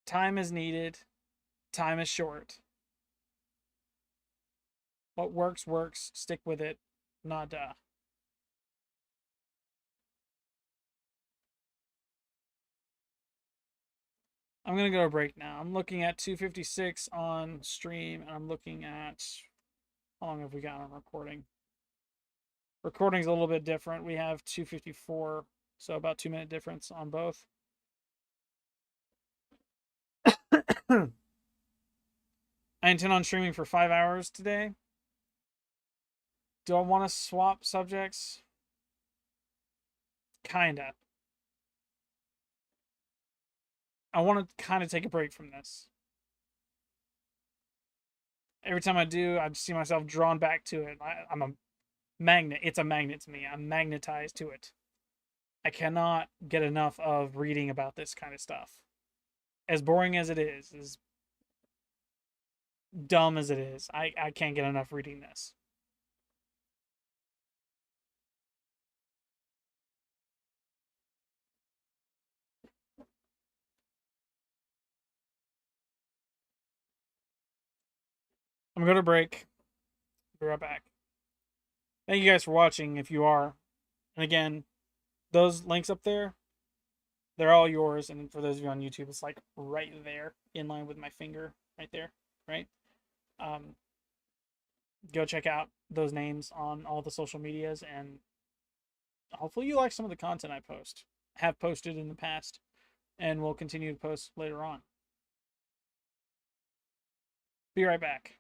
Time is needed. Time is short. What works, works. Stick with it. Nada. I'm going to go to break now. I'm looking at 2:56 on stream, and I'm looking at how long have we got on recording? Recording's a little bit different. We have 2:54, so about 2-minute difference on both. I intend on streaming for 5 hours today. Do I want to swap subjects? Kinda. I want to kind of take a break from this. Every time I do, I see myself drawn back to it. I'm a magnet. It's a magnet to me. I'm magnetized to it. I cannot get enough of reading about this kind of stuff. As boring as it is, as dumb as it is, I can't get enough reading this. I'm going to break. Be right back. Thank you guys for watching if you are. And again, those links up there, they're all yours. And for those of you on YouTube, it's like right there in line with my finger right there, right? Go check out those names on all the social medias, and hopefully you like some of the content I have posted in the past, and will continue to post later on. Be right back.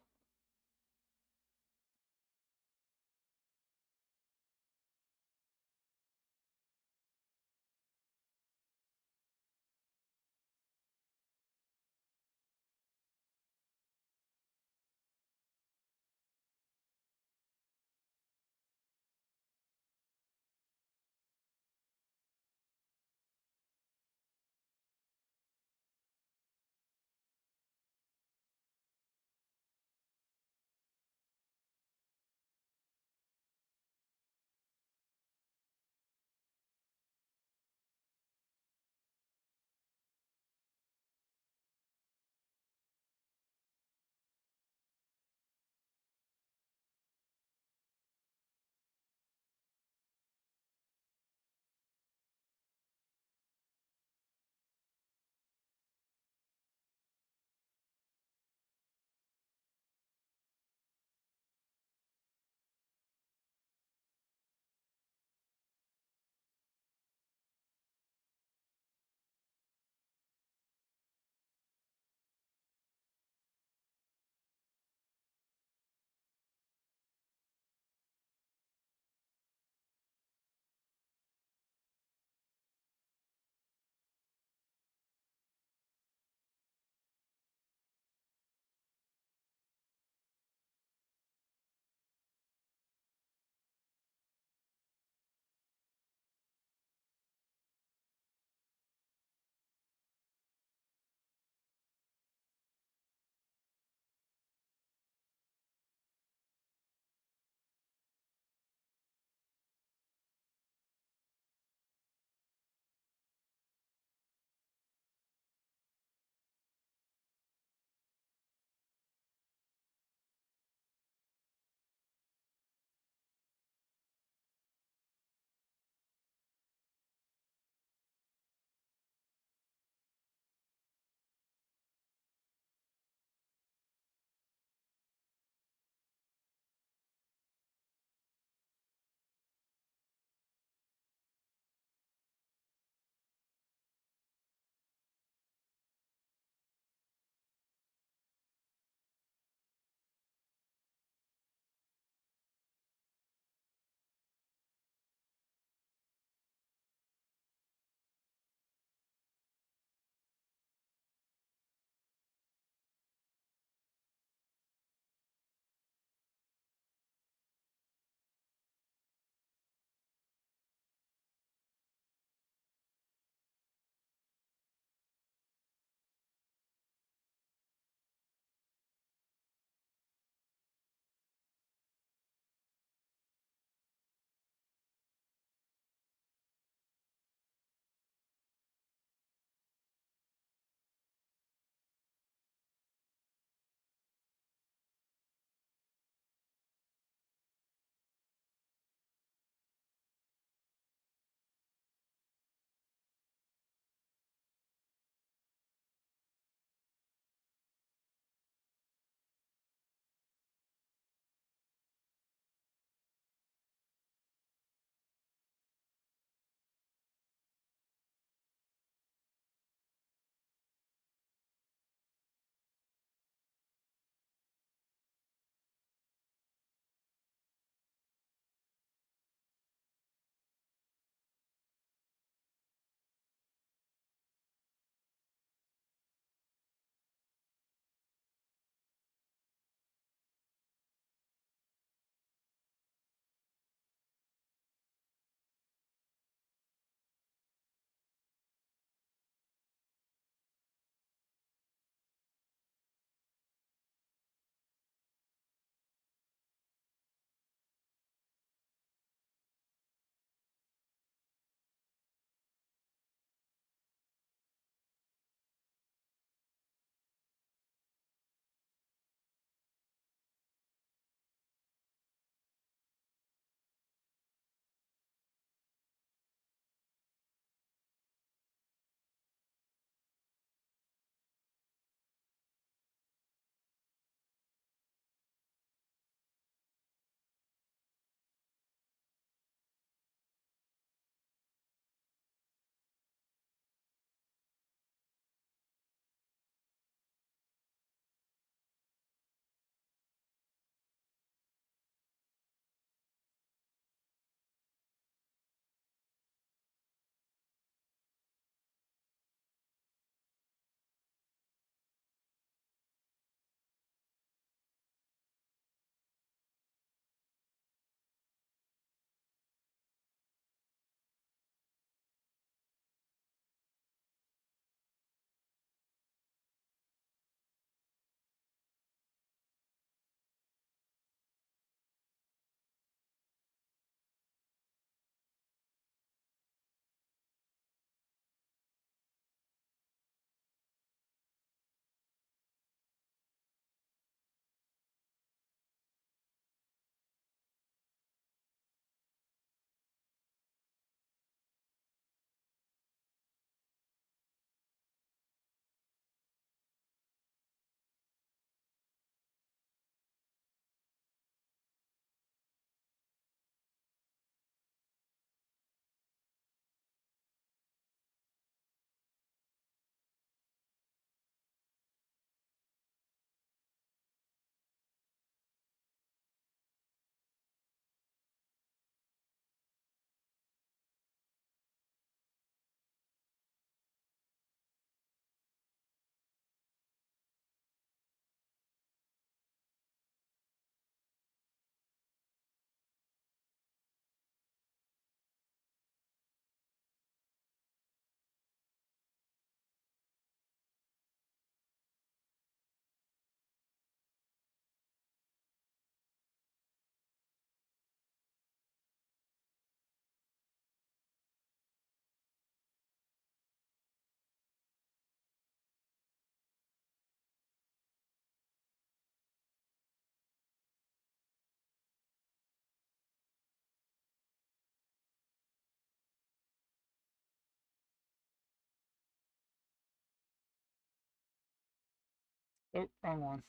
Oh, wrong one.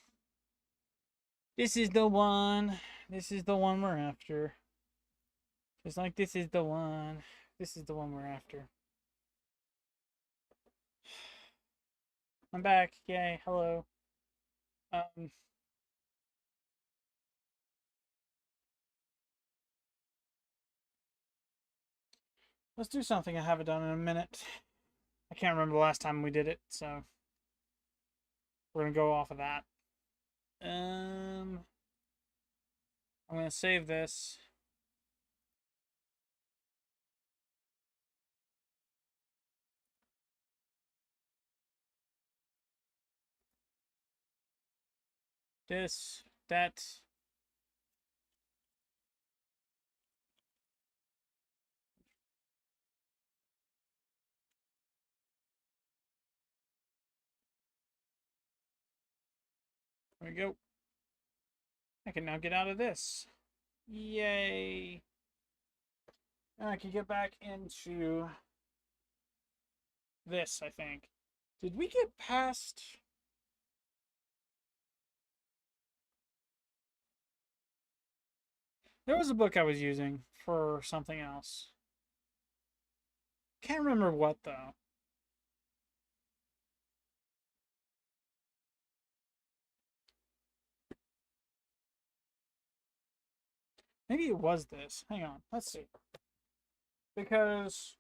This is the one. This is the one we're after. Just like this is the one. This is the one we're after. I'm back. Yay. Hello. Um, let's do something I haven't done in a minute. I can't remember the last time we did it, so we're gonna go off of that. I'm gonna save this. This, that. There we go. I can now get out of this. Yay. And I can get back into this, I think. Did we get past... There was a book I was using for something else. Can't remember what, though. Maybe it was this. Hang on. Let's see. Because...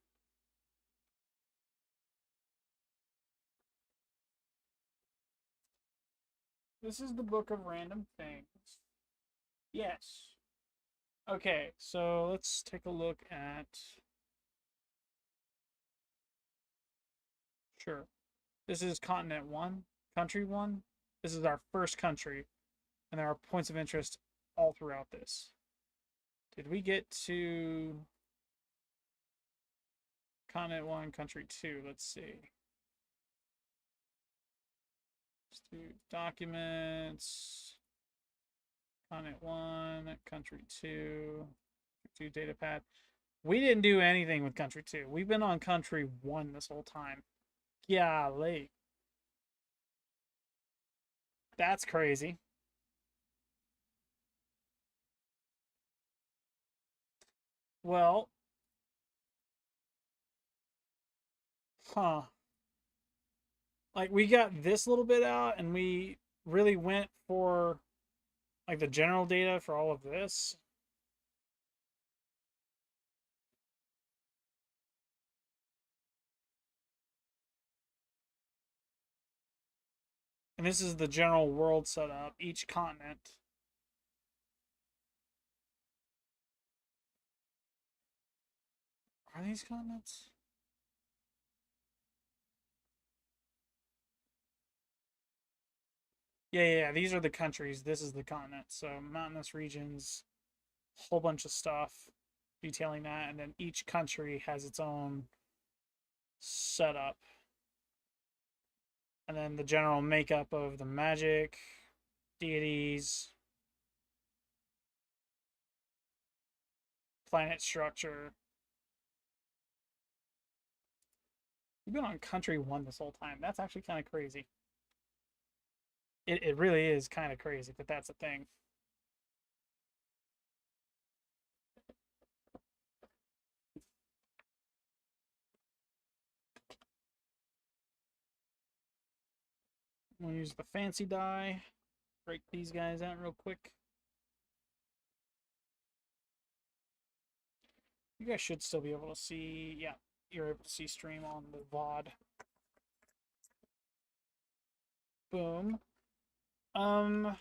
this is the book of random things. Yes. Okay, so let's take a look at... Sure. This is continent 1, country 1. This is our first country, and there are points of interest all throughout this. Did we get to continent 1, country 2? Let's see. Let's do documents, continent 1, country 2, data pad. We didn't do anything with country 2. We've been on country 1 this whole time. Golly. That's crazy. Well, huh. Like, we got this little bit out, and we really went for, like, the general data for all of this. And this is the general world setup, each continent. Are these continents? Yeah, these are the countries. This is the continent. So mountainous regions, whole bunch of stuff detailing that, and then each country has its own setup. And then the general makeup of the magic, deities, planet structure. We've been on country 1 this whole time. That's actually kind of crazy. It really is kind of crazy that that's a thing. I'm going to use the fancy die. Break these guys out real quick. You guys should still be able to see. Yeah, you're able to see stream on the VOD. Boom. I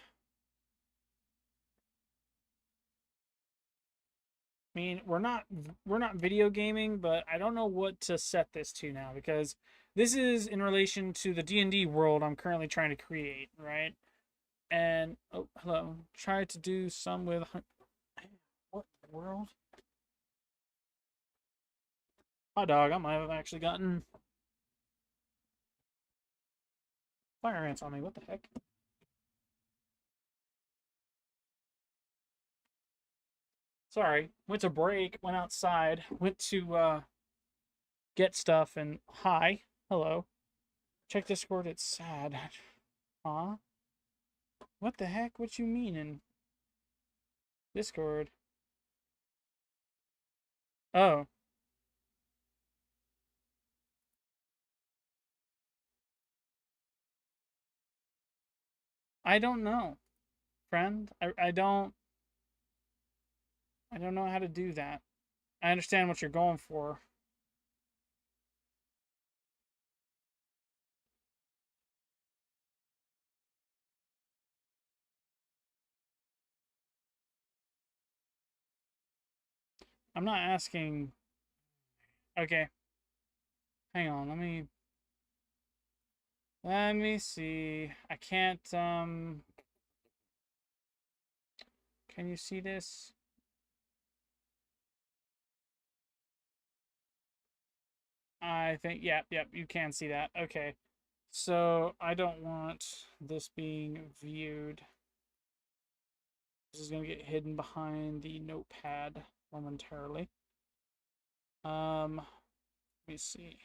mean, we're not video gaming, but I don't know what to set this to now because this is in relation to the D&D world I'm currently trying to create, right? And oh, hello. Try to do some with what world? Hot dog, I might have actually gotten fire ants on me. What the heck? Sorry. Went to break, went outside, went to get stuff, and hi. Hello. Check Discord, it's sad. Huh? What the heck? What you mean in Discord? Oh, I don't know, friend. I don't know how to do that. I understand what you're going for. I'm not asking. Okay, hang on. Let me see. I can't can you see this? I think yep, you can see that. Okay. So, I don't want this being viewed. This is going to get hidden behind the notepad momentarily. Let me see.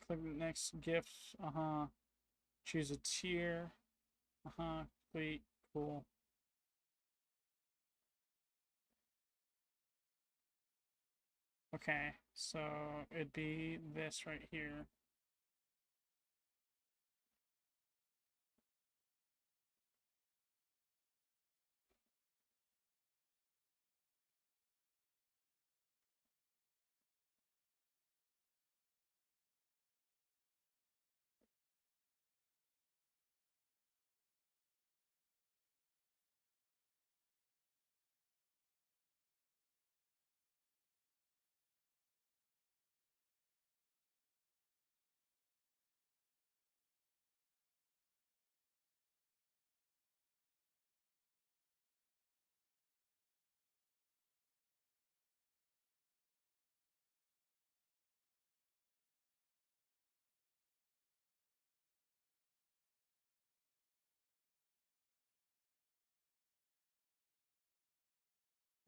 Click the next gift. Choose a tier. Complete. Cool. Okay, so it'd be this right here.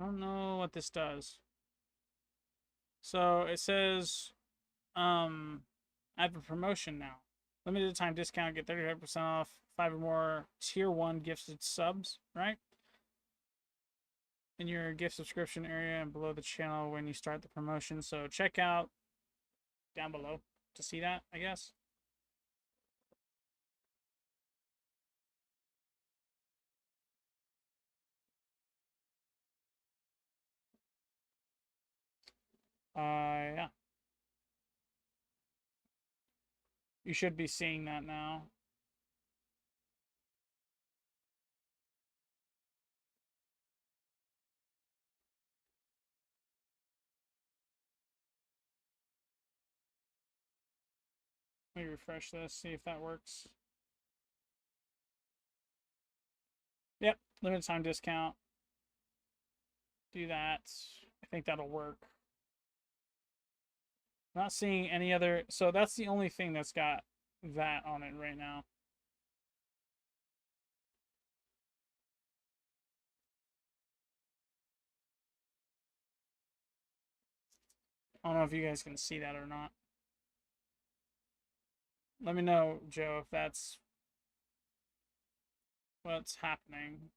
I don't know what this does. So it says, I have a promotion now. Limited time discount, get 35% off 5 or more tier 1 gifted subs, right? In your gift subscription area and below the channel when you start the promotion. So check out down below to see that, I guess. Yeah. You should be seeing that now. Let me refresh this, see if that works. Yep, limited time discount. Do that. I think that'll work. Not seeing any other. So that's the only thing that's got that on it right now. I don't know if you guys can see that or not. Let me know, Joe, if that's what's happening.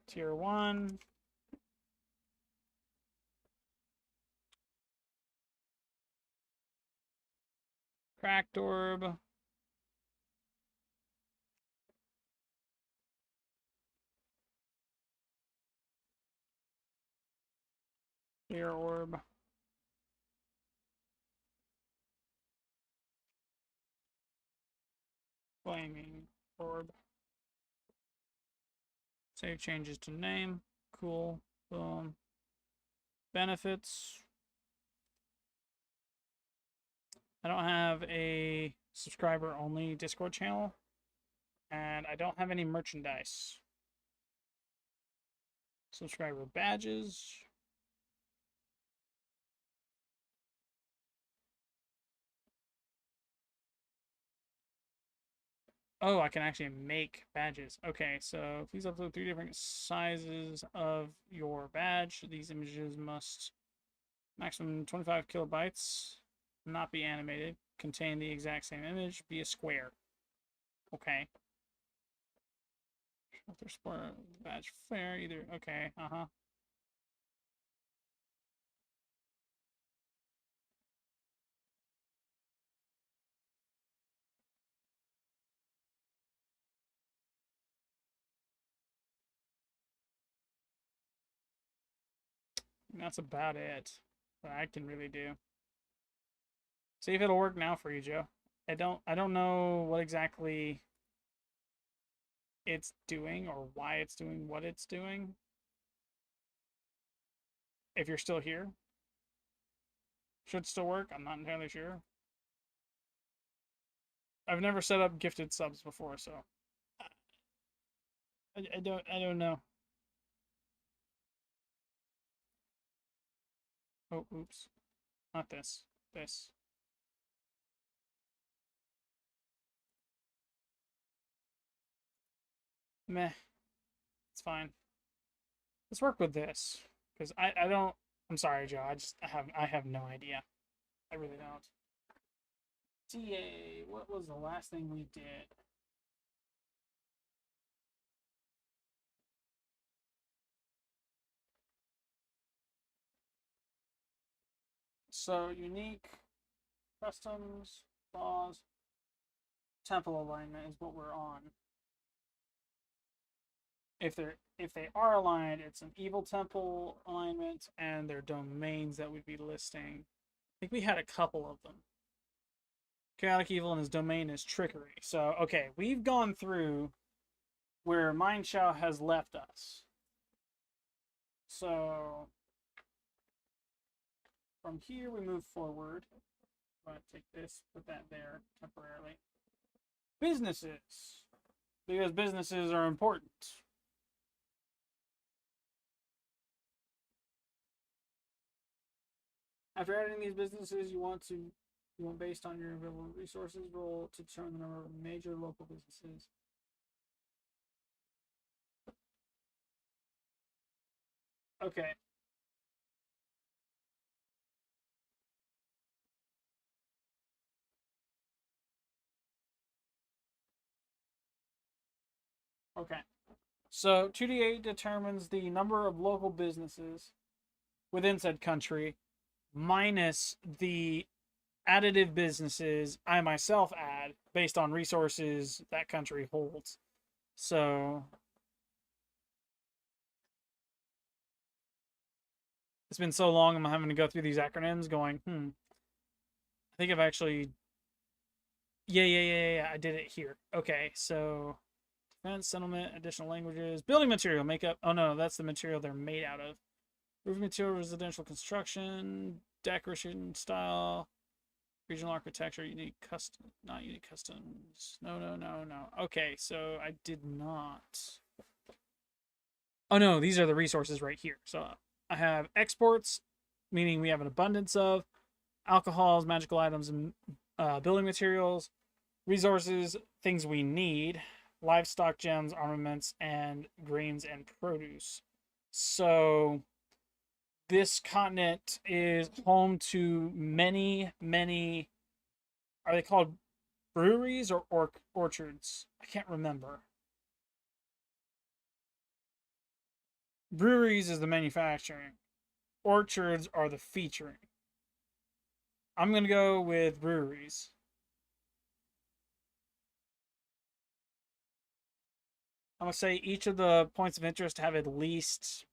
Tier 1. Cracked orb. Clear orb. Flaming orb. Save changes to name. Cool. Boom. Benefits. I don't have a subscriber only Discord channel. And I don't have any merchandise. Subscriber badges. Oh, I can actually make badges. Okay, so please upload 3 different sizes of your badge. These images must maximum 25 kilobytes, not be animated, contain the exact same image, be a square. Okay. Square badge fair, either. Okay, That's about it that I can really do. See if it'll work now for you, Joe. I don't know what exactly it's doing or why it's doing what it's doing. If you're still here, should still work. I'm not entirely sure. I've never set up gifted subs before, so I don't know. Oh, oops. Not this. This. Meh. It's fine. Let's work with this. Because I don't I'm sorry, Joe. I have no idea. I really don't. TA, what was the last thing we did? So unique customs, laws, temple alignment is what we're on. If they are aligned, it's an evil temple alignment, and their domains that we'd be listing. I think we had a couple of them. Chaotic evil and his domain is trickery. So okay, we've gone through where Mindshao has left us. So from here we move forward. I'm going to take this, put that there temporarily. Businesses, because businesses are important. After adding these businesses, you want based on your available resources roll to determine the number of major local businesses. Okay. Okay. So 2d8 determines the number of local businesses within said country minus the additive businesses I myself add based on resources that country holds. So it's been so long I'm having to go through these acronyms going, I think I've actually yeah, I did it here. Okay, so defense, settlement, additional languages, building material, makeup. Oh no, that's the material they're made out of. Roofing material, residential construction, decoration style, regional architecture, unique custom, not unique customs. No. Okay, so I did not. Oh no, these are the resources right here. So I have exports, meaning we have an abundance of alcohols, magical items, and building materials. Resources, things we need. livestock, gems, armaments, and grains and produce. So this continent is home to many, many. Are they called breweries or orchards? I can't remember. Breweries is the manufacturing. Orchards are the featuring. I'm gonna go with breweries. I'm gonna say each of the points of interest have at least.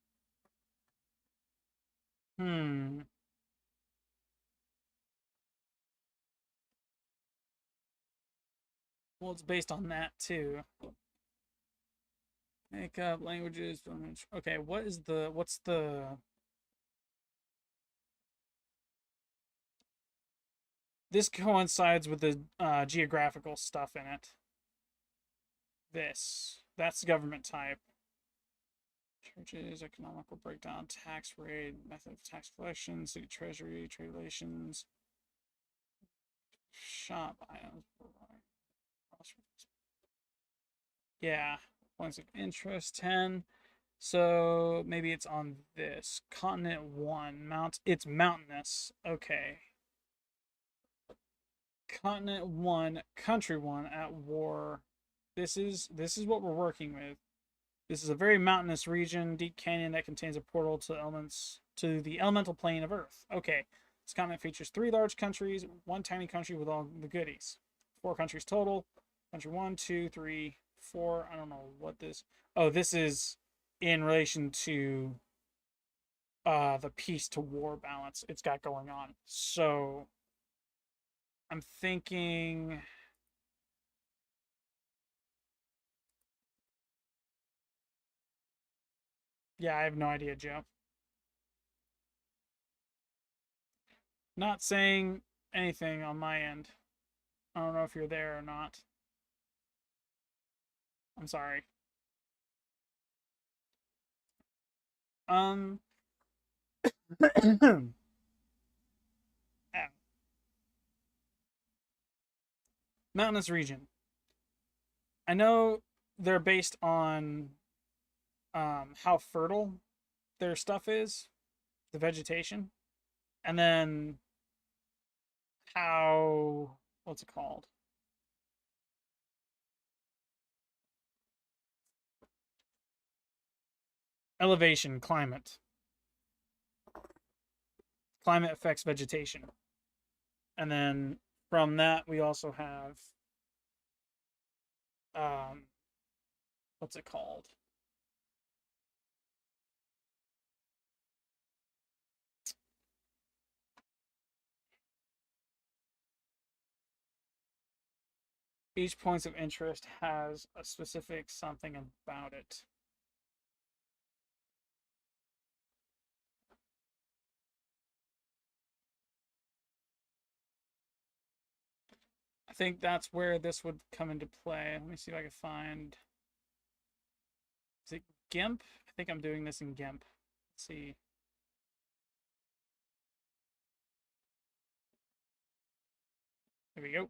Hmm. Well, it's based on that too. Makeup, languages. Okay, what's the? This coincides with the geographical stuff in it. That's the government type. Churches, economical breakdown, tax rate, method of tax collection, city treasury, trade relations, shop items. Yeah, points of interest 10. So maybe it's on this continent 1. It's mountainous. Okay. Continent 1, country 1 at war. This is what we're working with. This is a very mountainous region, deep canyon that contains a portal to the elemental plane of Earth. Okay. This continent features 3 large countries, 1 tiny country with all the goodies. 4 countries total. Country 1, 2, 3, 4. I don't know what this. Oh, this is in relation to the peace to war balance it's got going on. So I'm thinking. Yeah, I have no idea, Joe. Not saying anything on my end. I don't know if you're there or not. I'm sorry. Um, mountainous region. I know they're based on how fertile their stuff is, the vegetation, and then how what's it called? Elevation, climate. Climate affects vegetation. And then from that we also have um what's it called? Each point of interest has a specific something about it. I think that's where this would come into play. Let me see if I can find. Is it GIMP? I think I'm doing this in GIMP. Let's see. There we go.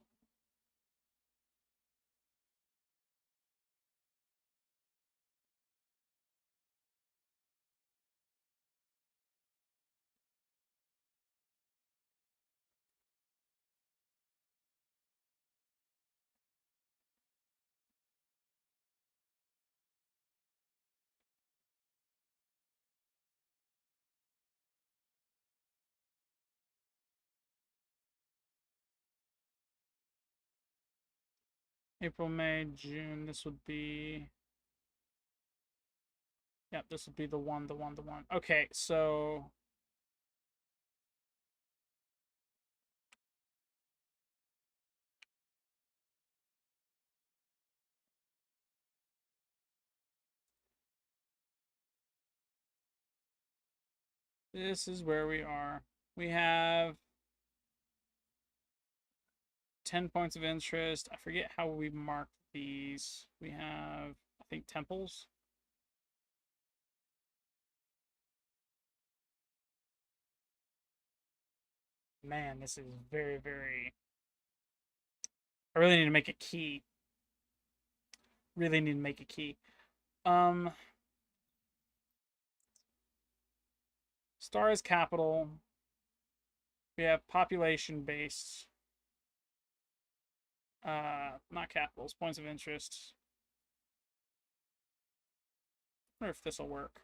April, May, June. This would be. Yep, this would be the one, the one, the one. Okay, so this is where we are. We have 10 points of interest. I forget how we mark these. We have, I think, temples. Man, this is very, very. I really need to make it key. really need to make a key. Star is capital. We have population based. Not capitals, points of interest. I wonder if this will work.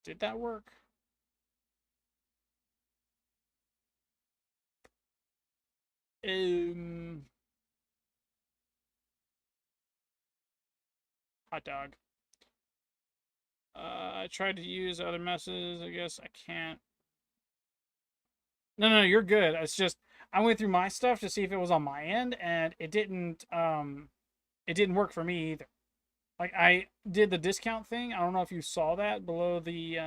Did that work? Hot dog. I tried to use other messages. I guess I can't. No, you're good. It's just I went through my stuff to see if it was on my end, and it didn't work for me either. Like I did the discount thing. I don't know if you saw that below the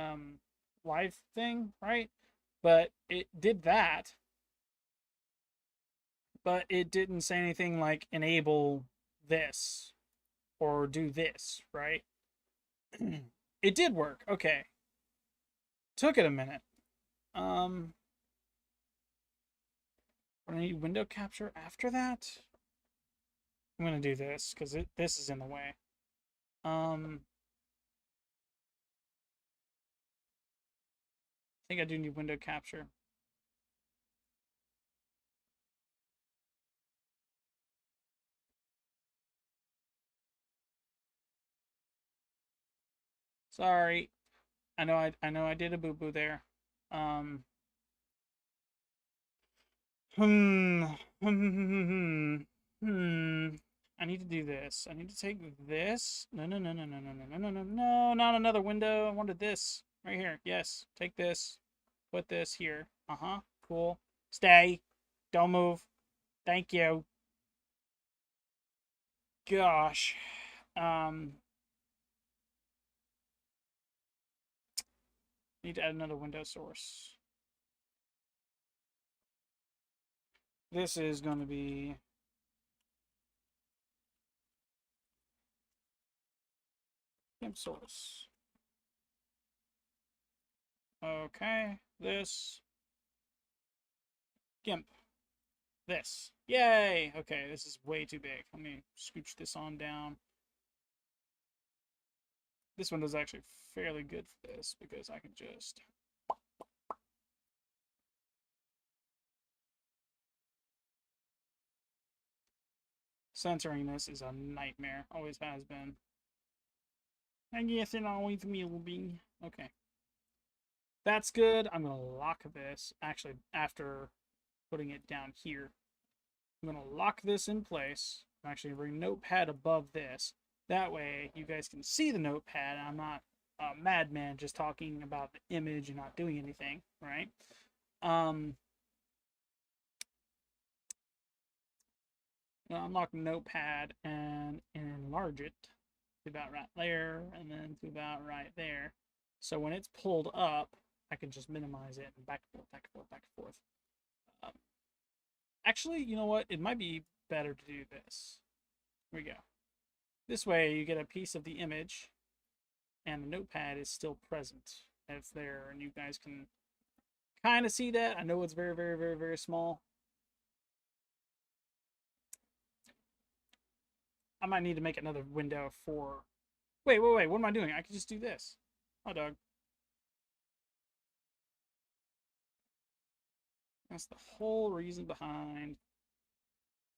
live thing, right? But it did that, but it didn't say anything like enable this or do this, right? It did work. Okay. Took it a minute. I need window capture after that. I'm gonna do this because this is in the way. I think I do need window capture. Sorry. I know I did a boo-boo there. I need to do this. I need to take this. No, not another window. I wanted this right here. Yes, take this. Put this here. Cool. Stay. Don't move. Thank you. Gosh. Need to add another window source. This is going to be GIMP source. Okay, this GIMP. This. Yay! Okay, this is way too big. Let me scooch this on down. This window's actually fairly good for this because I can just censoring this is a nightmare. Always has been. I guess it always will be. Okay. That's good. I'm going to lock this. Actually, after putting it down here, I'm going to lock this in place. I'm actually going to bring Notepad above this. That way, you guys can see the Notepad. I'm not a madman just talking about the image and not doing anything, right? Unlock Notepad and enlarge it to about right there and then to about right there. So when it's pulled up, I can just minimize it and back and forth, back and forth, back and forth. Actually, you know what? It might be better to do this. Here we go. This way you get a piece of the image and the Notepad is still present. It's there and you guys can kind of see that. I know it's very, very, very, very small. I might need to make another window for... Wait, what am I doing? I can just do this. Oh, dog. That's the whole reason behind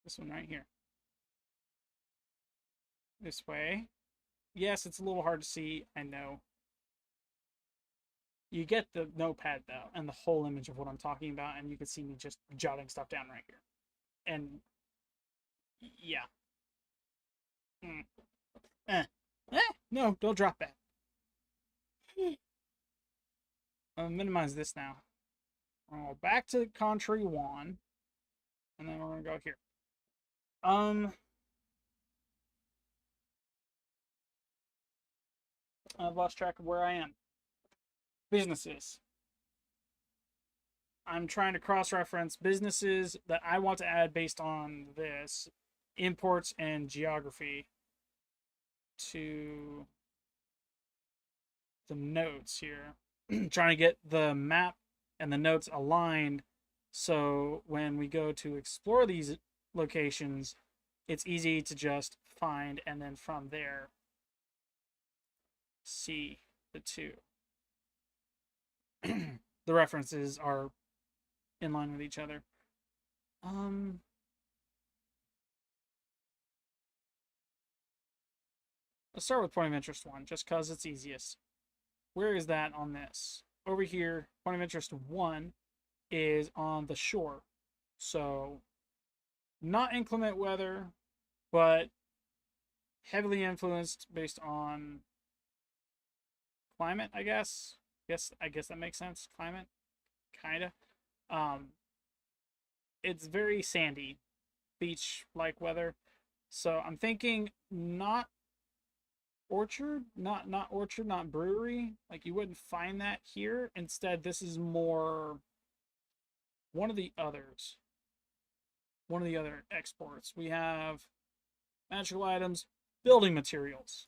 this one right here. This way. Yes, it's a little hard to see, I know. You get the Notepad, though, and the whole image of what I'm talking about, and you can see me just jotting stuff down right here. And, yeah. No, don't drop that. I'll minimize this now. I'll go back to country 1, and then we're going to go here. I've lost track of where I am. Businesses. I'm trying to cross-reference businesses that I want to add based on this, imports and geography, to the notes here. Trying to get the map and the notes aligned So when we go to explore these locations, it's easy to just find and then from there see the two. The references are in line with each other. Um, let's start with point of interest one, just because it's easiest. Where is that on this? Over here, point of interest one is on the shore. So, not inclement weather, but heavily influenced based on climate, I guess. I guess that makes sense. Climate, kinda. Um, it's very sandy, beach-like weather. So I'm thinking not orchard, not brewery. Like you wouldn't find that here. Instead, this is more one of the others. One of the other exports. We have magical items, building materials.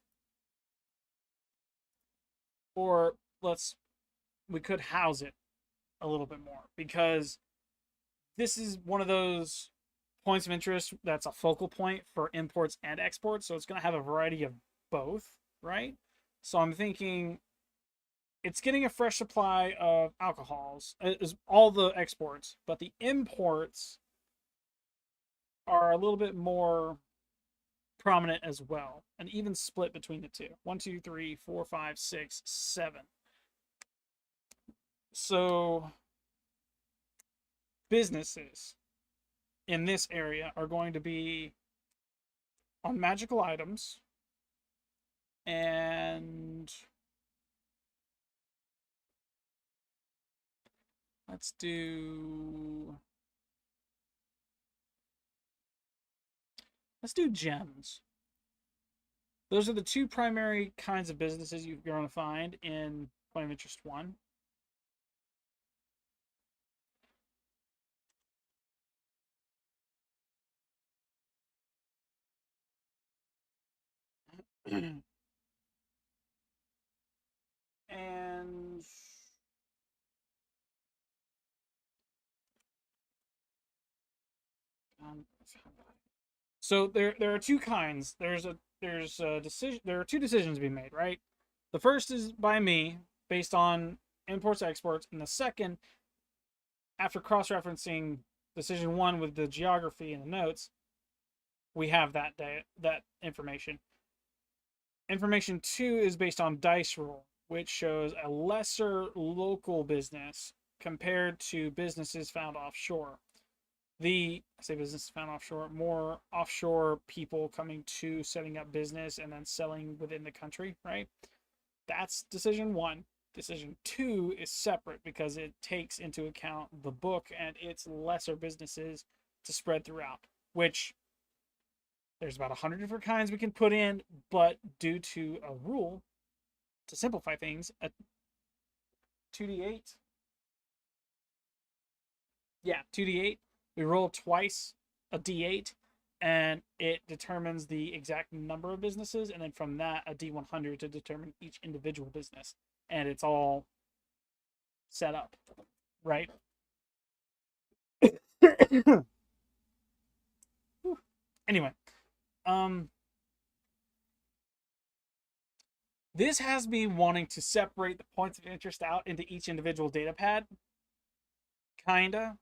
Or we could house it a little bit more because this is one of those points of interest that's a focal point for imports and exports. So it's going to have a variety of both, right? So I'm thinking it's getting a fresh supply of alcohols, is all the exports, but the imports are a little bit more prominent as well, an even split between the two. 1, 2, 3, 4, 5, 6, 7. So businesses in this area are going to be on magical items and let's do gems. Those are the two primary kinds of businesses you're going to find in point of interest one. And so there are two kinds. There's a decision. There are two decisions to be made, right? The first is by me based on imports exports, and the second, after cross-referencing decision one with the geography and the notes, we have that information. Information two is based on dice roll, which shows a lesser local business compared to businesses found offshore. I say business found offshore, more offshore people coming to setting up business and then selling within the country, right? That's decision one. Decision two is separate because it takes into account the book and its lesser businesses to spread throughout, which there's about 100 different kinds we can put in, but due to a rule, to simplify things, a 2d8. Yeah, 2d8. We roll twice a d8, and it determines the exact number of businesses, and then from that, a d100 to determine each individual business. And it's all set up, right? Anyway, um, this has me wanting to separate the points of interest out into each individual data pad. Kinda.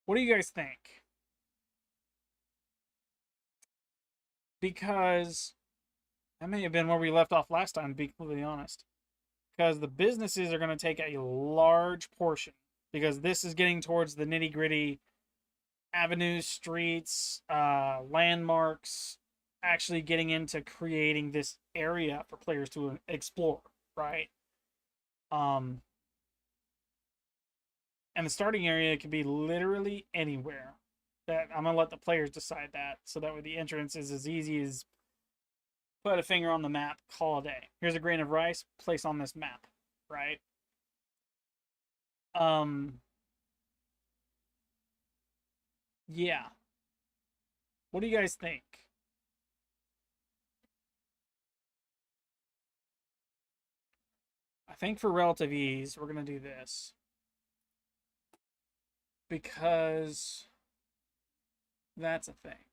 What do you guys think? Because that may have been where we left off last time, to be completely honest. Because the businesses are going to take a large portion. Because this is getting towards the nitty gritty avenues, streets, landmarks, actually getting into creating this area for players to explore, right? Um, and the starting area can be literally anywhere. That I'm gonna let the players decide that, so that way the entrance is as easy as put a finger on the map, call a day. Here's a grain of rice, place on this map, right? Um, yeah. What do you guys think? I think for relative ease, we're gonna do this. because that's a thing.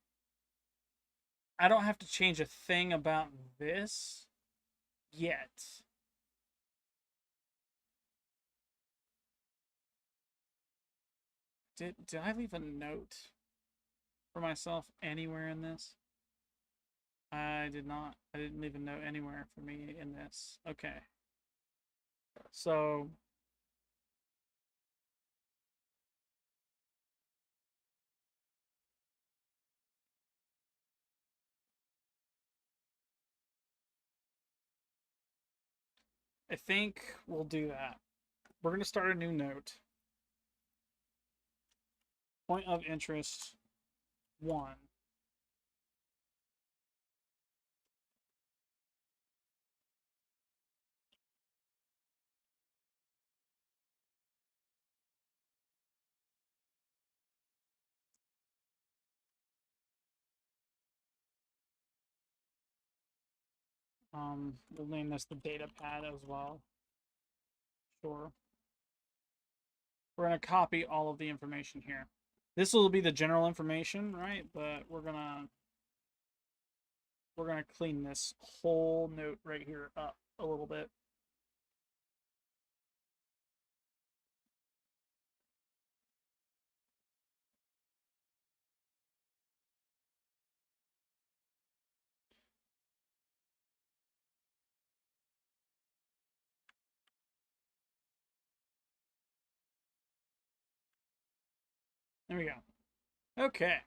I don't have to change a thing about this yet. Did I leave a note for myself anywhere in this? I did not. I didn't leave a note anywhere for me in this. Okay. So I think we'll do that. We're going to start a new note. Point of interest 1. We'll name this the data pad as well. Sure. We're going to copy all of the information here. This will be the general information, right? But we're gonna clean this whole note right here up a little bit. There we go. Okay.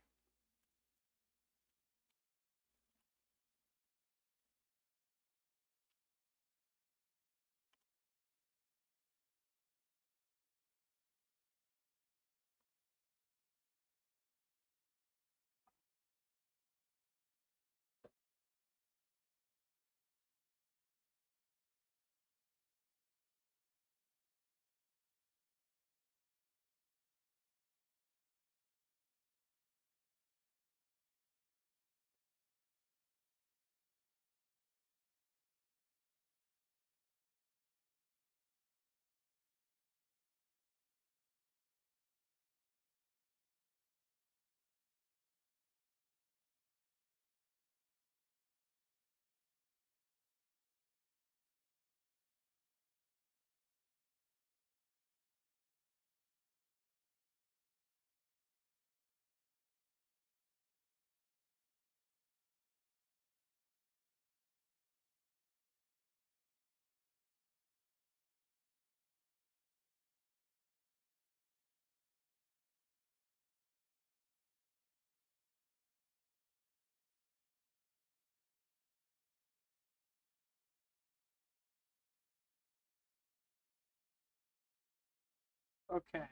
Okay.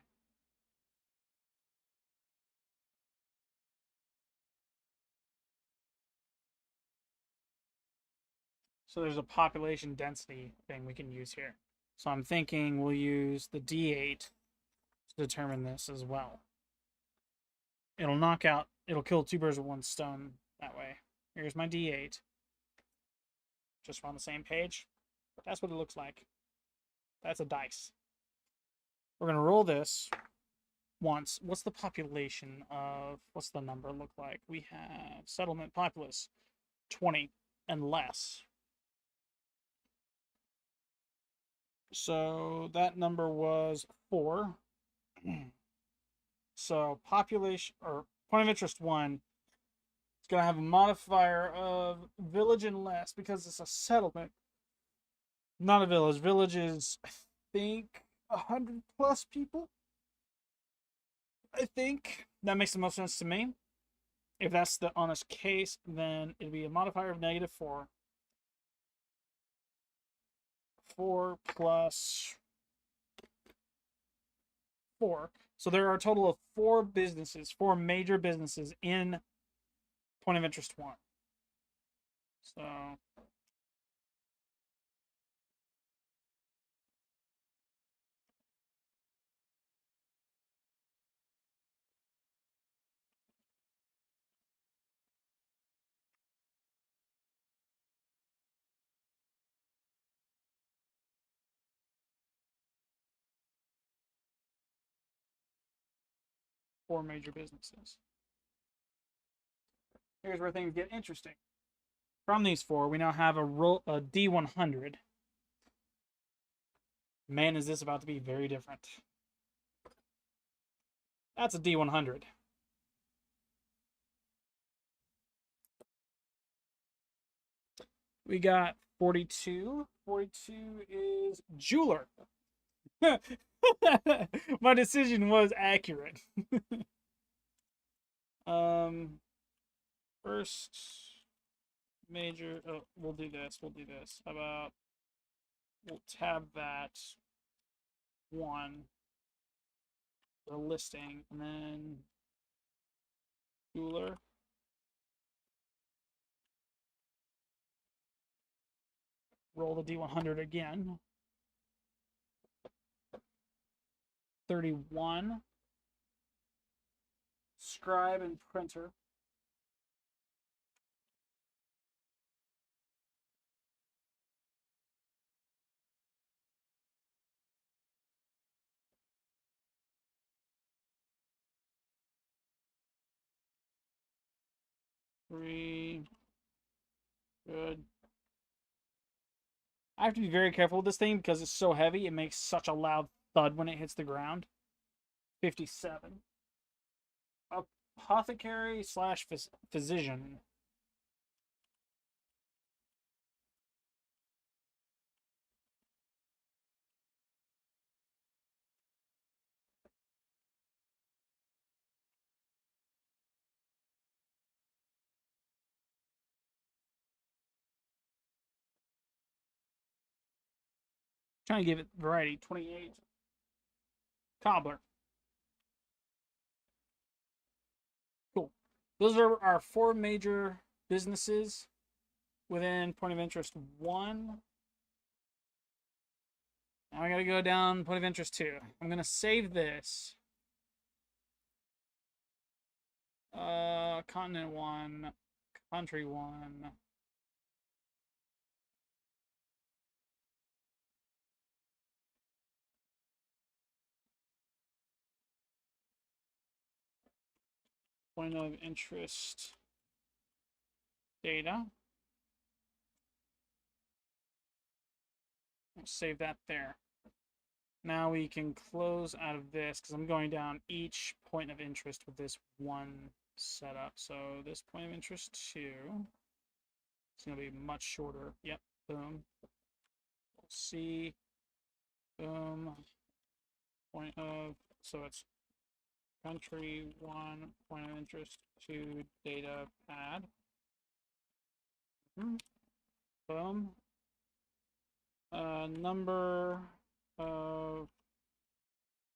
So there's a population density thing we can use here. So I'm thinking we'll use the D8 to determine this as well. It'll kill 2 birds with 1 stone that way. Here's my D8. Just on the same page. That's what it looks like. That's a dice. We're going to roll this once. What's the population of, what's the number look like? We have settlement populace 20 and less. So that number was 4. So population, or point of interest 1, it's going to have a modifier of village and less because it's a settlement, not a village. Village is, I think, 100 plus people. I think that makes the most sense to me. If that's the honest case, then it'd be a modifier of -4. 4 plus 4. So there are a total of 4 businesses, 4 major businesses in point of interest 1. So 4 major businesses. Here's where things get interesting. From these 4, we now have a D100. Man, is this about to be very different. That's a D100. We got 42. 42 is jeweler. My decision was accurate. First major. Oh, we'll do this. How about we'll tab that one, the listing, and then jeweler. Roll the D100 again. 31. Scribe and printer. Three. Good. I have to be very careful with this thing because it's so heavy. It makes such a loud thud when it hits the ground. 57. Apothecary slash physician. Trying to give it variety. 28. Cobbler. Cool. Those are our 4 major businesses within point of interest 1. Now I gotta go down point of interest 2. I'm gonna save this. Continent 1, country 1. Point of interest data. I'll save that there. Now we can close out of this because I'm going down each point of interest with this one setup. So this point of interest 2. It's going to be much shorter. Yep. Boom. C. Boom. Point of. So it's country 1, point of interest 2, data pad. Boom. Number of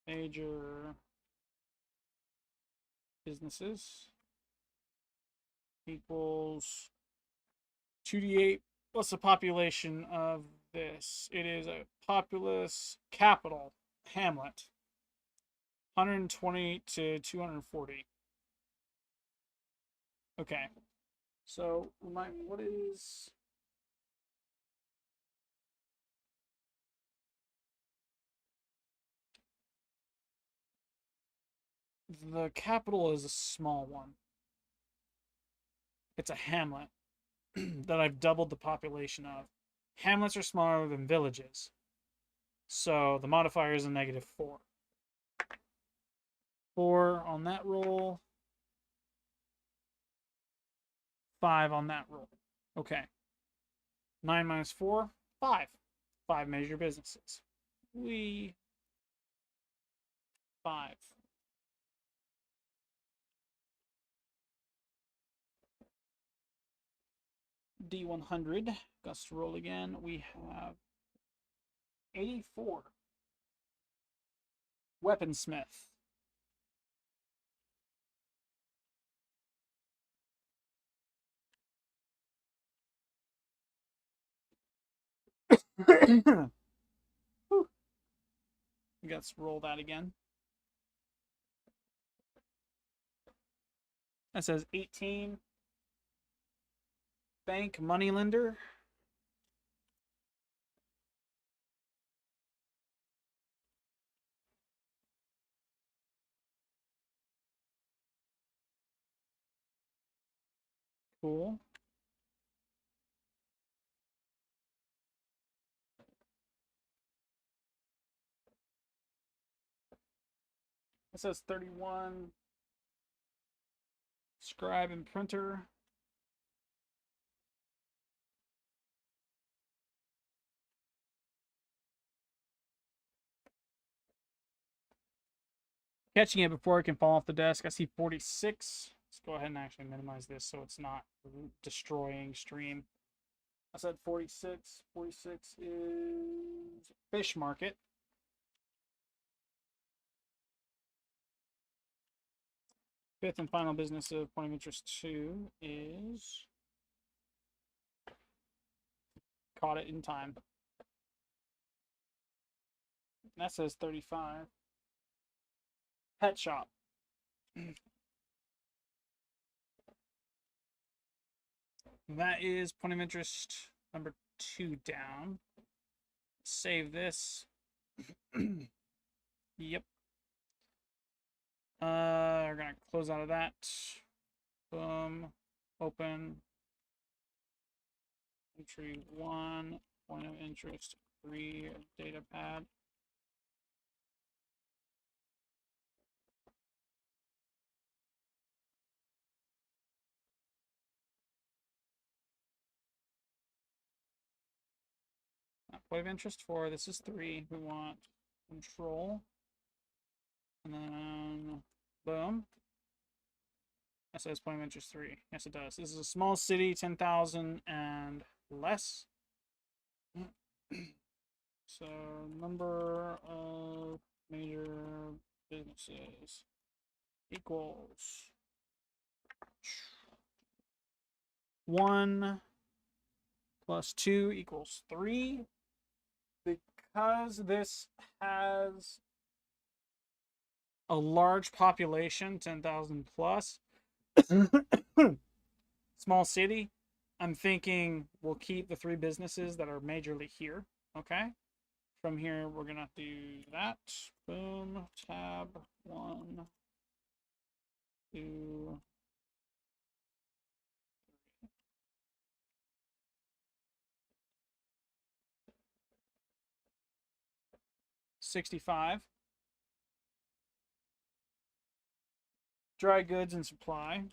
major businesses equals 2d8. What's the population of this? It is a populous capital hamlet. 120 to 240. Okay. So, what is... The capital is a small one. It's a hamlet that I've doubled the population of. Hamlets are smaller than villages. So the modifier is a -4. 4 on that roll. 5 on that roll. Okay. 9 minus 4, 5. 5 major businesses. 5. D100. Gus to roll again. We have 84. Weaponsmith. Let's roll that again. That says 18. Bank moneylender. Cool. It says 31. Scribe and printer. Catching it before it can fall off the desk. I see 46. Let's go ahead and actually minimize this so it's not destroying stream. I said 46. 46 is fish market. Fifth and final business of point of interest 2 is caught it in time. That says 35. Pet shop. That is point of interest number 2 down. Save this. Yep. We're gonna close out of that. Boom. Open. Entry 1. Point of interest 3. Data pad. Point of interest 4. This is 3. We want control. And then boom. That says point of interest 3. Yes, it does. This is a small city, 10,000 and less. So, number of major businesses equals 1 plus 2 equals 3. Because this has a large population, 10,000 plus, small city, I'm thinking we'll keep the 3 businesses that are majorly here. Okay. From here, we're going to do that. Boom. Tab 1, 2, 65. Dry goods and supply.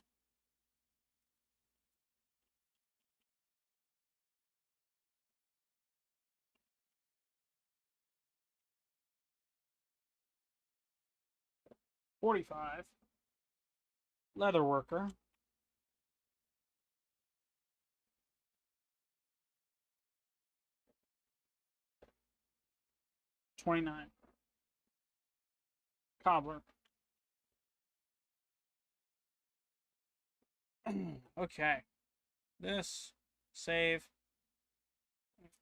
$45. Leather worker. $29. Cobbler. Okay. This. Save.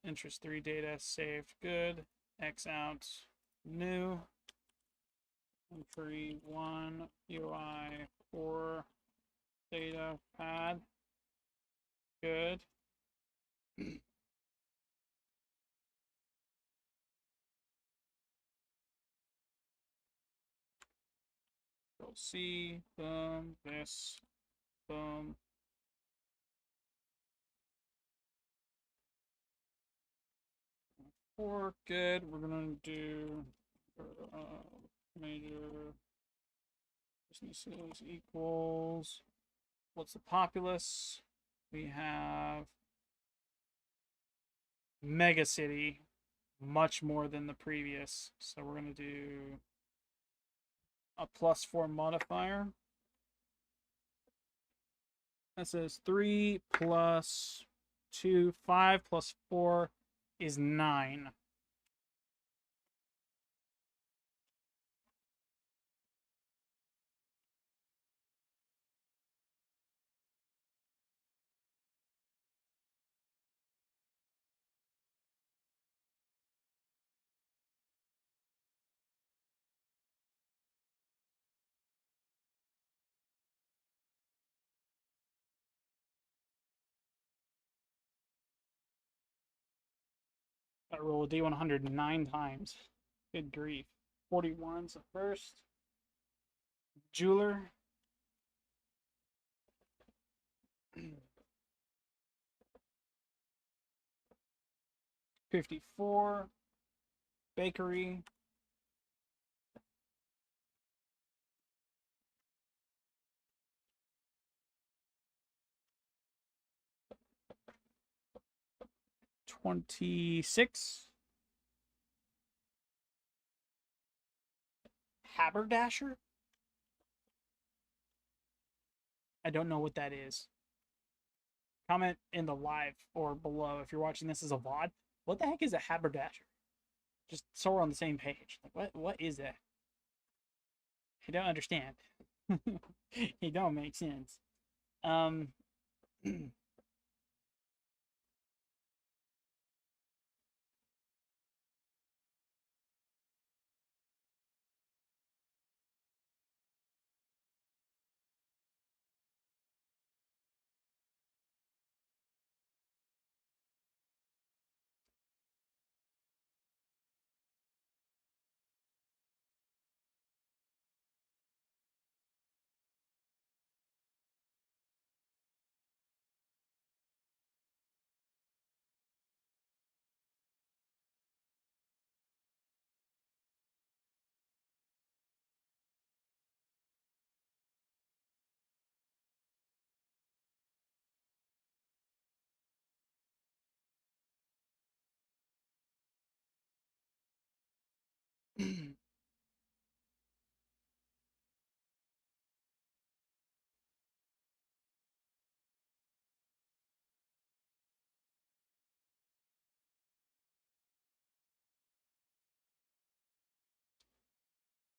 Interest 3 data. Saved. Good. X out. New. Entry 1. UI 4. Data pad. Good. Control C. Boom. This. Boom. Four. Good. We're gonna do major businesses equals. What's the populace? We have mega city, much more than the previous. So we're gonna do a +4 modifier. That says 3 plus 2, 5 plus 4 is 9. I roll a D100 9 times. Good grief. 41's the first. Jeweler. 54. Bakery. $26. Haberdasher? I don't know what that is. Comment in the live or below if you're watching this as a VOD. What the heck is a haberdasher? Just so we're on the same page. Like, what is that? I don't understand. It don't make sense.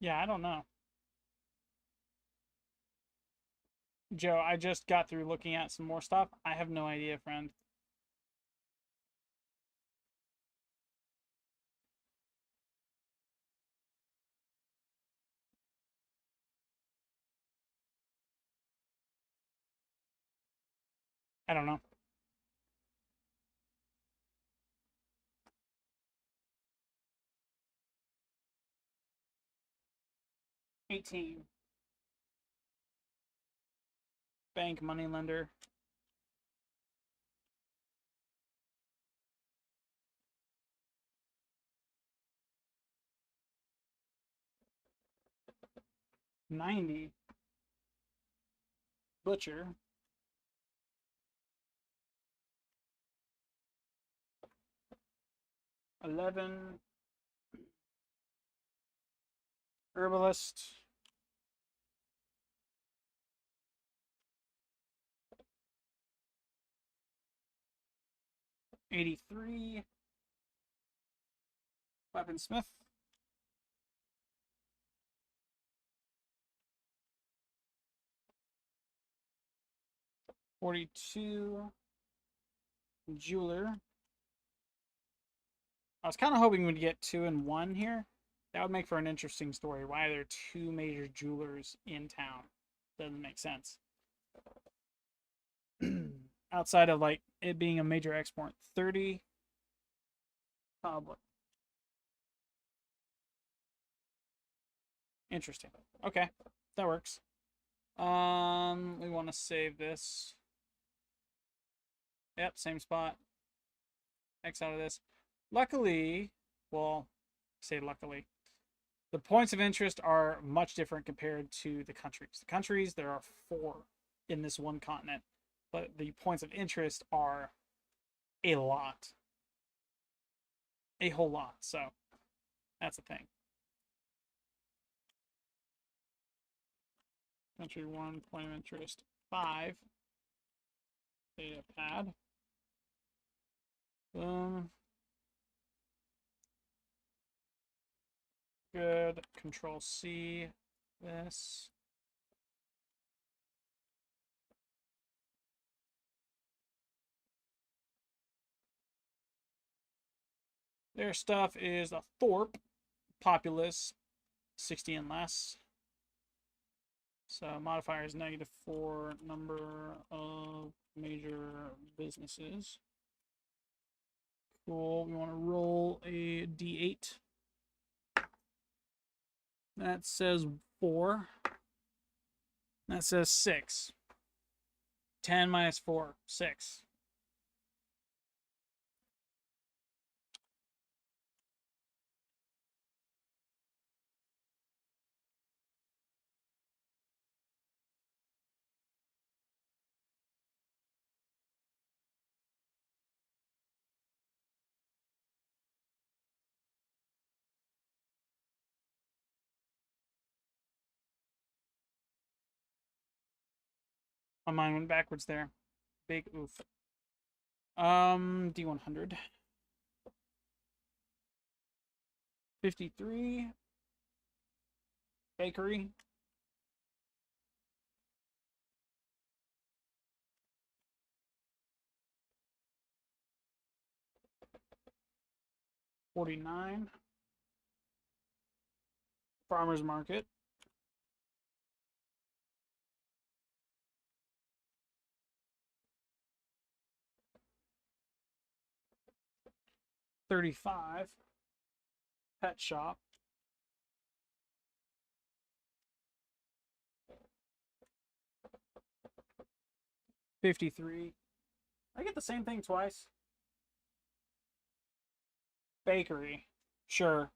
Yeah, I don't know. Joe, I just got through looking at some more stuff. I have no idea, friend. I don't know. $18. Bank, money lender. $90. Butcher. $11. Herbalist. $83. Weaponsmith. $42. Jeweler. I was kind of hoping we'd get 2 and 1 here. That would make for an interesting story. Why are there 2 major jewelers in town? Doesn't make sense. Outside of like it being a major export. 30. Public. Interesting. Okay, that works. We want to save this. Yep, same spot. X out of this. Luckily, well, say luckily, the points of interest are much different compared to the countries. The countries, there are 4 in this one continent, but the points of interest are a lot. A whole lot. So that's the thing. Country 1, point of interest 5. Data pad. Boom. Good. Control C. This. Their stuff is a Thorpe. Populace 60 and less. So modifier is -4 number of major businesses. Cool. We want to roll a d8. That says 4. That says 6. 10 minus 4, 6. My mind went backwards there. Big oof. D100. 53. Bakery. 49. Farmer's Market. 35. Pet Shop. 53. I get the same thing twice. Bakery. Sure.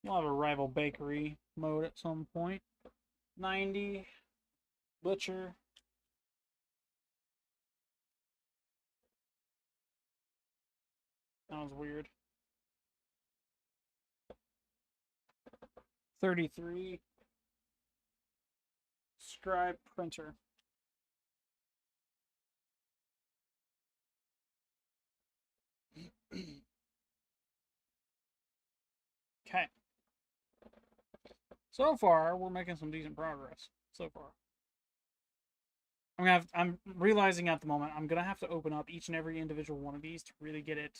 We'll have a rival bakery mode at some point. 90. Butcher. That was weird. 33. Scribe Printer. Okay. So far, we're making some decent progress. So far. I'm realizing at the moment I'm gonna have to open up each and every individual one of these to really get it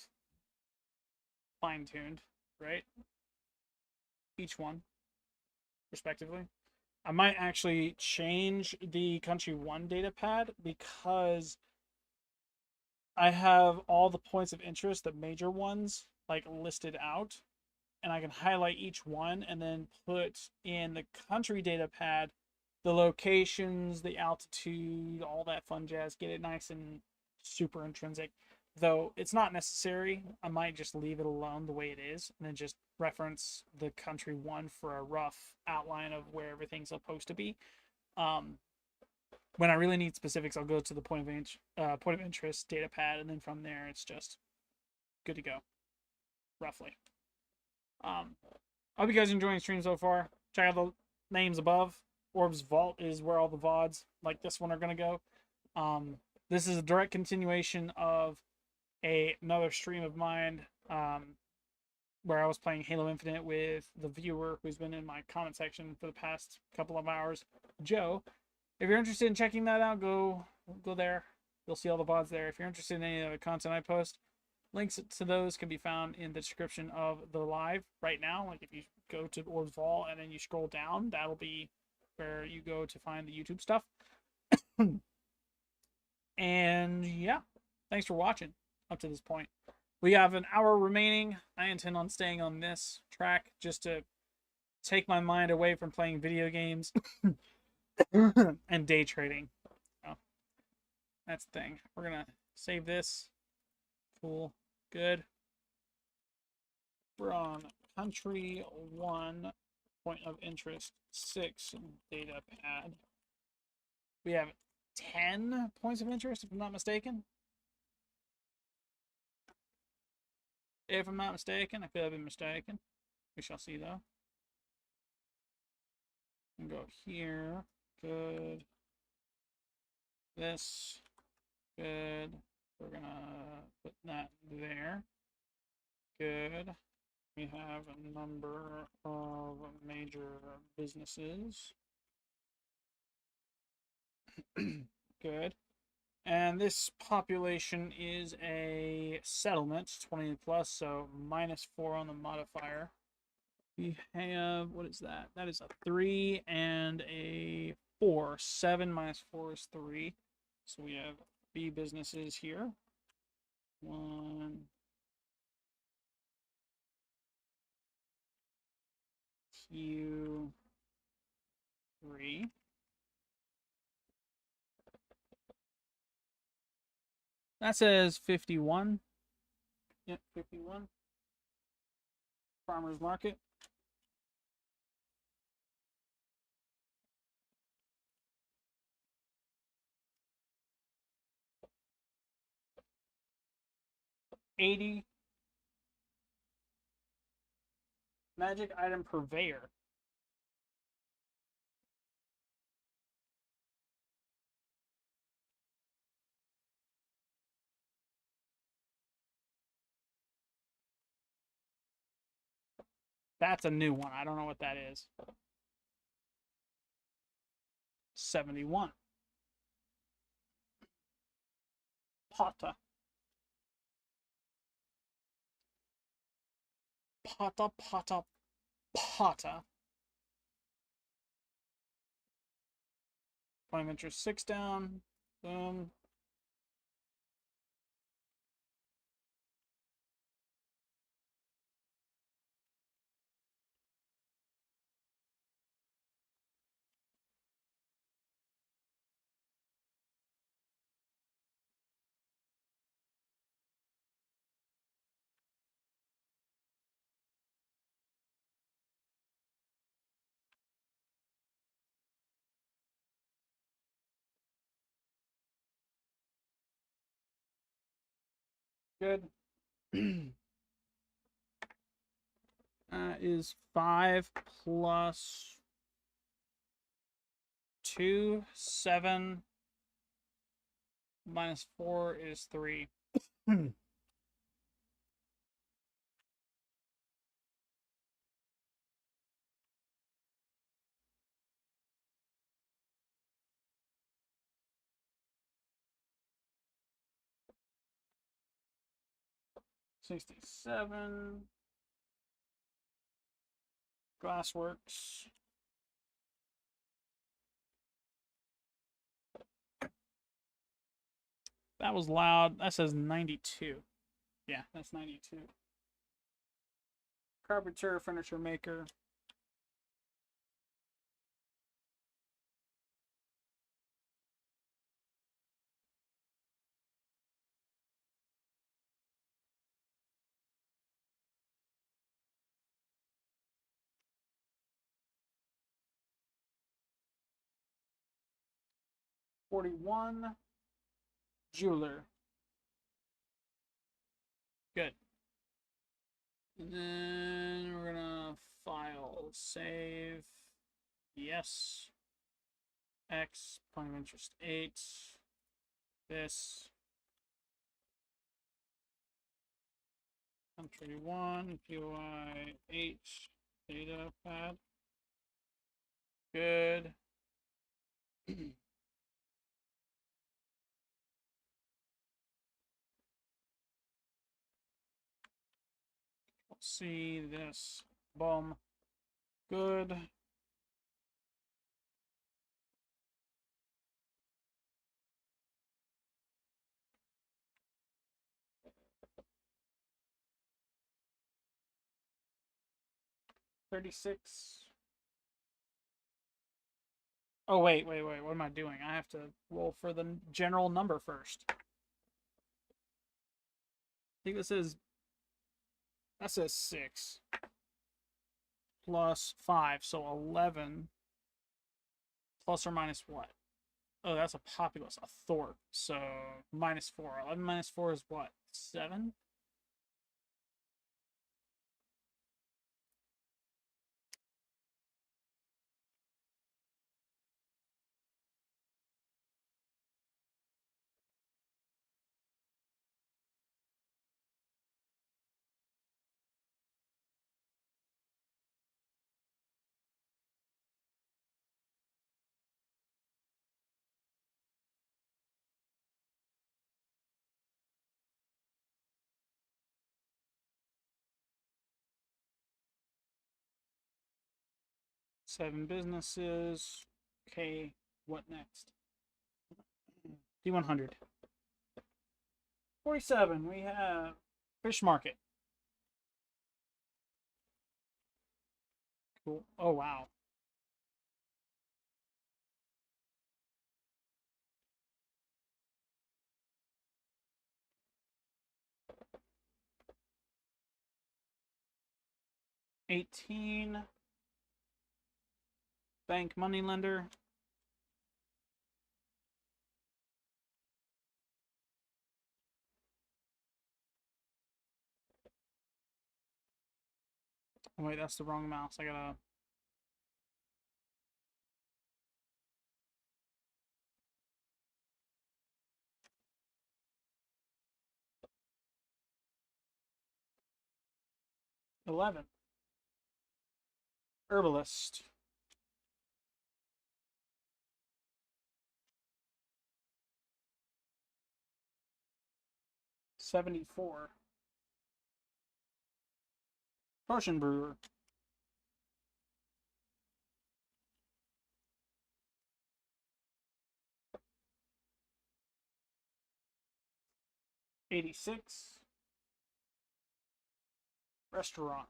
fine-tuned, right? Each one, respectively. I might actually change the country 1 data pad because I have all the points of interest, the major ones, like listed out, and I can highlight each one and then put in the country data pad the locations, the altitude, all that fun jazz, get it nice and super intrinsic. Though it's not necessary, I might just leave it alone the way it is and then just reference the country 1 for a rough outline of where everything's supposed to be. When I really need specifics, I'll go to the point of interest data pad, and then from there it's just good to go, roughly. I hope you guys are enjoying the stream so far. Check out the names above. Orb's Vault is where all the VODs like this one are going to go. This is a direct continuation of another stream of mine where I was playing Halo Infinite with the viewer who's been in my comment section for the past couple of hours, Joe. If you're interested in checking that out, go there. You'll see all the VODs there. If you're interested in any other content I post, links to those can be found in the description of the live right now. Like if you go to Orb's Vault and then you scroll down, that'll be where you go to find the YouTube stuff. And yeah, thanks for watching up to this point. We have an hour remaining. I intend on staying on this track just to take my mind away from playing video games and day trading. So that's the thing. We're gonna save this. Cool. Good. We're on country 1, point of interest 6, data pad. We have 10 points of interest, if I'm not mistaken. If I'm not mistaken, I could have been mistaken. We shall see, though. And go here. Good. This. Good. We're gonna put that there. Good. We have a number of major businesses. Good. And this population is a settlement, 20 plus, so -4 on the modifier. We have, what is that? That is a 3 and a 4. 7 minus 4 is 3. So we have B businesses here. 1, 2, 3. That says 51. Yep, 51. Farmer's Market. 80. Magic item purveyor. That's a new one. I don't know what that is. 71. Pata. Pata, pata, pata. Point of interest 6 down. Boom. Good. That is 5 plus 2, 7 minus 4 is 3. 67. Glassworks. That was loud. That says 92. Yeah, that's 92. Carpenter, furniture maker. $41. Jeweler. Good. And then we're gonna file, save. Yes. X, point of interest 8. This. Country 1, POI H, data pad. Good. Let's see this. Boom. Good. $36. Oh, wait. What am I doing? I have to roll for the general number first. I think that says 6 plus 5, so 11 plus or minus what? Oh, that's a populace, a thorp. So minus 4. 11 minus 4 is what? 7? Seven businesses. Okay, what next? D100. 47, we have fish market. Cool. Oh, wow. $18. Bank money lender. Oh, wait, that's the wrong mouse. I gotta. $11. Herbalist. $74. Potion brewer. $86. Restaurant.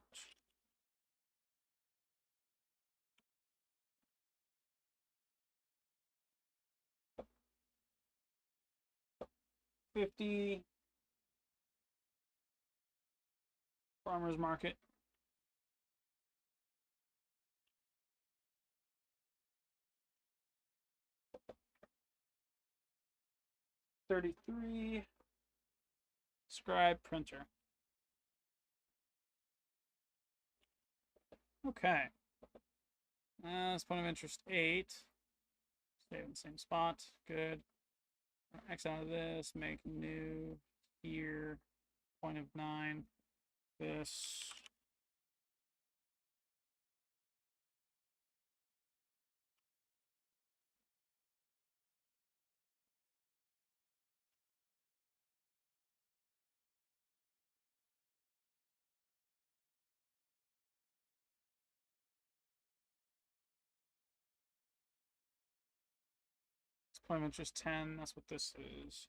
$50. Farmer's market. $33. Scribe printer. Okay. That's point of interest 8. Stay in the same spot. Good. X out of this. Make new here. Point of 9. This. Point of interest 10. That's what this is.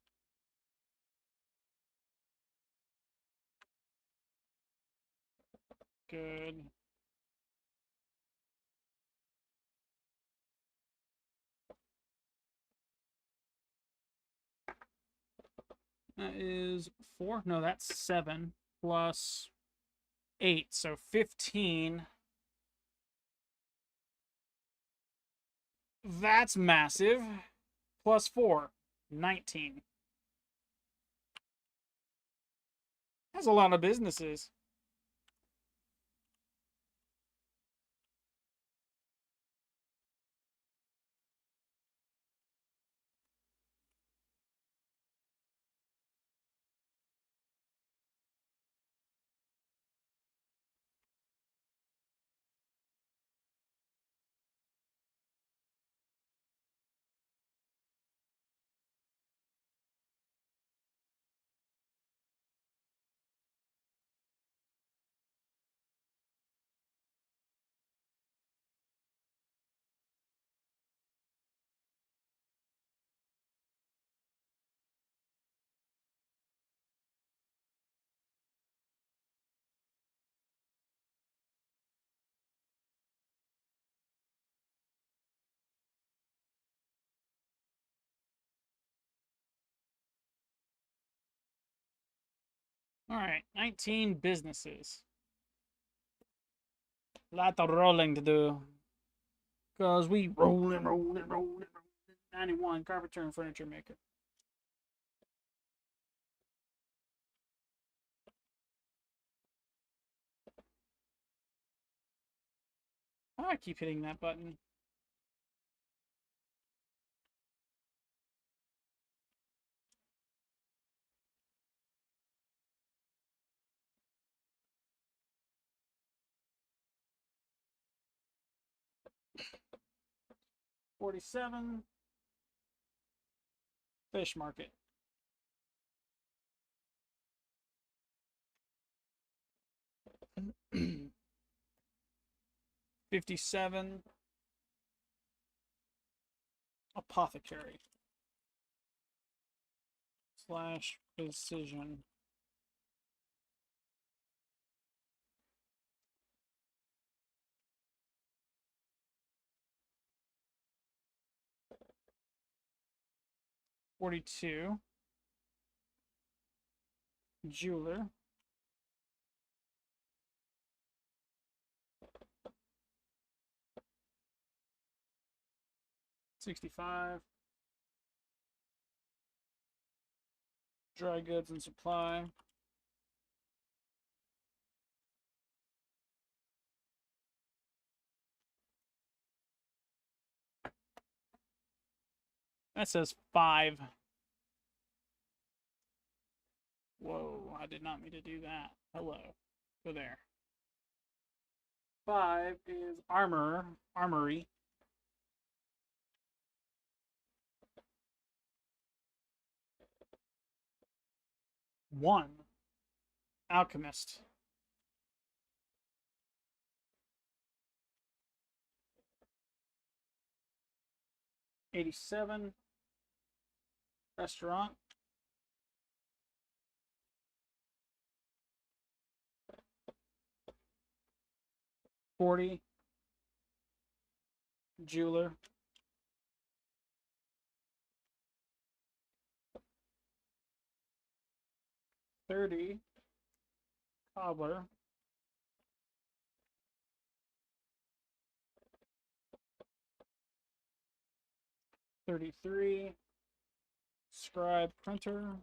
Good. That is 4. No, that's 7 plus 8. So 15. That's massive. Plus 4. 19. That's a lot of businesses. All right, 19 businesses. A lot of rolling to do. Because we rolling. 91, carpenter and furniture maker. Oh, I keep hitting that button. $47. Fish market. $57. Apothecary. Slash precision. $42. Jeweler. $65. Dry goods and supply. That says 5. Whoa, I did not mean to do that. Hello. Go there. 5 is armory. 1, alchemist. 87, restaurant. 40, jeweler. 30, cobbler. 33, scribe printer.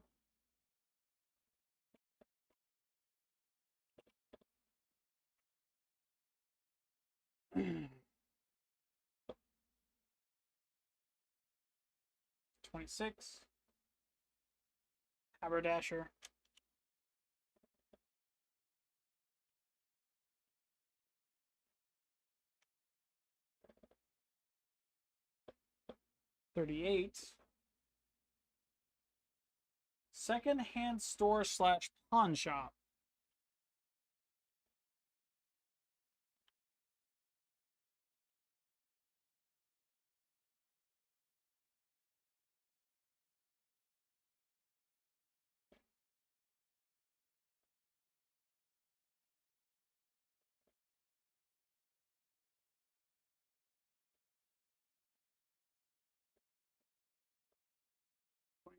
26, haberdasher. 38, second-hand store / pawn shop.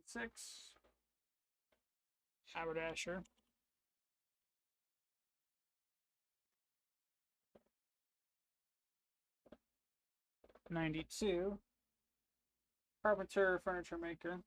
26, haberdasher. 92, carpenter, furniture maker.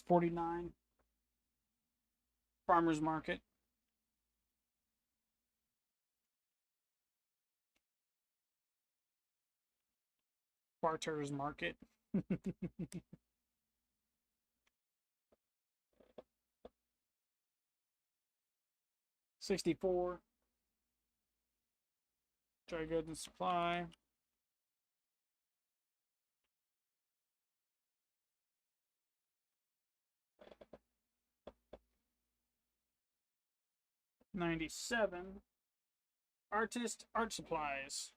49, farmer's market. 'Barter's market. 64, dry goods and supply. 97, artist, art supplies.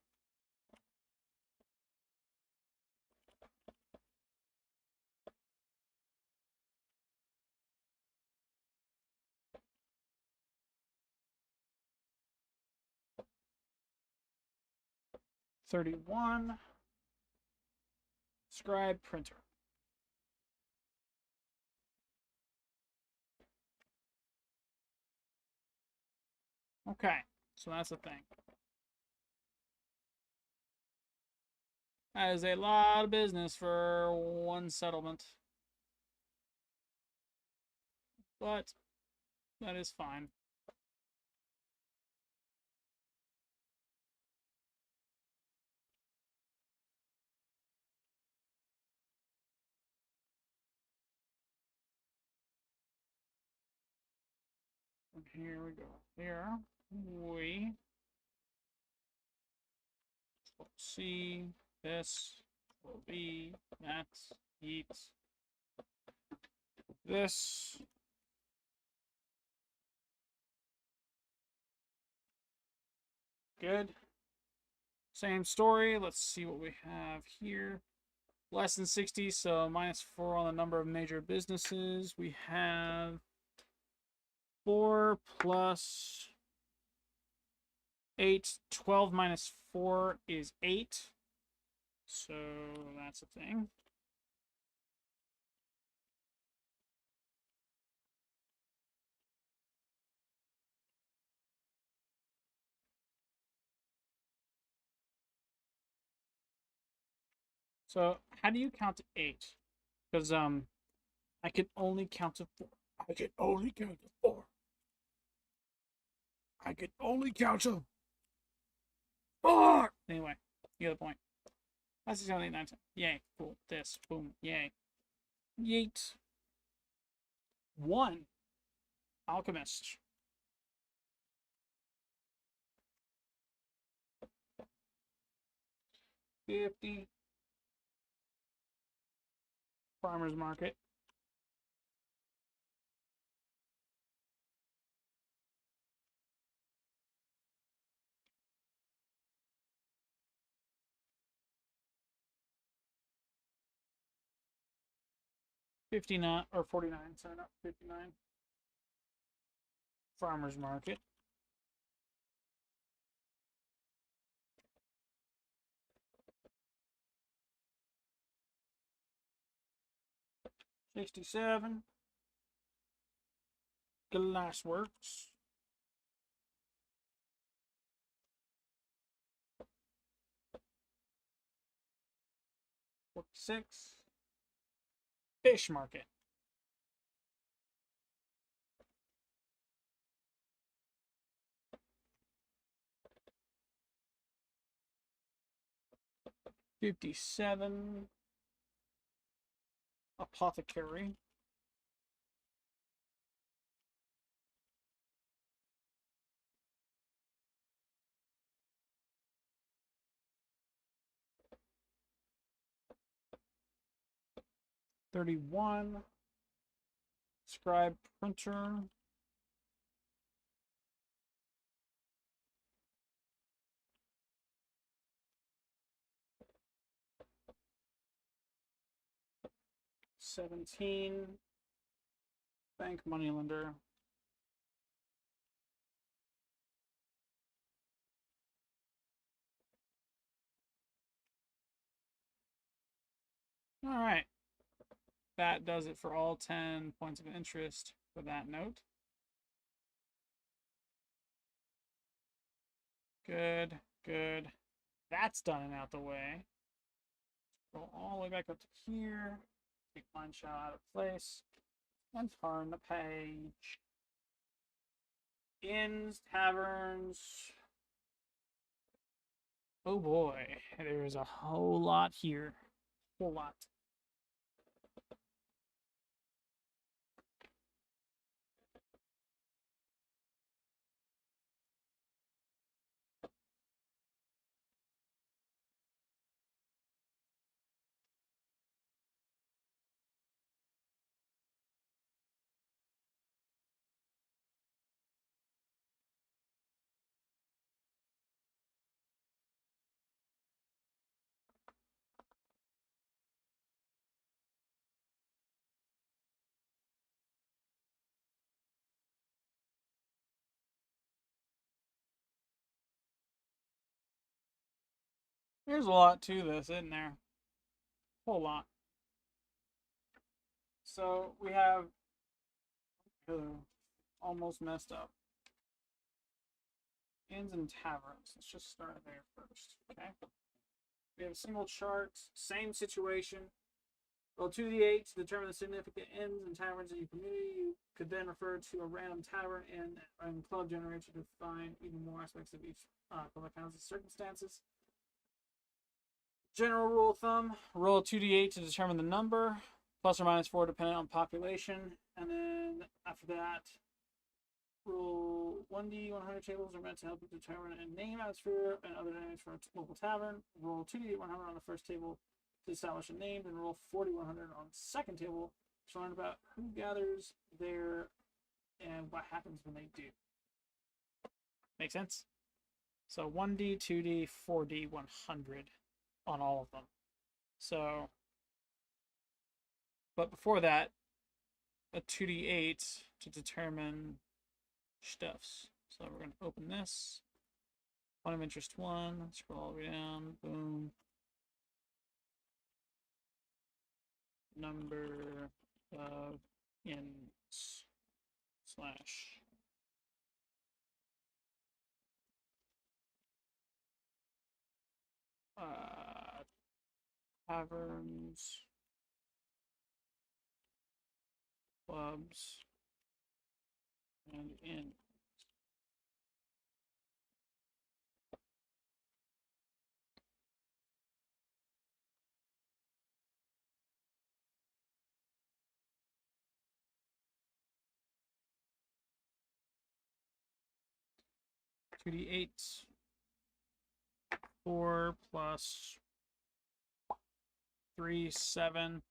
31, scribe printer. Okay, so that's the thing. That is a lot of business for one settlement. But that is fine. And here we go. Here we see this will be that eats this. Good. Same story. Let's see what we have here. Less than 60, so -4 on the number of major businesses. We have 4 plus 8. 12 minus 4 is 8. So that's a thing. So how do you count to 8? Because I can only count to 4. I can only count to 4. I could only count them. Fuck! Anyway, you get the point. That's 6, 7, 8, 9, 10. Yay. Cool. This. Boom. Yay. Yeet. 1. Alchemist. $50. Farmer's Market. $59 or $49. Sorry, not $59. Farmer's Market. $67. Glassworks. $46. Fish Market. $57. Apothecary. $31. Scribe Printer. $17. Bank Moneylender. All right. That does it for all 10 points of interest for that note. Good, good. That's done and out the way. Go all the way back up to here. Take mine shot out of place. And turn the page. Inns, taverns. Oh boy, there's a whole lot here. Whole lot. There's a lot to this, isn't there? Whole lot. So we have almost messed up. Inns and taverns. Let's just start there first. Okay. We have a single chart, same situation. Roll 2d8 to determine the significant inns and taverns in your community. You could then refer to a random tavern and club generator to define even more aspects of each public house's circumstances. General rule of thumb, roll 2d8 to determine the number, plus or minus 4 depending on population. And then after that, roll 1d 100 tables are meant to help you determine a name atmosphere and other names for a local tavern. Roll 2d 100 on the first table to establish a name, then roll 4100 on the second table to learn about who gathers there and what happens when they do. Make sense? So 1d, 2d, 4d, 100 on all of them. So, but before that, a 2d8 to determine stuffs. So we're going to open this. Point of interest 1. Scroll all the way down. Boom. Number of inns slash taverns, clubs, and inns. 2d8. 4 plus 3, 7.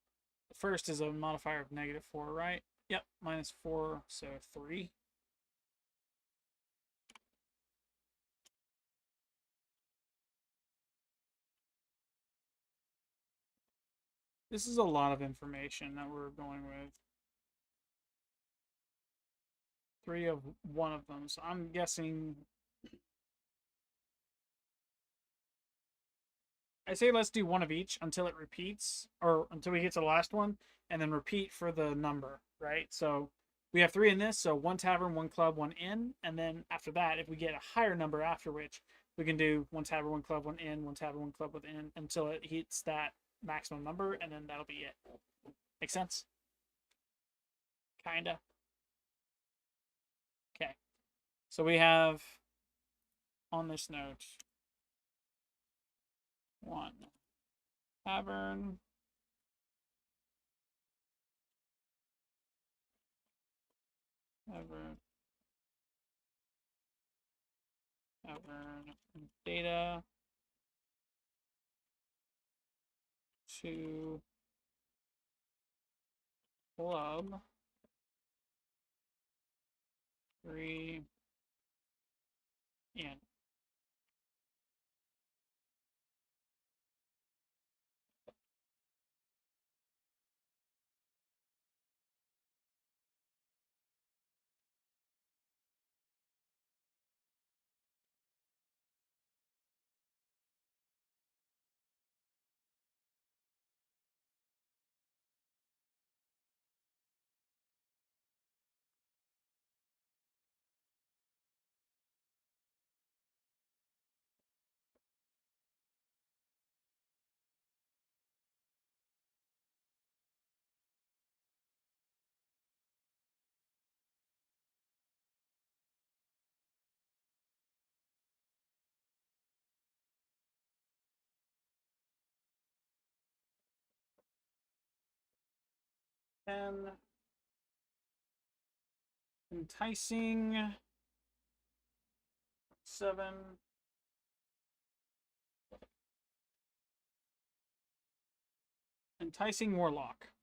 The first is a modifier of -4, right? Yep, -4, so 3. This is a lot of information that we're going with. 3 of one of them, so I'm guessing. I say let's do one of each until it repeats, or until we get to the last one, and then repeat for the number, right? So we have 3 in this, so 1 tavern, 1 club, 1 inn, and then after that, if we get a higher number after which, we can do 1 tavern, 1 club, 1 inn, 1 tavern, 1 club, 1 inn, until it hits that maximum number, and then that'll be it. Make sense? Kinda. Okay. So we have on this note 1 tavern, tavern, tavern, data, 2 club, 3 inn. And enticing 7. Enticing warlock.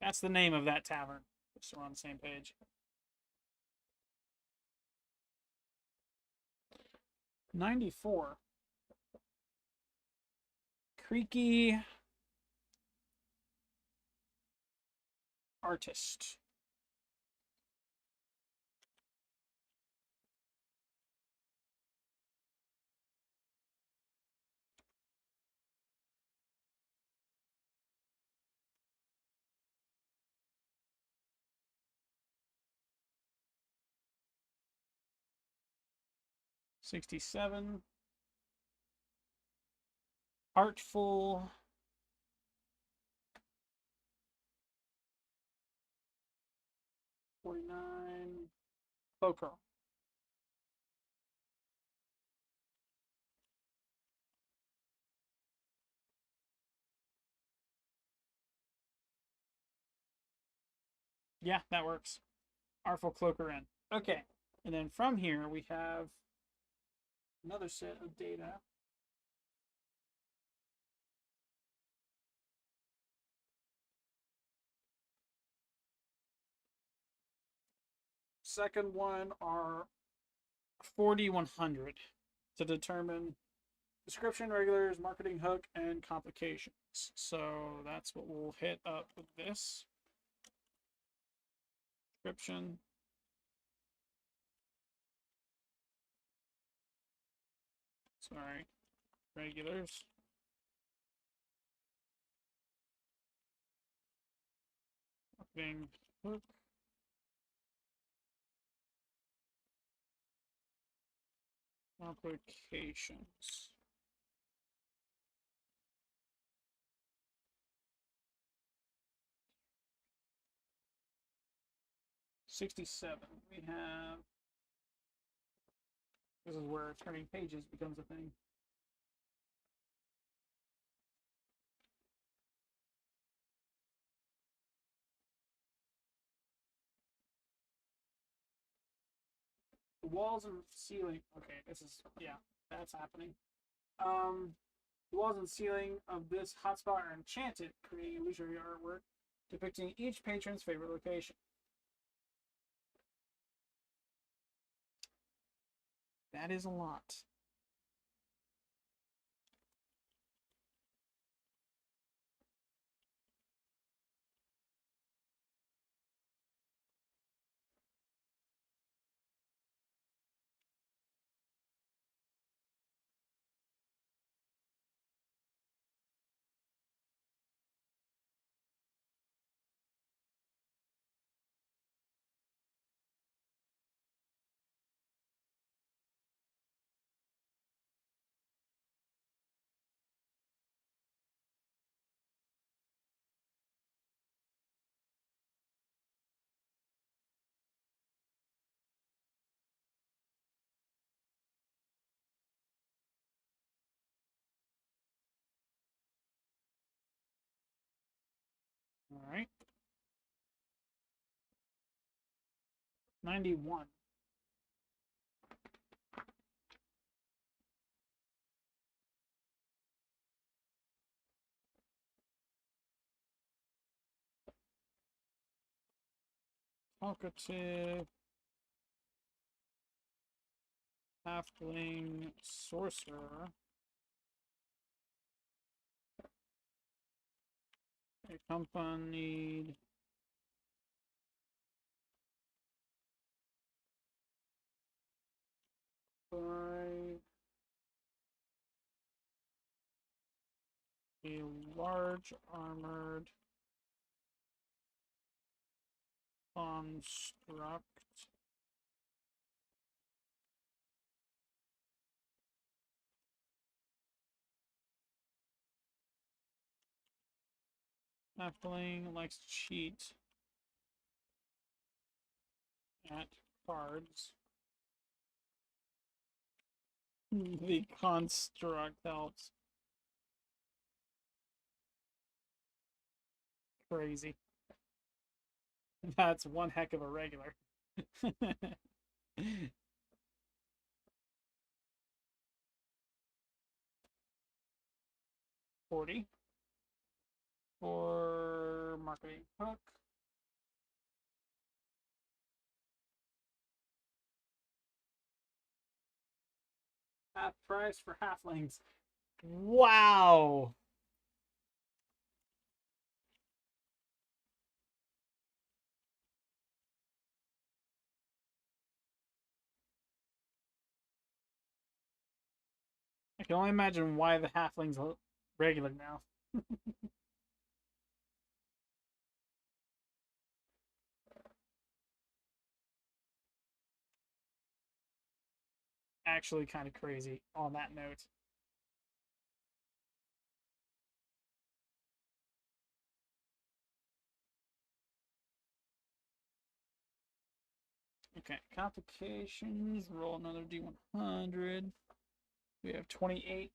That's the name of that tavern. Just so we're on the same page. 94. Creaky artist. $67. Artful. $49. Cloaker. Yeah, that works. Artful Cloaker in. Okay. And then from here we have another set of data. Second one are 4,100 to determine description, regulars, marketing hook, and complications. So that's what we'll hit up with this. Description. Sorry. Regulars. Marketing hook. Complications. $67. We have. This is where turning pages becomes a thing. The walls and ceiling. Okay, this is, yeah, that's happening. Um, the walls and ceiling of this hotspot are enchanted, creating illusory artwork depicting each patron's favorite location. That is a lot. All right. 91. Talkative. Halfling sorcerer. Accompanied by a large armored construct halfling likes to cheat at cards. The construct helps. Crazy. That's one heck of a regular. 40 for marketing hook. Half price for halflings. Wow. I can only imagine why the halflings are regular now. Actually, kind of crazy on that note. Okay, complications. Roll another D100. We have 28.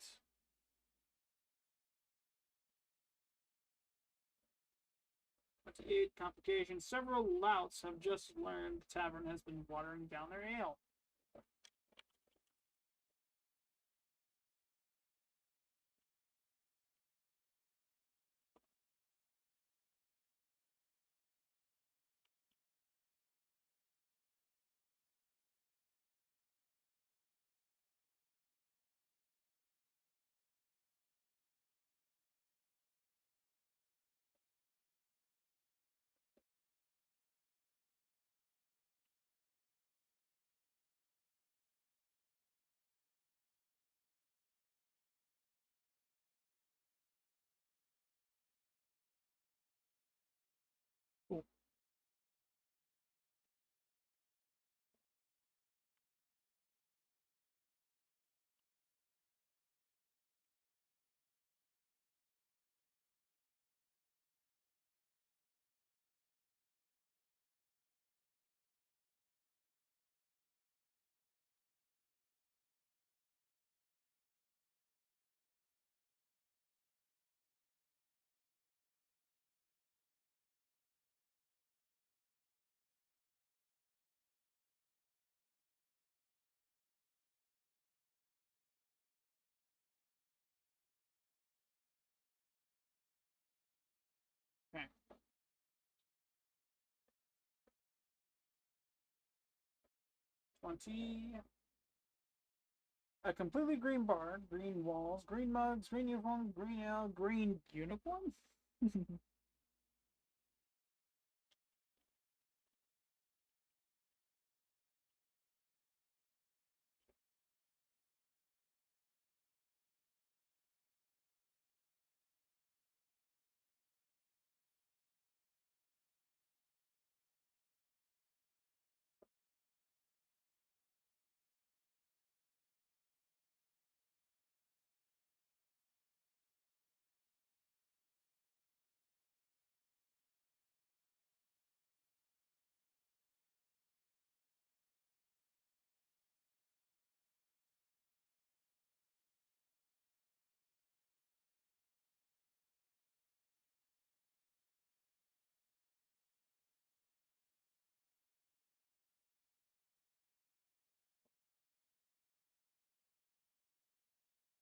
28 complications. Several louts have just learned the tavern has been watering down their ale. 20. A completely green bar, green walls, green mugs, green uniform, green ale, green uniform?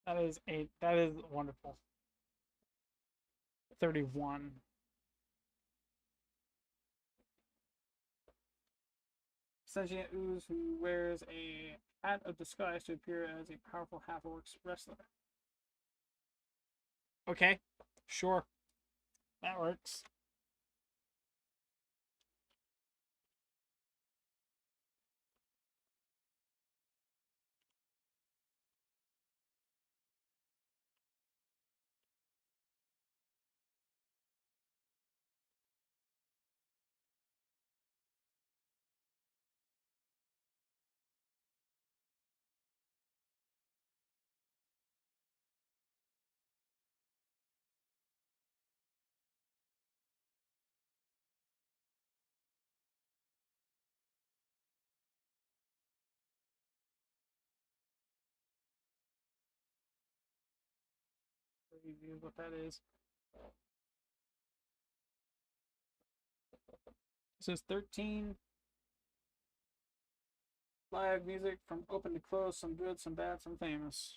That is wonderful. 31. Sentient ooze who wears a hat of disguise to appear as a powerful half-orc wrestler. Okay, sure. That works. Review what that is. It says 13. Live music from open to close, some good, some bad, some famous.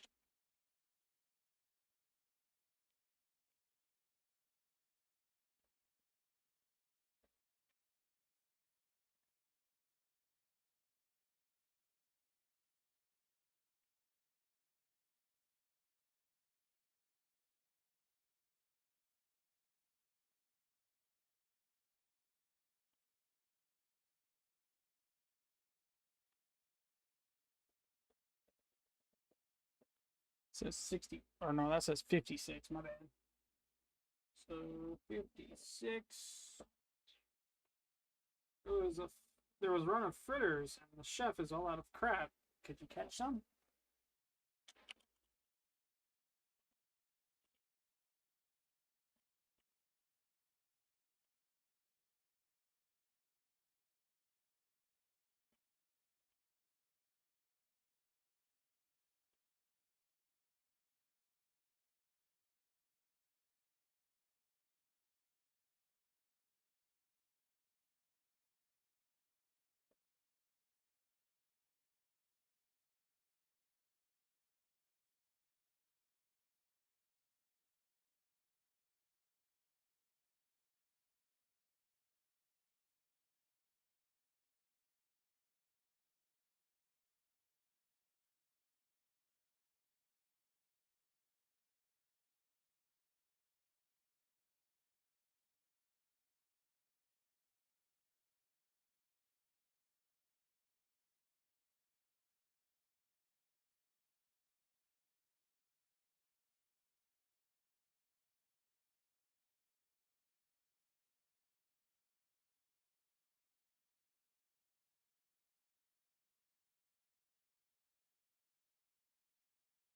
It says 60, or no, that says 56, my bad. So 56. There was a run of fritters, and the chef is all out of crab. Could you catch some?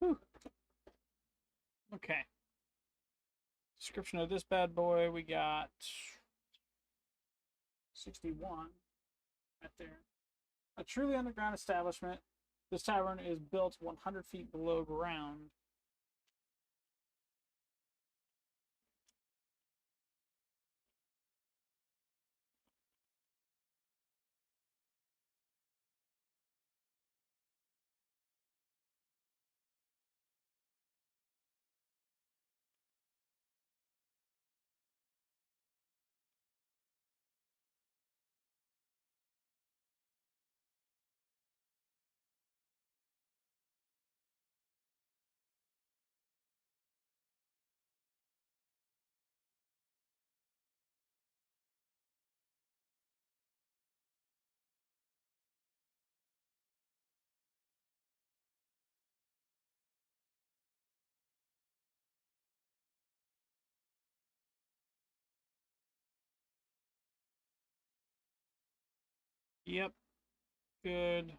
Whew. Okay. Description of this bad boy, we got 61 right there. A truly underground establishment. This tavern is built 100 feet below ground. Yep. Good.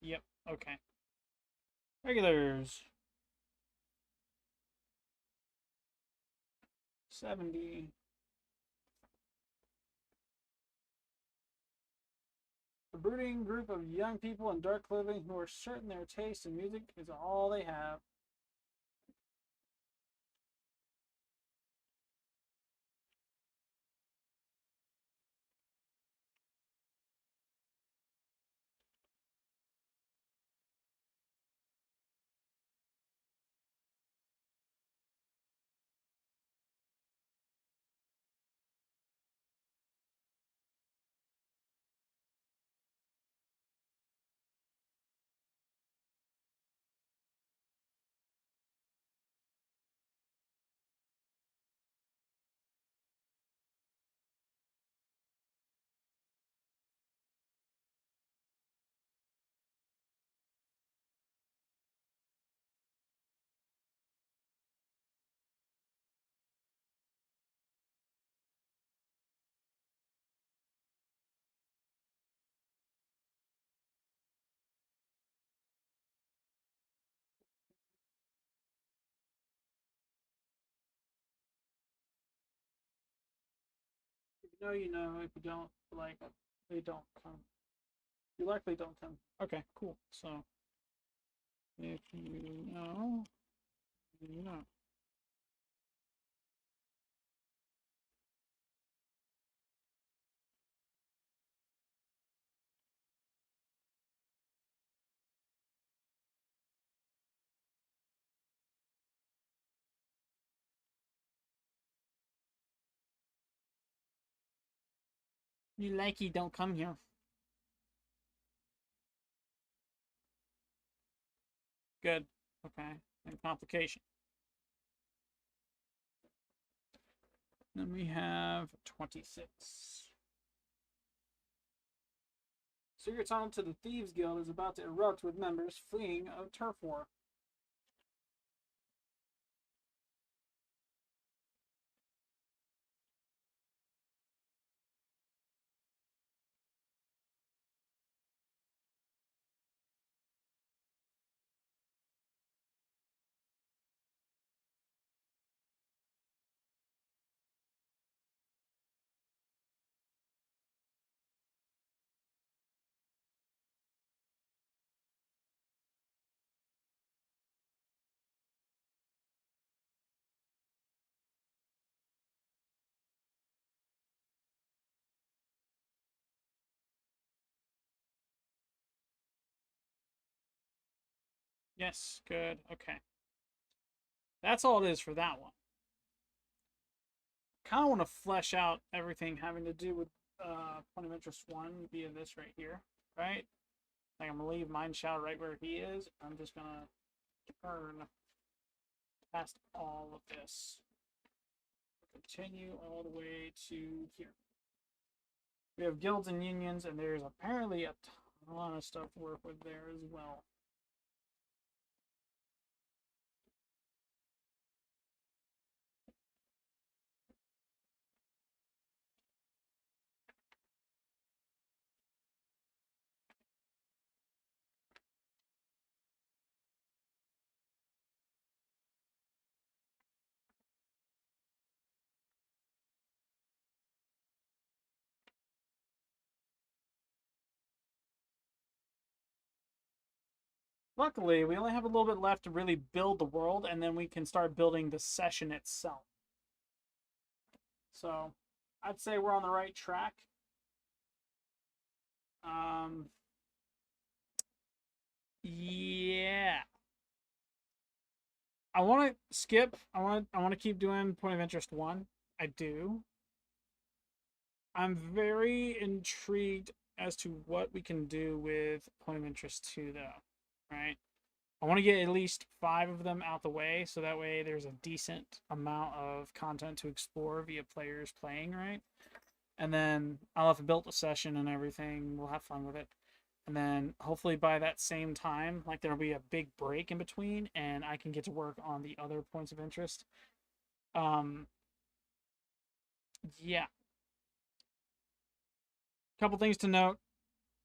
Yep. Okay. Regulars. 70. A brooding group of young people in dark clothing who are certain their taste in music is all they have. If you know, you know. If you don't, like, they don't come. You likely don't come. Okay, cool. So, if you know, you know. You likey don't come here. Good. Okay. And complication. Then we have 26. Secret tunnel to the Thieves Guild is about to erupt with members fleeing a turf war. Yes, good. Okay. That's all it is for that one. Kind of want to flesh out everything having to do with point of interest one via this right here, right? Like I'm gonna leave Mineshadow right where he is. I'm just gonna turn past all of this. Continue all the way to here. We have guilds and unions, and there's apparently a ton of stuff to work with there as well. Luckily, we only have a little bit left to really build the world, and then we can start building the session itself. So, I'd say we're on the right track. Yeah. I want to skip. I want to keep doing point of interest one. I do. I'm very intrigued as to what we can do with point of interest two, though. Right. I want to get at least 5 of them out the way, so that way there's a decent amount of content to explore via players playing, right? And then I'll have built a session and everything. We'll have fun with it. And then hopefully by that same time, like there'll be a big break in between, and I can get to work on the other points of interest. Yeah. Couple things to note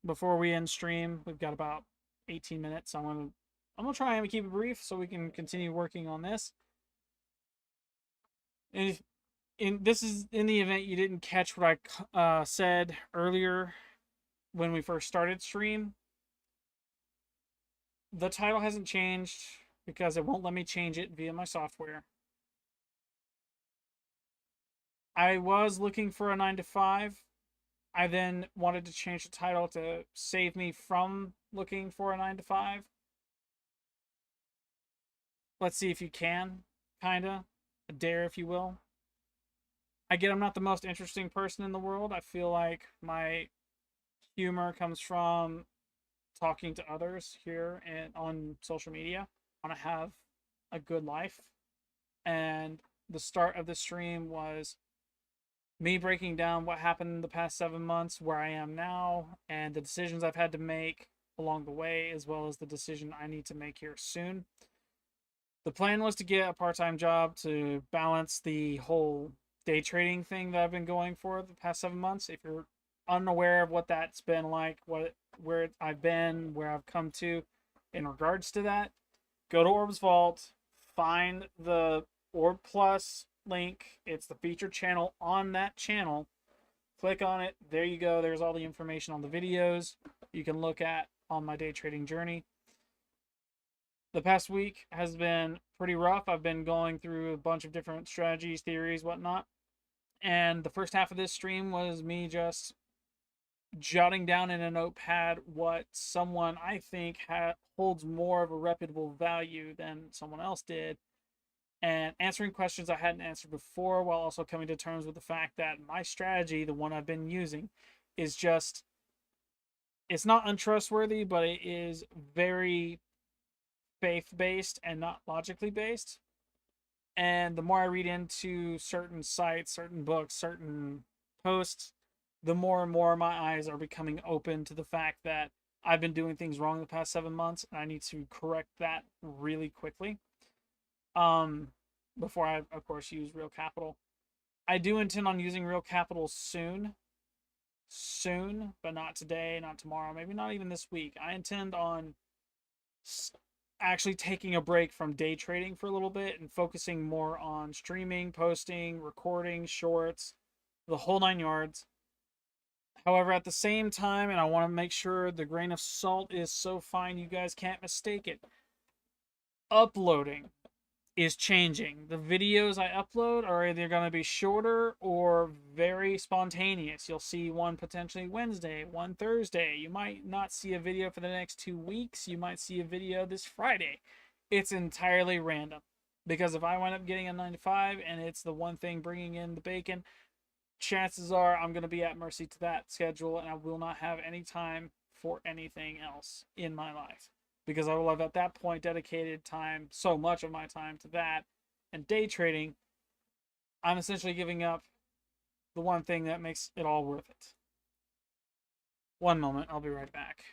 before we end stream. We've got about 18 minutes. I'm gonna try and keep it brief so we can continue working on this. And if, this is in the event you didn't catch what I said earlier when we first started stream. The title hasn't changed because it won't let me change it via my software. I was looking for a 9 to 5. I then wanted to change the title to save me from looking for a 9 to 5. Let's see if you can, kinda. A dare, if you will. I get I'm not the most interesting person in the world. I feel like my humor comes from talking to others here and on social media. I want to have a good life. And the start of the stream was me breaking down what happened in the past 7 months, where I am now, and the decisions I've had to make along the way, as well as the decision I need to make here soon. The plan was to get a part-time job to balance the whole day trading thing that I've been going for the past 7 months. If you're unaware of what that's been like, where I've been, where I've come to in regards to that, go to Orb's Vault, find the Orb Plus link. It's the featured channel on that channel. Click on it. There you go. There's all the information on the videos you can look at on my day trading journey. The past week has been pretty rough. I've been going through a bunch of different strategies, theories, whatnot. And the first half of this stream was me just jotting down in a notepad what someone I think holds more of a reputable value than someone else did, and answering questions I hadn't answered before, while also coming to terms with the fact that my strategy, the one I've been using, is just, it's not untrustworthy, but it is very faith-based and not logically based. And the more I read into certain sites, certain books, certain posts, the more and more my eyes are becoming open to the fact that I've been doing things wrong the past 7 months, and I need to correct that really quickly. Before I, of course, use real capital. I do intend on using real capital soon. Soon, but not today, not tomorrow, maybe not even this week. I intend on actually taking a break from day trading for a little bit and focusing more on streaming, posting, recording, shorts, the whole 9 yards. However, at the same time, and I want to make sure the grain of salt is so fine you guys can't mistake it, uploading is changing. The videos I upload are either going to be shorter or very spontaneous. You'll see one potentially Wednesday, one Thursday. You might not see a video for the next 2 weeks. You might see a video this Friday. It's entirely random. Because if I wind up getting a 9 to 5 and it's the one thing bringing in the bacon, chances are I'm going to be at mercy to that schedule, and I will not have any time for anything else in my life, because I will have at that point dedicated time, so much of my time, to that. And day trading, I'm essentially giving up the one thing that makes it all worth it. One moment, I'll be right back.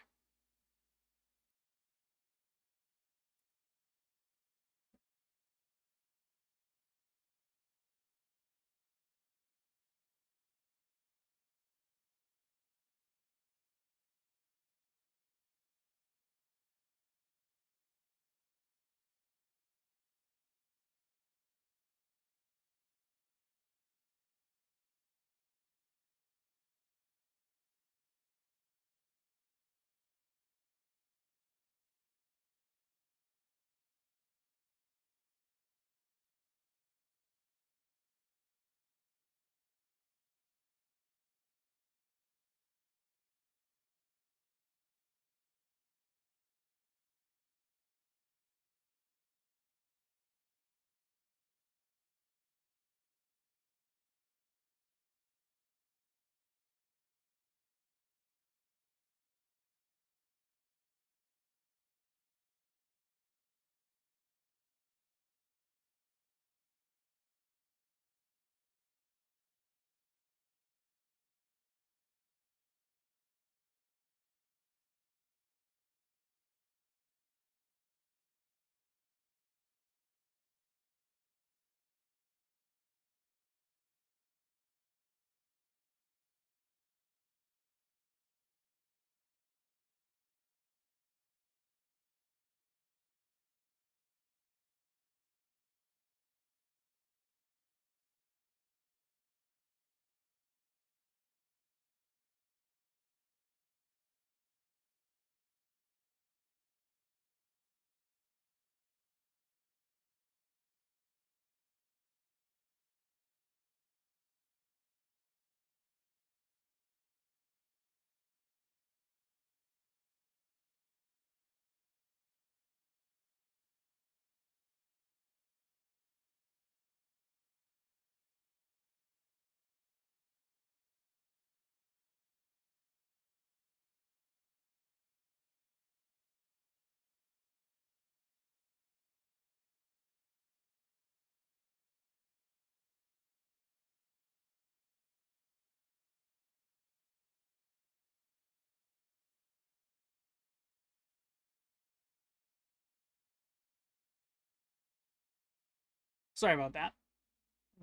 Sorry about that.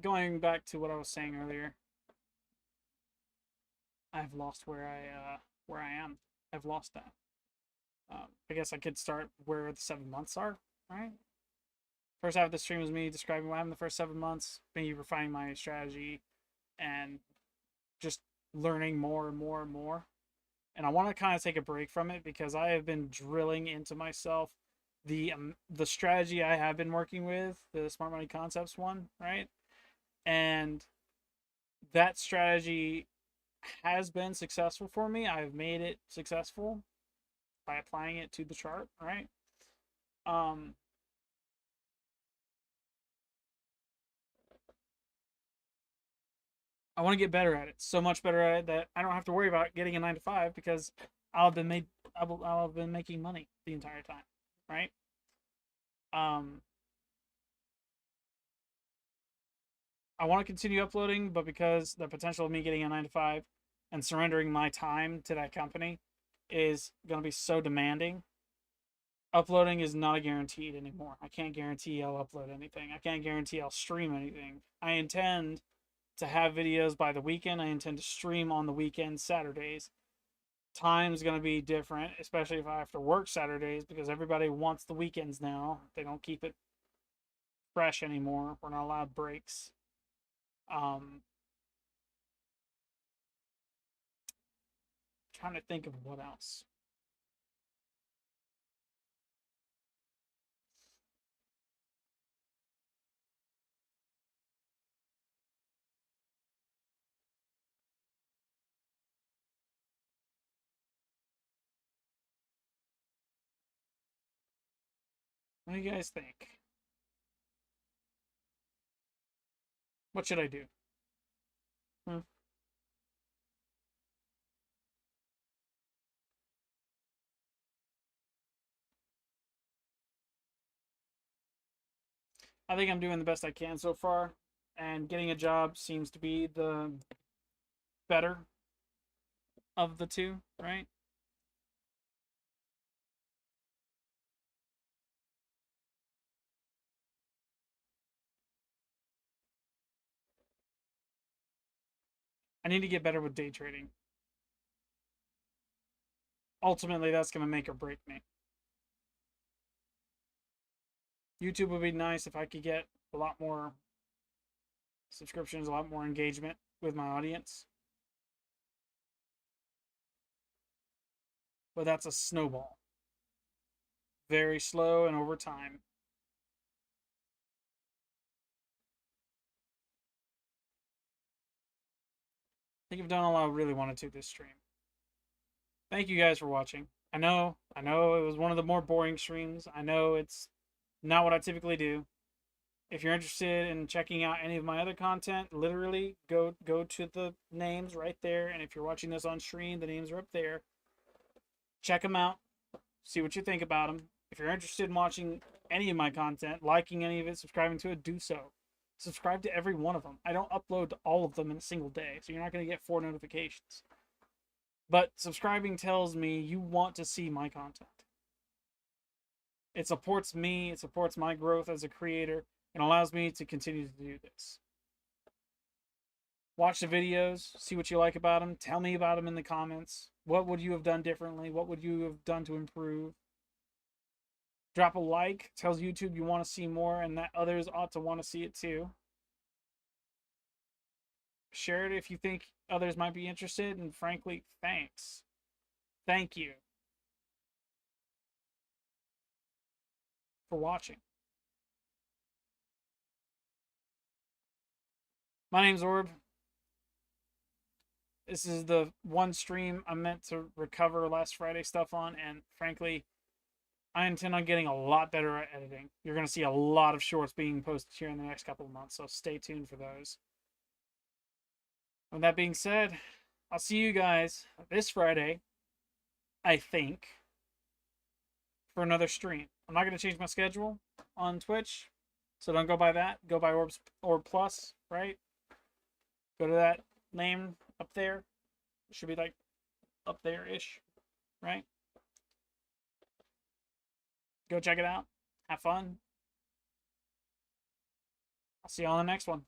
Going back to what I was saying earlier, I've lost where I am. I've lost that. I guess I could start where the 7 months are. Right. First half of the stream was me describing what happened the first 7 months, me refining my strategy, and just learning more and more and more. And I want to kind of take a break from it because I have been drilling into myself the strategy I have been working with, the Smart Money Concepts one, right? And that strategy has been successful for me. I've made it successful by applying it to the chart, right? Um, I want to get better at it. So much better at it that I don't have to worry about getting a 9 to 5 because I'll have been making money the entire time, right? Um, I want to continue uploading, but because the potential of me getting a 9 to 5 and surrendering my time to that company is going to be so demanding, uploading is not a guaranteed anymore. I can't guarantee I'll upload anything. I can't guarantee I'll stream anything. I intend to have videos by the weekend. I intend to stream on the weekend, Saturdays. Time's going to be different, especially if I have to work Saturdays because everybody wants the weekends now. They don't keep it fresh anymore. We're not allowed breaks. Um, Trying to think of what else. What do you guys think? What should I do? Hmm. I think I'm doing the best I can so far, and getting a job seems to be the better of the two, right? I need to get better with day trading. Ultimately, that's going to make or break me. YouTube would be nice if I could get a lot more subscriptions, a lot more engagement with my audience. But that's a snowball. Very slow and over time. I think I've done all I really wanted to this stream. Thank you guys for watching. I know it was one of the more boring streams. I know it's not what I typically do. If you're interested in checking out any of my other content, literally go to the names right there. And if you're watching this on stream, the names are up there. Check them out. See what you think about them. If you're interested in watching any of my content, liking any of it, subscribing to it, do so. Subscribe to every one of them. I don't upload to all of them in a single day, so you're not going to get 4 notifications. But subscribing tells me you want to see my content. It supports me, it supports my growth as a creator, and allows me to continue to do this. Watch the videos, see what you like about them, tell me about them in the comments. What would you have done differently? What would you have done to improve? Drop a like, tells YouTube you want to see more and that others ought to want to see it too. Share it if you think others might be interested, and frankly, thanks. Thank you for watching. My name's Orb. This is the one stream I meant to recover last Friday stuff on, and frankly, I intend on getting a lot better at editing. You're going to see a lot of shorts being posted here in the next couple of months, so stay tuned for those. With that being said, I'll see you guys this Friday, I think, for another stream. I'm not going to change my schedule on Twitch, so don't go by that. Go by Orb Plus, right? Go to that name up there. It should be like up there-ish, right? Go check it out. Have fun. I'll see you on the next one.